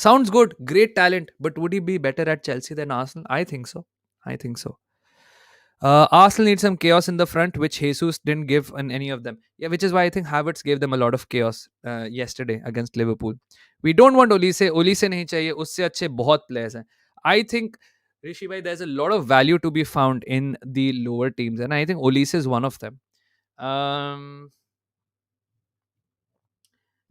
sounds good, great talent, but would he be better at Chelsea than Arsenal? I think so. I think so. Arsenal needs some chaos in the front, which Jesus didn't give in any of them. Yeah, which is why I think Havertz gave them a lot of chaos yesterday against Liverpool. We don't want Olise. Olise नहीं चाहिए. उससे अच्छे बहुत players हैं. I think Rishi bhai, there's a lot of value to be found in the lower teams, and I think Olise is one of them. Um,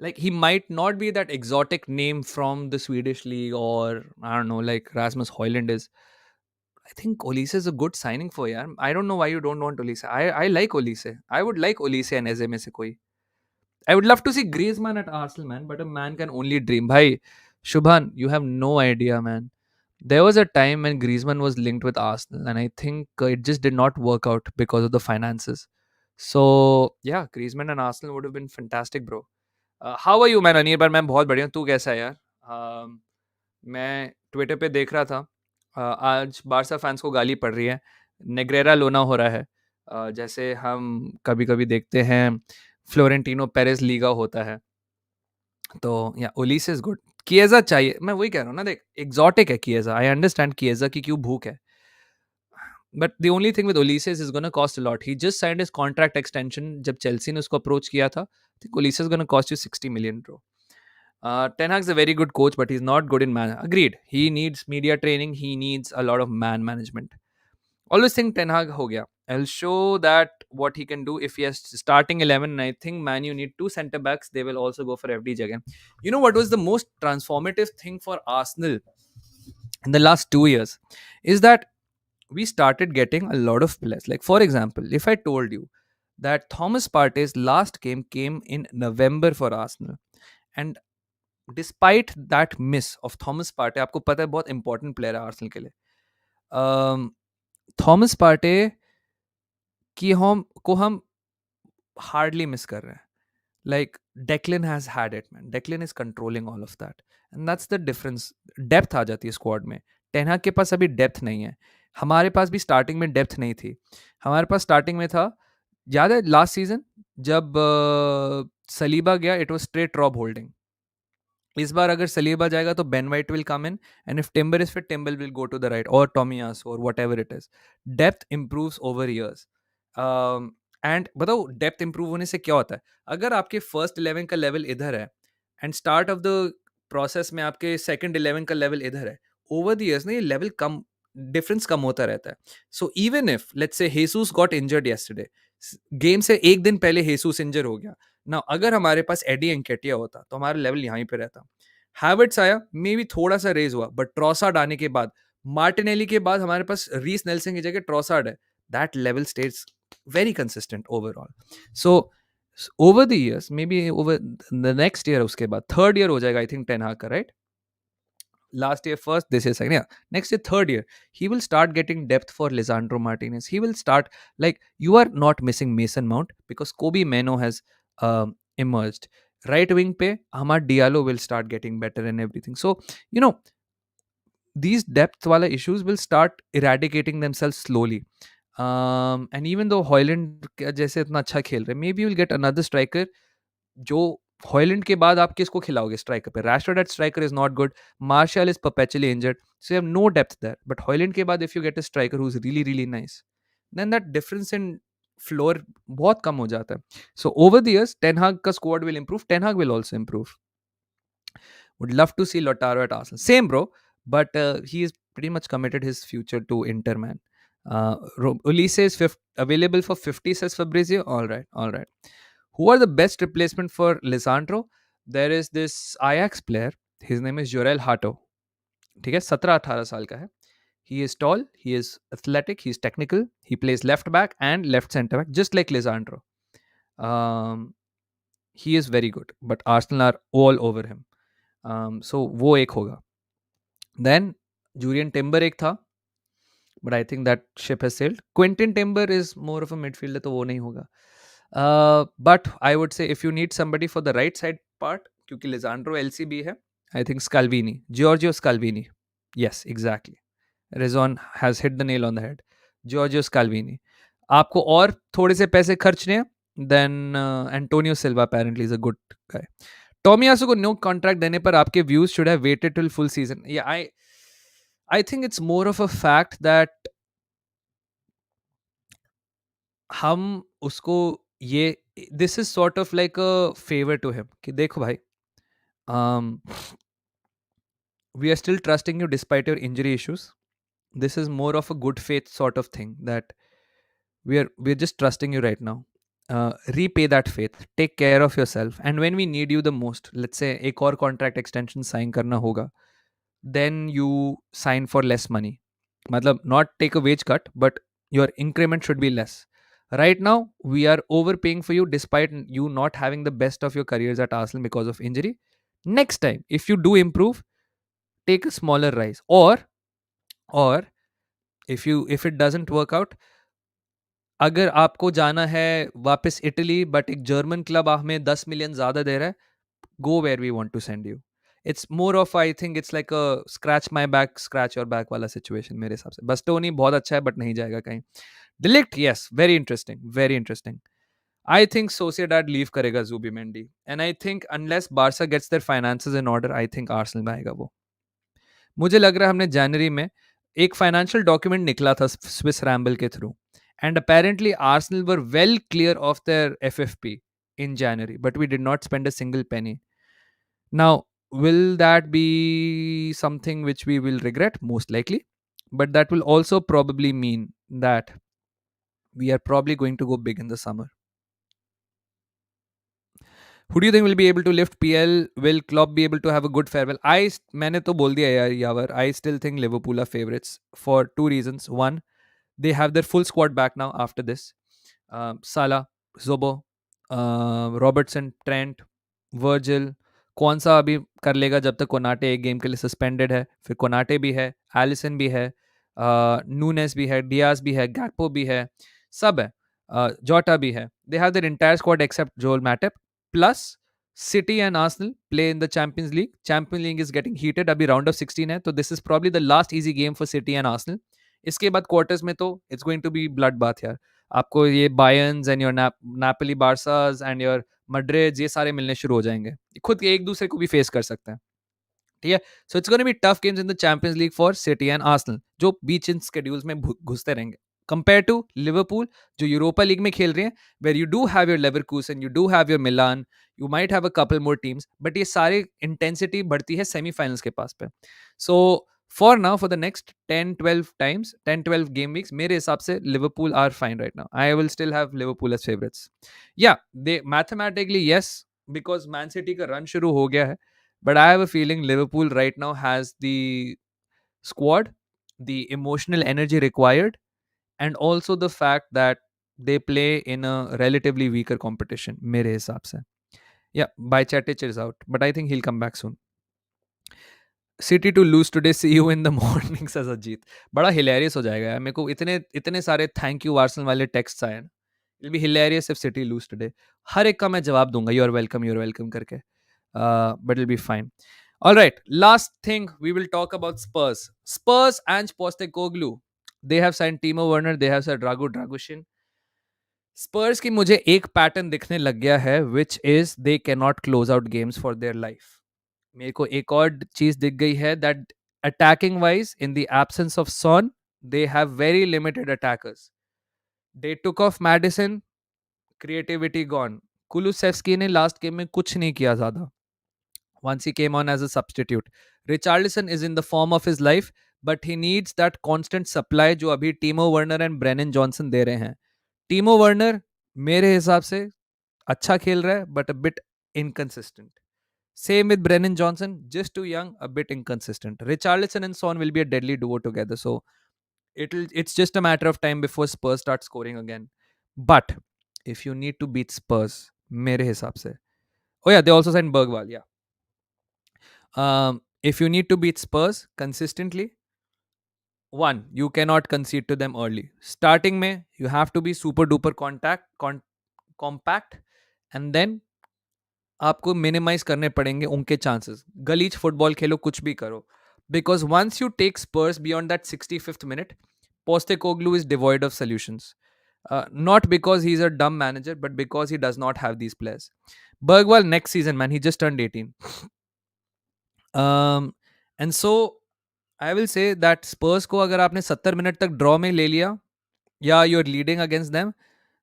like he might not be that exotic name from the Swedish league, or I don't know, like Rasmus Hojlund is. I think Olise is a good signing for yaar. I don't know why you don't want Olise. I like Olise. I would like Olise and Eze में से कोई. I would love to see Griezmann at Arsenal, man, but a man can only dream. Bhai, Shubhan, you have no idea, man. There was a time when Griezmann was linked with Arsenal, and I think it just did not work out because of the finances. So yeah, Griezmann and Arsenal would have been fantastic, bro. How are you, man? Anil पर मैं बहुत बढ़िया. तू कैसा है यार? मैं Twitter पे देख रहा था. आज बारसा फैंस को गाली पड़ रही है. नेग्रेरा लोना हो रहा है. जैसे हम कभी-कभी देखते हैं फ्लोरेंटिनो पेरेज लीगा होता है. तो या ओलिस इज गुड. किएजा चाहिए. मैं वही कह रहा हूँ ना, देख एग्जॉटिक है किएजा. आई अंडरस्टैंड किएजा की क्यों भूख है. But the only thing with Olise's is gonna cost a lot. He just signed his contract extension जब चेल्सी ने उसको अप्रोच किया था. I think Olise's gonna cost you 60 million bro. Ten Hag's a very good coach, but he's not good in man. Agreed. He needs media training. He needs a lot of man management. Always think Ten Hag ho gaya. I'll show that what he can do if he has starting 11. And I think Man U need two centre backs. They will also go for FDJ again. You know what was the most transformative thing for Arsenal in the last 2 years? Is that we started getting a lot of players. Like, for example, if I told you that Thomas Partey's last game came in November for Arsenal, and despite that miss of Thomas Partey, आपको पता है बहुत important player है Arsenal के लिए. Thomas Partey की हम hardly miss कर रहे हैं. Like Declan has had it, man. Declan is controlling all of that, and that's the difference. Depth आ जाती है स्क्वाड में. टेन हाग के पास अभी डेप्थ नहीं है. हमारे पास भी स्टार्टिंग में डेप्थ नहीं थी. हमारे पास स्टार्टिंग में था, याद है लास्ट सीजन जब सलीबा गया, it was straight Rob Holding. इस बार अगर सलीबा जाएगा तो Ben White will come in, and if Timber is fit Timber will go to the right, और टॉमियास, और whatever it is. Depth improves over years. And बताओ depth improve होने से क्या होता है. अगर आपके फर्स्ट 11 का लेवल इधर है and start of the process में आपके सेकंड 11 का लेवल इधर है, ओवर द ईयर्स ना ये लेवल कम, डिफरेंस कम होता रहता है. So even if let's say हेसूस got injured yesterday, game से एक दिन पहले हेसूस इंजर हो गया ना, अगर हमारे पास एडी एंकेटिया होता तो हमारा लेवल यहीं पे रहता. हैवर्ट्स आया, मे भी थोड़ा सा रेज हुआ, बट ट्रॉसार्ड आने के बाद, मार्टिनेली के बाद हमारे पास रीस नेल्सन की जगह ट्रॉसार्ड है. That level stage very consistent overall. So over the years, may be over the next year, उसके बाद थर्ड ईयर हो जाएगा आई थिंक टेन हाग का, right? Last year first, this year second, yeah. Next year third year, he will start getting depth for Lisandro Martinez. He will start, like, you are not missing Mason Mount because Kobe Meno has emerged. Right wing pe Hamad Diallo will start getting better and everything. So these depth wala issues will start eradicating themselves slowly. And even though Hojlund जैसे इतना अच्छा खेल रहे, maybe you'll get another striker जो Hojlund के बाद आप किसको खिलाओगे स्ट्राइकर पे. Rashford at striker is not good. Martial is perpetually injured, so you have no depth there. But Hojlund के बाद if you get a striker who is really really nice, then that difference in floor बहुत कम हो जाता है. So over the years Ten Hag का squad will improve. Ten Hag will also improve. Would love to see Lautaro at Arsenal. Same, bro. But he is pretty much committed his future to Inter, man. Ulisse is available for 50, says Fabrizio. All right, all right. Who are the best replacement for Lisandro? There is this Ajax player. His name is Jorel Hato. ठीक है, 17-18 साल का है. He is tall, he is athletic, he's technical, he plays left back and left centre back, just like Lisandro. Um, he is very good, but Arsenal are all over him. So वो एक होगा. Then Julian Timber एक था, but I think that ship has sailed. Quentin Timber is more of a midfielder, तो वो नहीं होगा. But I would say if you need somebody for the right side part, क्योंकि Lisandro LCB है, I think Scalvini, Giorgio Scalvini. Yes, exactly. Rezon has hit the nail on the head. Giorgio Scalvini. आपको और थोड़े से पैसे खर्चने हैं, then Antonio Silva apparently is a good guy. Tomiyasu को no contract देने पर आपके views should have waited till full season. या I think it's more of a fact that हम उसको ये this is sort of like a favour to him कि देखो भाई, we are still trusting you despite your injury issues. This is more of a good faith sort of thing that we're just trusting you right now. Repay that faith, take care of yourself, and when we need you the most, let's say एक और contract extension sign करना होगा, then you sign for less money. मतलब not take a wage cut, but your increment should be less. Right now, we are overpaying for you despite you not having the best of your careers at Arsenal because of injury. Next time, if you do improve, take a smaller rise. Or if it doesn't work out, अगर आपको जाना है वापस Italy but एक German club हमें 10 million ज़्यादा दे रहा है, go where we want to send you. It's more of, I think it's like a scratch my back, scratch your back वाला situation मेरे हिसाब से. बस्टोनी बहुत अच्छा है बट नहीं जाएगा कहीं. Delict, yes, very interesting, very interesting. I think Sociedad leave करेगा Zubimendi, and I think unless Barca gets their finances in order, I think Arsenal में आएगा वो. मुझे लग रहा है हमने जनवरी में एक फाइनेंशियल डॉक्यूमेंट निकला था स्विस रैम्बल के through, and apparently Arsenal were well clear of their FFP in January, but we did not spend a single penny. Now, will that be something which we will regret? Most likely. But that will also probably mean that we are probably going to go big in the summer. Who do you think will be able to lift PL? Will Klopp be able to have a good farewell? मैंने तो बोल दिया यार यावर. I still think Liverpool are favorites for two reasons. One, they have their full squad back now after this. Salah, Zobo, Robertson, Trent, Virgil. कौन सा अभी कर लेगा जब तक कोनाटे एक गेम के लिए सस्पेंडेड है. फिर कोनाटे भी है, एलिसन भी है, नूनेस भी है, डियाज भी है, गैक्पो भी है, सब है, जोटा भी है. They have their entire squad except Joel Matip. Plus City and Arsenal play in the Champions League. Champions League is getting heated. अभी राउंड ऑफ 16 है, तो this is probably the last easy game for City and Arsenal. इसके बाद quarters में तो it's going to be blood bath यार. आपको ये Bayerns and your Napoli Barcas and your Madrid ये सारे मिलने शुरू हो जाएंगे. खुद एक दूसरे को भी फेस कर सकते हैं. ठीक है. So it's gonna be tough games in the Champions League for City and Arsenal, जो बीच इन स्केड्यूल्स में घुसते रहेंगे. कंपेयर टू लिवरपूल जो यूरोपा लीग में खेल रहे हैं, where you do have your Leverkusen, you do have your Milan, you might have a couple more teams, but ये सारे इंटेंसिटी बढ़ती है सेमीफाइनल्स के पास पे. So for now, for the next 10-12 game weeks, मेरे हिसाब से Liverpool are fine right now. I will still have Liverpool as favourites. या they mathematically yes, because Man City का रन शुरू हो गया है, but I have a feeling Liverpool right now has the squad, the emotional energy required, and also the fact that they play in a relatively weaker competition. मेरे हिसाब से. Yeah, Bajcetic is out, but I think he'll come back soon. City to lose today, see you in the morning, says Ajit. बड़ा hilarious हो जाएगा यार. मेरे को इतने सारे thank you Arsenal वाले texts आए हैं. It'll be hilarious if City lose today. हर एक का मैं जवाब दूंगा, you're welcome करके. But it'll be fine. All right, last thing we will talk about Spurs and Postecoglou. They have signed Timo Werner, they have signed Dragushin. Spurs की मुझे एक pattern दिखने लग गया है, which is they cannot close out games for their life. मेरे को एक और चीज दिख गई है that attacking wise, in the absence of Son, they have very limited attackers. They took off Madison, creativity gone. Kulusevski ने last game में कुछ नहीं किया ज़्यादा. Once he came on as a substitute. Richarlison is in the form of his life, but he needs that constant supply जो अभी Timo Werner and Brennan Johnson दे रहे हैं. Timo Werner मेरे हिसाब से अच्छा खेल रहा है, but a bit inconsistent. Same with Brennan Johnson, just too young, a bit inconsistent. Richarlison and Son will be a deadly duo together. So it's just a matter of time before Spurs start scoring again. But if you need to beat Spurs, mere hisab se. Oh yeah, they also signed Bergwall. Yeah. If you need to beat Spurs consistently, one, you cannot concede to them early. Starting May, you have to be super duper compact, and then आपको minimise करने पड़ेंगे उनके chances. गलीच football खेलो, कुछ भी करो. Because once you take Spurs beyond that 65th minute, Postecoglou is devoid of solutions. Not because he's a dumb manager, but because he does not have these players. Bergwall next season, man, he just turned 18. And so I will say that Spurs को अगर आपने 70 minute तक draw में ले लिया, या you're leading against them,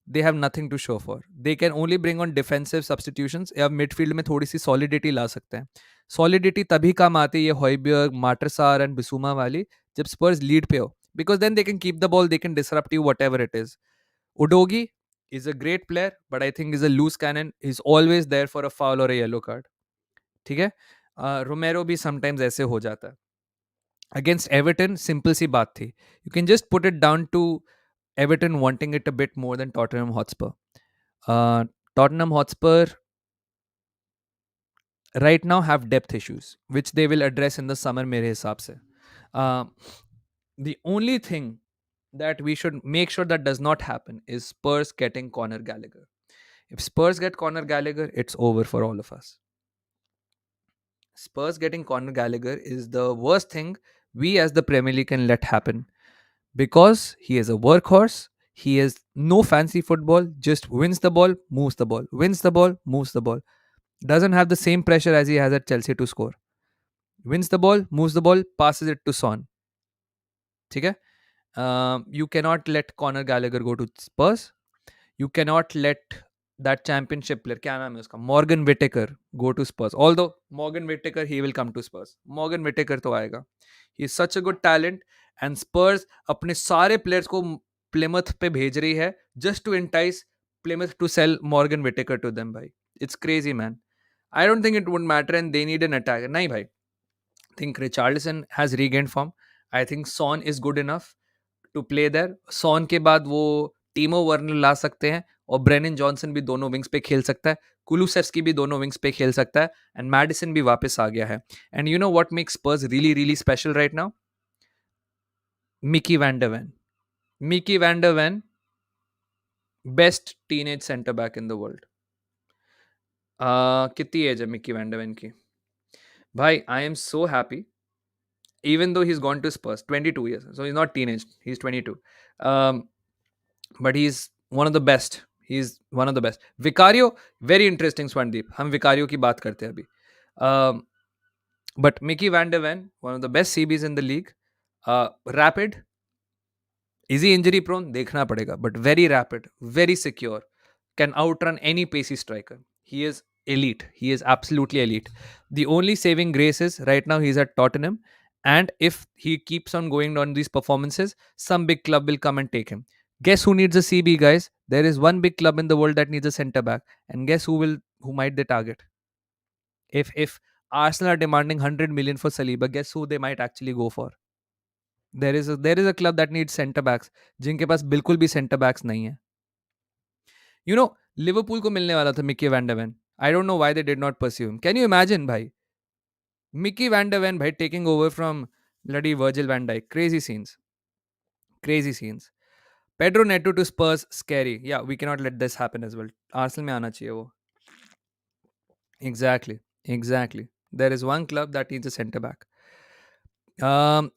they have nothing to show for. They can only bring on defensive substitutions या midfield में थोड़ी सी solidity ला सकते हैं. Solidity तभी काम आती है ये हॉयबर्ग, मार्टरसार एंड बिसूमा वाली, जब Spurs lead पे हो. Because then they can keep the ball, they can disrupt you, whatever it is. Udogi is a great player, but I think he's a loose cannon. He's always there for a foul or a yellow card. ठीक है. Romero भी sometimes ऐसे हो जाता है. Against Everton, simple सी बात थी. You can just put it down to Everton wanting it a bit more than Tottenham Hotspur. Uh, Tottenham Hotspur right now have depth issues, which they will address in the summer, mere hisab se. Uh, the only thing that we should make sure that does not happen is Spurs getting Conor Gallagher. If Spurs get Conor Gallagher, it's over for all of us. Spurs getting Conor Gallagher is the worst thing we as the Premier League can let happen, because he is a workhorse. He is no fancy football, just wins the ball, moves the ball, wins the ball, moves the ball. Doesn't have the same pressure as he has at Chelsea to score. Wins the ball, moves the ball, passes it to Son. Okay? You cannot let Conor Gallagher go to Spurs. You cannot let that championship player, क्या नाम है उसका, Morgan Whittaker, go to Spurs. Although Morgan Whittaker, he will come to Spurs. Morgan Whittaker तो आएगा. He is such a good talent, and Spurs अपने सारे players को Plymouth पे भेज रही है just to entice Plymouth to sell Morgan Whittaker to them, भाई. It's crazy, man. I don't think it would matter, and they need an attacker. नहीं भाई. I think Richarlison has regained form. I think Son is good enough to play there. Son के बाद वो टीमो Werner ला सकते हैं, और Brennan Johnson भी दोनों विंग्स पे खेल सकता है. कुलूसेव्स्की भी दोनों विंग्स पे खेल सकता है, एंड मैडिसन भी वापस आ गया है. And you know what makes Spurs really really special right now? Micky van de Ven. Micky van de Ven, best teenage centre back in the world. कितनी एज है मिकी वैंडरवैन की? भाई, I am so happy. Even though he's gone to Spurs, 22 years, so he's not teenage, he's 22. But he's one of the best. He's one of the best. Vicario, very interesting. Swandeep, हम Vicario की बात करते हैं अभी. But Mickey Van der Ven, one of the best CBs in the league. Rapid. Is he injury prone? देखना पड़ेगा. But very rapid, very secure. Can outrun any pacey striker. He is elite. He is absolutely elite. The only saving grace is right now he's at Tottenham. And if he keeps on going on these performances, some big club will come and take him. Guess who needs a CB, guys? There is one big club in the world that needs a centre back. And guess who might they target? If Arsenal are demanding 100 million for Saliba, guess who they might actually go for? There is a club that needs centre backs, जिनके पास बिल्कुल भी centre backs नहीं है. You know, Liverpool को मिलने वाला था Mickey Van der Ven. I don't know why they did not pursue him. Can you imagine, भाई? Mickey Van der Ven, भाई, taking over from bloody Virgil van Dijk. Crazy scenes. Crazy scenes. Pedro Neto to Spurs, scary. Yeah, we cannot let this happen as well. Arsenal में आना चाहिए वो. Exactly. Exactly. There is one club that needs a centre back. Do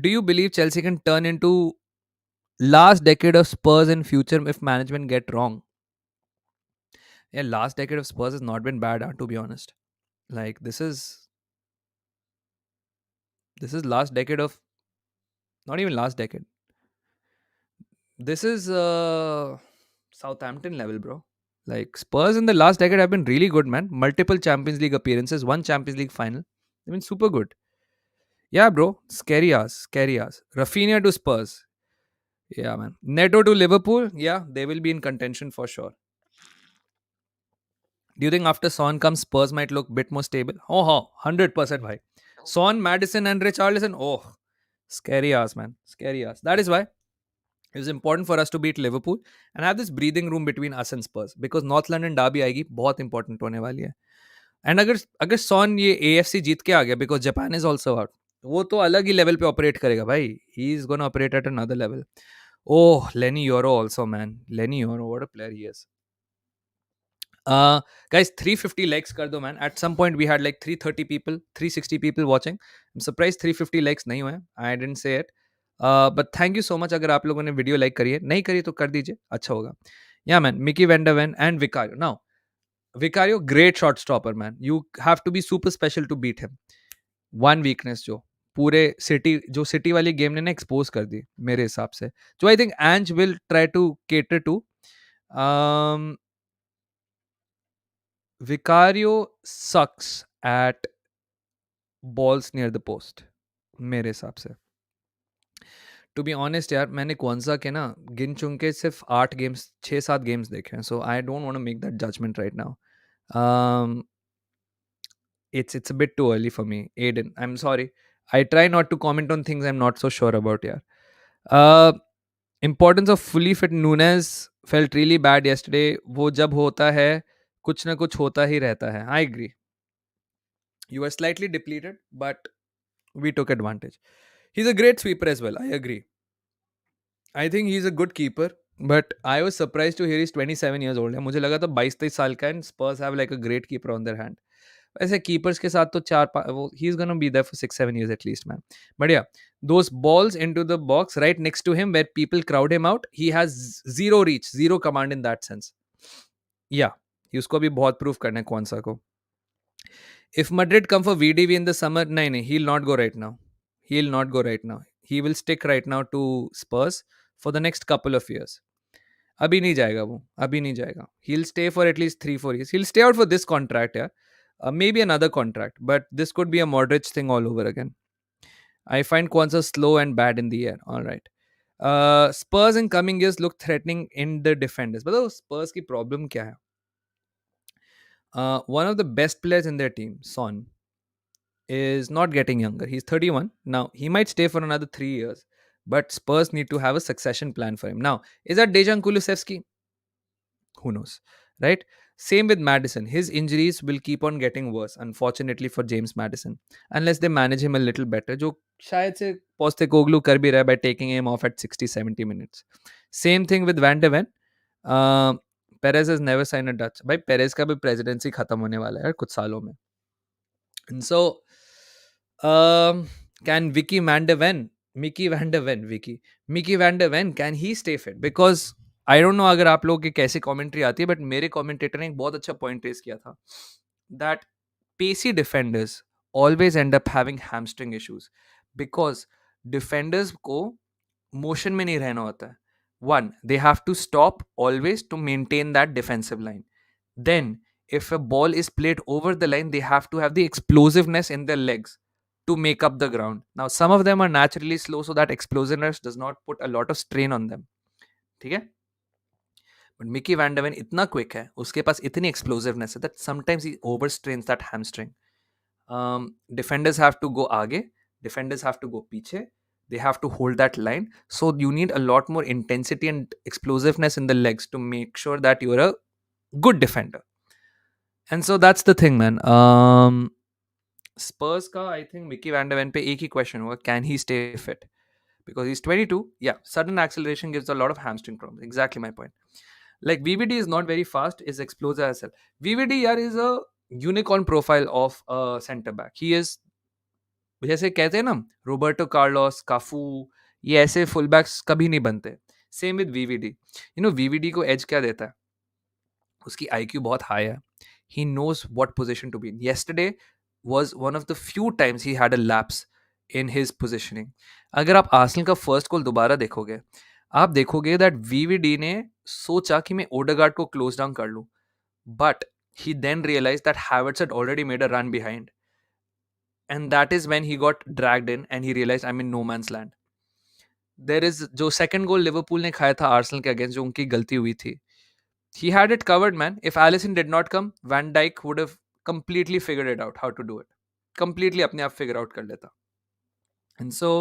you believe Chelsea can turn into last decade of Spurs in future if management get wrong? Yeah, last decade of Spurs has not been bad, to be honest. Like this is last decade of, not even last decade. This is Southampton level, bro. Like Spurs in the last decade have been really good, man. Multiple Champions League appearances, one Champions League final. They've been super good. Yeah, bro. Scary ass. Scary ass. Rafinha to Spurs. Yeah, man. Neto to Liverpool. Yeah, they will be in contention for sure. Do you think after Son comes, Spurs might look a bit more stable? Oh, 100% bhai. Son, Madison, and Richarlison. Oh, scary ass, man. Scary ass. That is why it was important for us to beat Liverpool and have this breathing room between us and Spurs because North London derby आएगी बहुत important होने वाली है. And अगर अगर sworn ये AFC जीत के आ गया because Japan is also out वो तो अलग ही लेवल पे ऑपरेट करेगा भाई he is gonna operate at another level oh Leny Yoro also man Leny Yoro what a player he is guys 350 likes कर दो man at some point we had like 330 people 360 people watching I'm surprised 350 likes नहीं हुए I didn't say it but thank you so much अगर आप लोगों ने video like करी है नहीं करी तो कर दीजिए अच्छा होगा yeah man Mickey Vanderven and Vicario now Vicario, great shot stopper, man. You have to be super special to beat him. One weakness जो पूरे सिटी वाली गेम ने ना एक्सपोज कर दी मेरे हिसाब से जो I think Ange will try to cater to Vicario sucks at balls near the post मेरे हिसाब से टू बी ऑनेस्ट यार मैंने कौनसा के ना गिन चुन के सिर्फ 8 गेम्स 6-7 गेम्स देखे हैं so I don't want to make that judgement right now it's a bit too early for me. Aiden, I'm sorry. I try not to comment on things I'm not so sure about. Yeah. Importance of fully fit Nunes felt really bad yesterday. वो जब होता है कुछ ना कुछ होता ही रहता है. I agree. You were slightly depleted, but we took advantage. He's a great sweeper as well. I agree. I think he's a good keeper. But I was surprised to hear he's 27 years old. मुझे लगा था 22-23 साल का and Spurs have like a great keeper on their hand. ऐसे keepers के साथ तो वो he is gonna be there for 6-7 years at least man but yeah those balls into the box right next to him where people crowd him out he has zero reach zero command in that sense yeah उसको भी बहुत proof करना है कौन सा को if Madrid come for VDV in the summer नहीं he'll not go right now he'll not go right now he will stick right now to Spurs for the next couple of years अभी नहीं जाएगा वो अभी नहीं जाएगा he'll stay for at least 3-4 years he'll stay out for this contract yeah maybe another contract, but this could be a Modric thing all over again. I find Kwanzaa slow and bad in the air. All right. Spurs in coming years look threatening in the defenders. But Spurs की problem क्या है? One of the best players in their team, Son, is not getting younger. He's 31. Now, he might stay for another 3 years, but Spurs need to have a succession plan for him. Now, is that Dejan Kulusevski? Who knows, right? Same with Madison. His injuries will keep on getting worse, unfortunately for James Madison, unless they manage him a little better. जो शायद से Postecoglou कर भी रहा है by taking him off at 60-70 minutes. Same thing with Van de Ven. Perez has never signed a Dutch. भाई Perez का भी presidency खत्म होने वाला है यार कुछ सालों में. And so, can Mickey Van de Ven, can he stay fit? Because I don't no अगर आप लोगों की कैसी कमेंट्री आती है बट मेरे कमेंटेटर ने एक बहुत अच्छा पॉइंट रेज किया था that pacey defenders always end up having hamstring issues because defenders को मोशन में नहीं रहना होता है when they have to stop always to maintain that defensive line then if a ball is played over the line they have to have the explosiveness in their legs to make up the ground. Now some of them are naturally slow so that explosiveness does not put a lot of strain on them. ठीक है but Mickey वैंडरवेन इतना quick है उसके पास इतनी explosiveness है that sometimes he overstrains that hamstring defenders have to go आगे defenders have to गो पीछे they have to hold that line so you need a lot more intensity and explosiveness in the legs to make sure that you're a good defender and so that's the thing man Spurs ka I think Mickey Van de Ven pe ek hi question hoga can he stay fit because he's 22 yeah sudden acceleration gives a lot of hamstring problems exactly my point like VVD is not very fast is explosive as well VVD yaar is a unicorn profile of a center back he is जैसे कहते हैं ना Roberto Carlos काफू ये ऐसे full backs कभी नहीं बनते same with VVD you know VVD को एज क्या देता है उसकी आईक्यू बहुत हाई है he knows what position to be in yesterday was one of the few times he had a lapse in his positioning अगर आप आर्सेनल का फर्स्ट गोल दोबारा देखोगे आप देखोगे दैट वीवीडी ने सोचा कि मैं ओडेगार्ड को क्लोज डाउन कर लूं but he then realized that Havertz had already made a run behind and that is when he got dragged in and he realized I'm in no man's land. There is जो second goal Liverpool ने खाया था Arsenal के against जो उनकी गलती हुई थी He had it covered, man. If Allison did not come, Van Dijk would have completely figured it out how to do it. Completely अपने आप figure out कर लेता. And so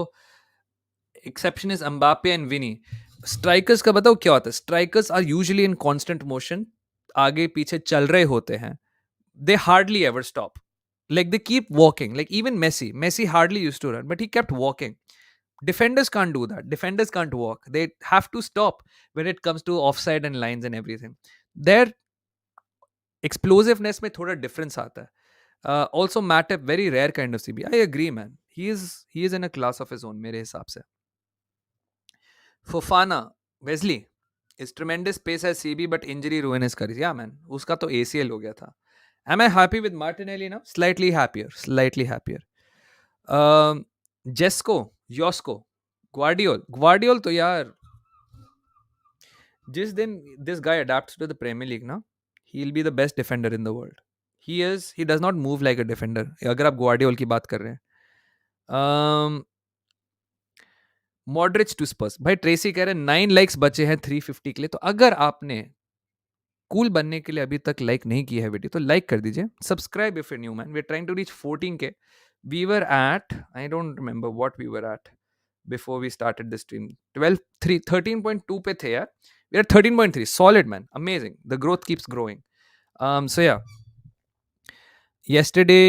exception is Mbappe and Vinny. Strikers का बताओ क्या होता है? Strikers are usually in constant motion. आगे पीछे चल रहे होते हैं. They hardly ever stop. Like they keep walking. Like even Messi hardly used to run, but he kept walking. Defenders can't do that. Defenders can't walk. They have to stop when it comes to offside and lines and everything. Their explosiveness में थोड़ा difference आता है. Also Matip, very rare kind of CB. I agree, man. He is in a class of his own मेरे हिसाब से. Fofana, Wesley is tremendous pace as CB, but injury ruin his career. Yeah, man. उसका तो ACL हो गया था. Am I happy with Martinelli now? Slightly happier. Slightly happier. Jesco, Yosko, Guardiol तो यार जिस दिन this guy adapts to the Premier League ना, he'll be the best defender in the world. He does not move like a defender. अगर आप Guardiol की बात कर रहे हैं. Modric to Spurs. भाई ट्रेसी कह रहे हैं 9 लाइक्स बचे हैं 350 के लिए. तो अगर आपने कूल बनने के लिए अभी तक लाइक नहीं की है वीडियो तो लाइक कर दीजिए. Subscribe if you new man. We are trying to reach 14k. We were at, I don't remember what we were at before we started this stream. 13.2 पे थे यार. We are 13.3. Solid, man. Amazing. The growth keeps growing. So yeah. Yesterday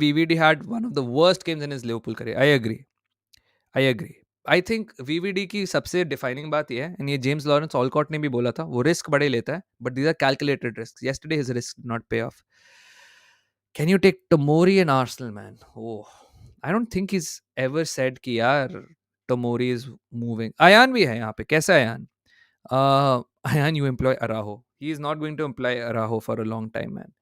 VVD had one of the worst games in his Liverpool career. I agree. I think VVD की सबसे defining बात यह है, and ये James Lawrence Olcott ने भी बोला था, वो रिस्क बड़े लेता है, but these are calculated risk. Yesterday his risk not pay off. Can you take Tomori and Arsenal, man? Oh, I don't think is ever said कि यार टोमोरी इज मूविंग. अयान भी है यहाँ पे. कैसा Ayan? Ayan, you employ Araujo. He is not going to employ Araujo for a long time, man.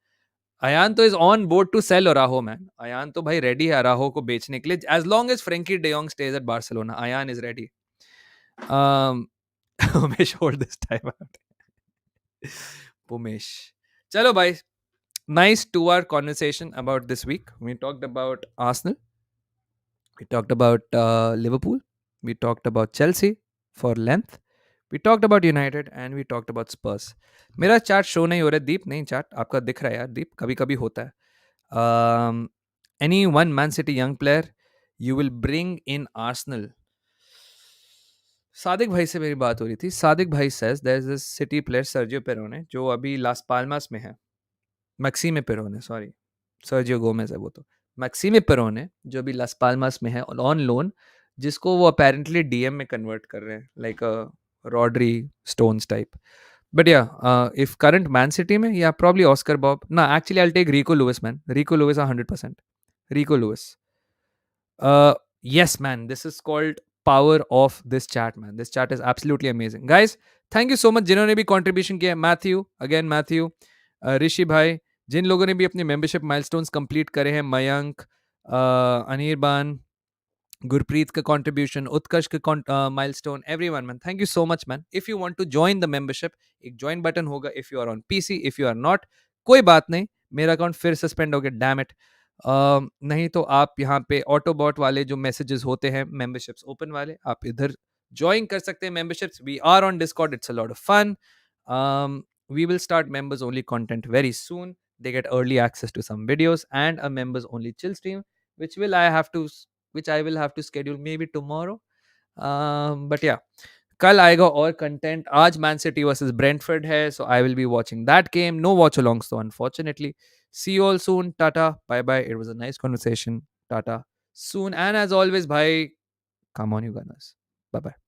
Ayan तो is on board to sell Araujo, man. Ayan तो भाई रेडी है अराहो को बेचने के लिए. As long as Frenkie de Jong stays at Barcelona, Ayan is ready. Umesh hold this time out. Umesh, चलो भाई. Nice 2-hour conversation about this week. We talked about Arsenal. We talked about Liverpool. We talked about Chelsea for length. We talked about United and we talked about Spurs. मेरा chart show नहीं हो रहा है. दीप नहीं chart आपका दिख रहा है यार. दीप कभी कभी होता है. Any one Man City young player you will bring in Arsenal? Sadiq भाई से मेरी बात हो रही थी. सादिक भाई says there is a City player Sergio Perrone जो अभी लास पाल्मास में है. Maxime Perrone, sorry, Sergio Gomez है वो तो. मैक्सिमे पेरोने जो अभी लास पाल्मास में है ऑन लोन, जिसको वो अपेरेंटली डीएम में कन्वर्ट कर रहे हैं, like a Rodri Stones type. But या इफ करंट मैन सिटी में, या प्रॉब्ली ऑस्कर बॉब. ना, actually I take Rico Lewis, man. Rico Lewis 100%. Rico Lewis. Yes, man, this is called power of this chat, man. This chat is absolutely amazing, guys. Thank you so much जिन्होंने भी contribution किया. Matthew, again Matthew, ऋषि भाई, जिन लोगों ने भी अपने membership milestones complete करे हैं, मयंक, अनिर्बान, गुरप्रीत का कंट्रीब्यूशन, उत्कर्ष का milestone, everyone, man, thank you so much, man. If you want to join the membership, एक ज्वाइन बटन होगा. If you are on PC, if you are not, कोई बात नहीं, मेरा अकाउंट फिर सस्पेंड हो गया, डैम इट. नहीं तो आप यहाँ पे ऑटोबॉट वाले जो मैसेजेस होते हैं मेंबरशिप्स ओपन वाले, आप इधर ज्वाइन कर सकते हैं memberships. We are on Discord. It's a lot of fun. We will start members only content very soon. They get early access to some videos and a members only chill stream, which I will have to schedule maybe tomorrow. But yeah, कल आएगा और content. आज man city versus Brentford है, so I will be watching that game. No watch alongs though, unfortunately. See you all soon. Tata, bye bye. It was a nice conversation. Tata, soon. And as always, bhai, come on, you gunners. Bye bye.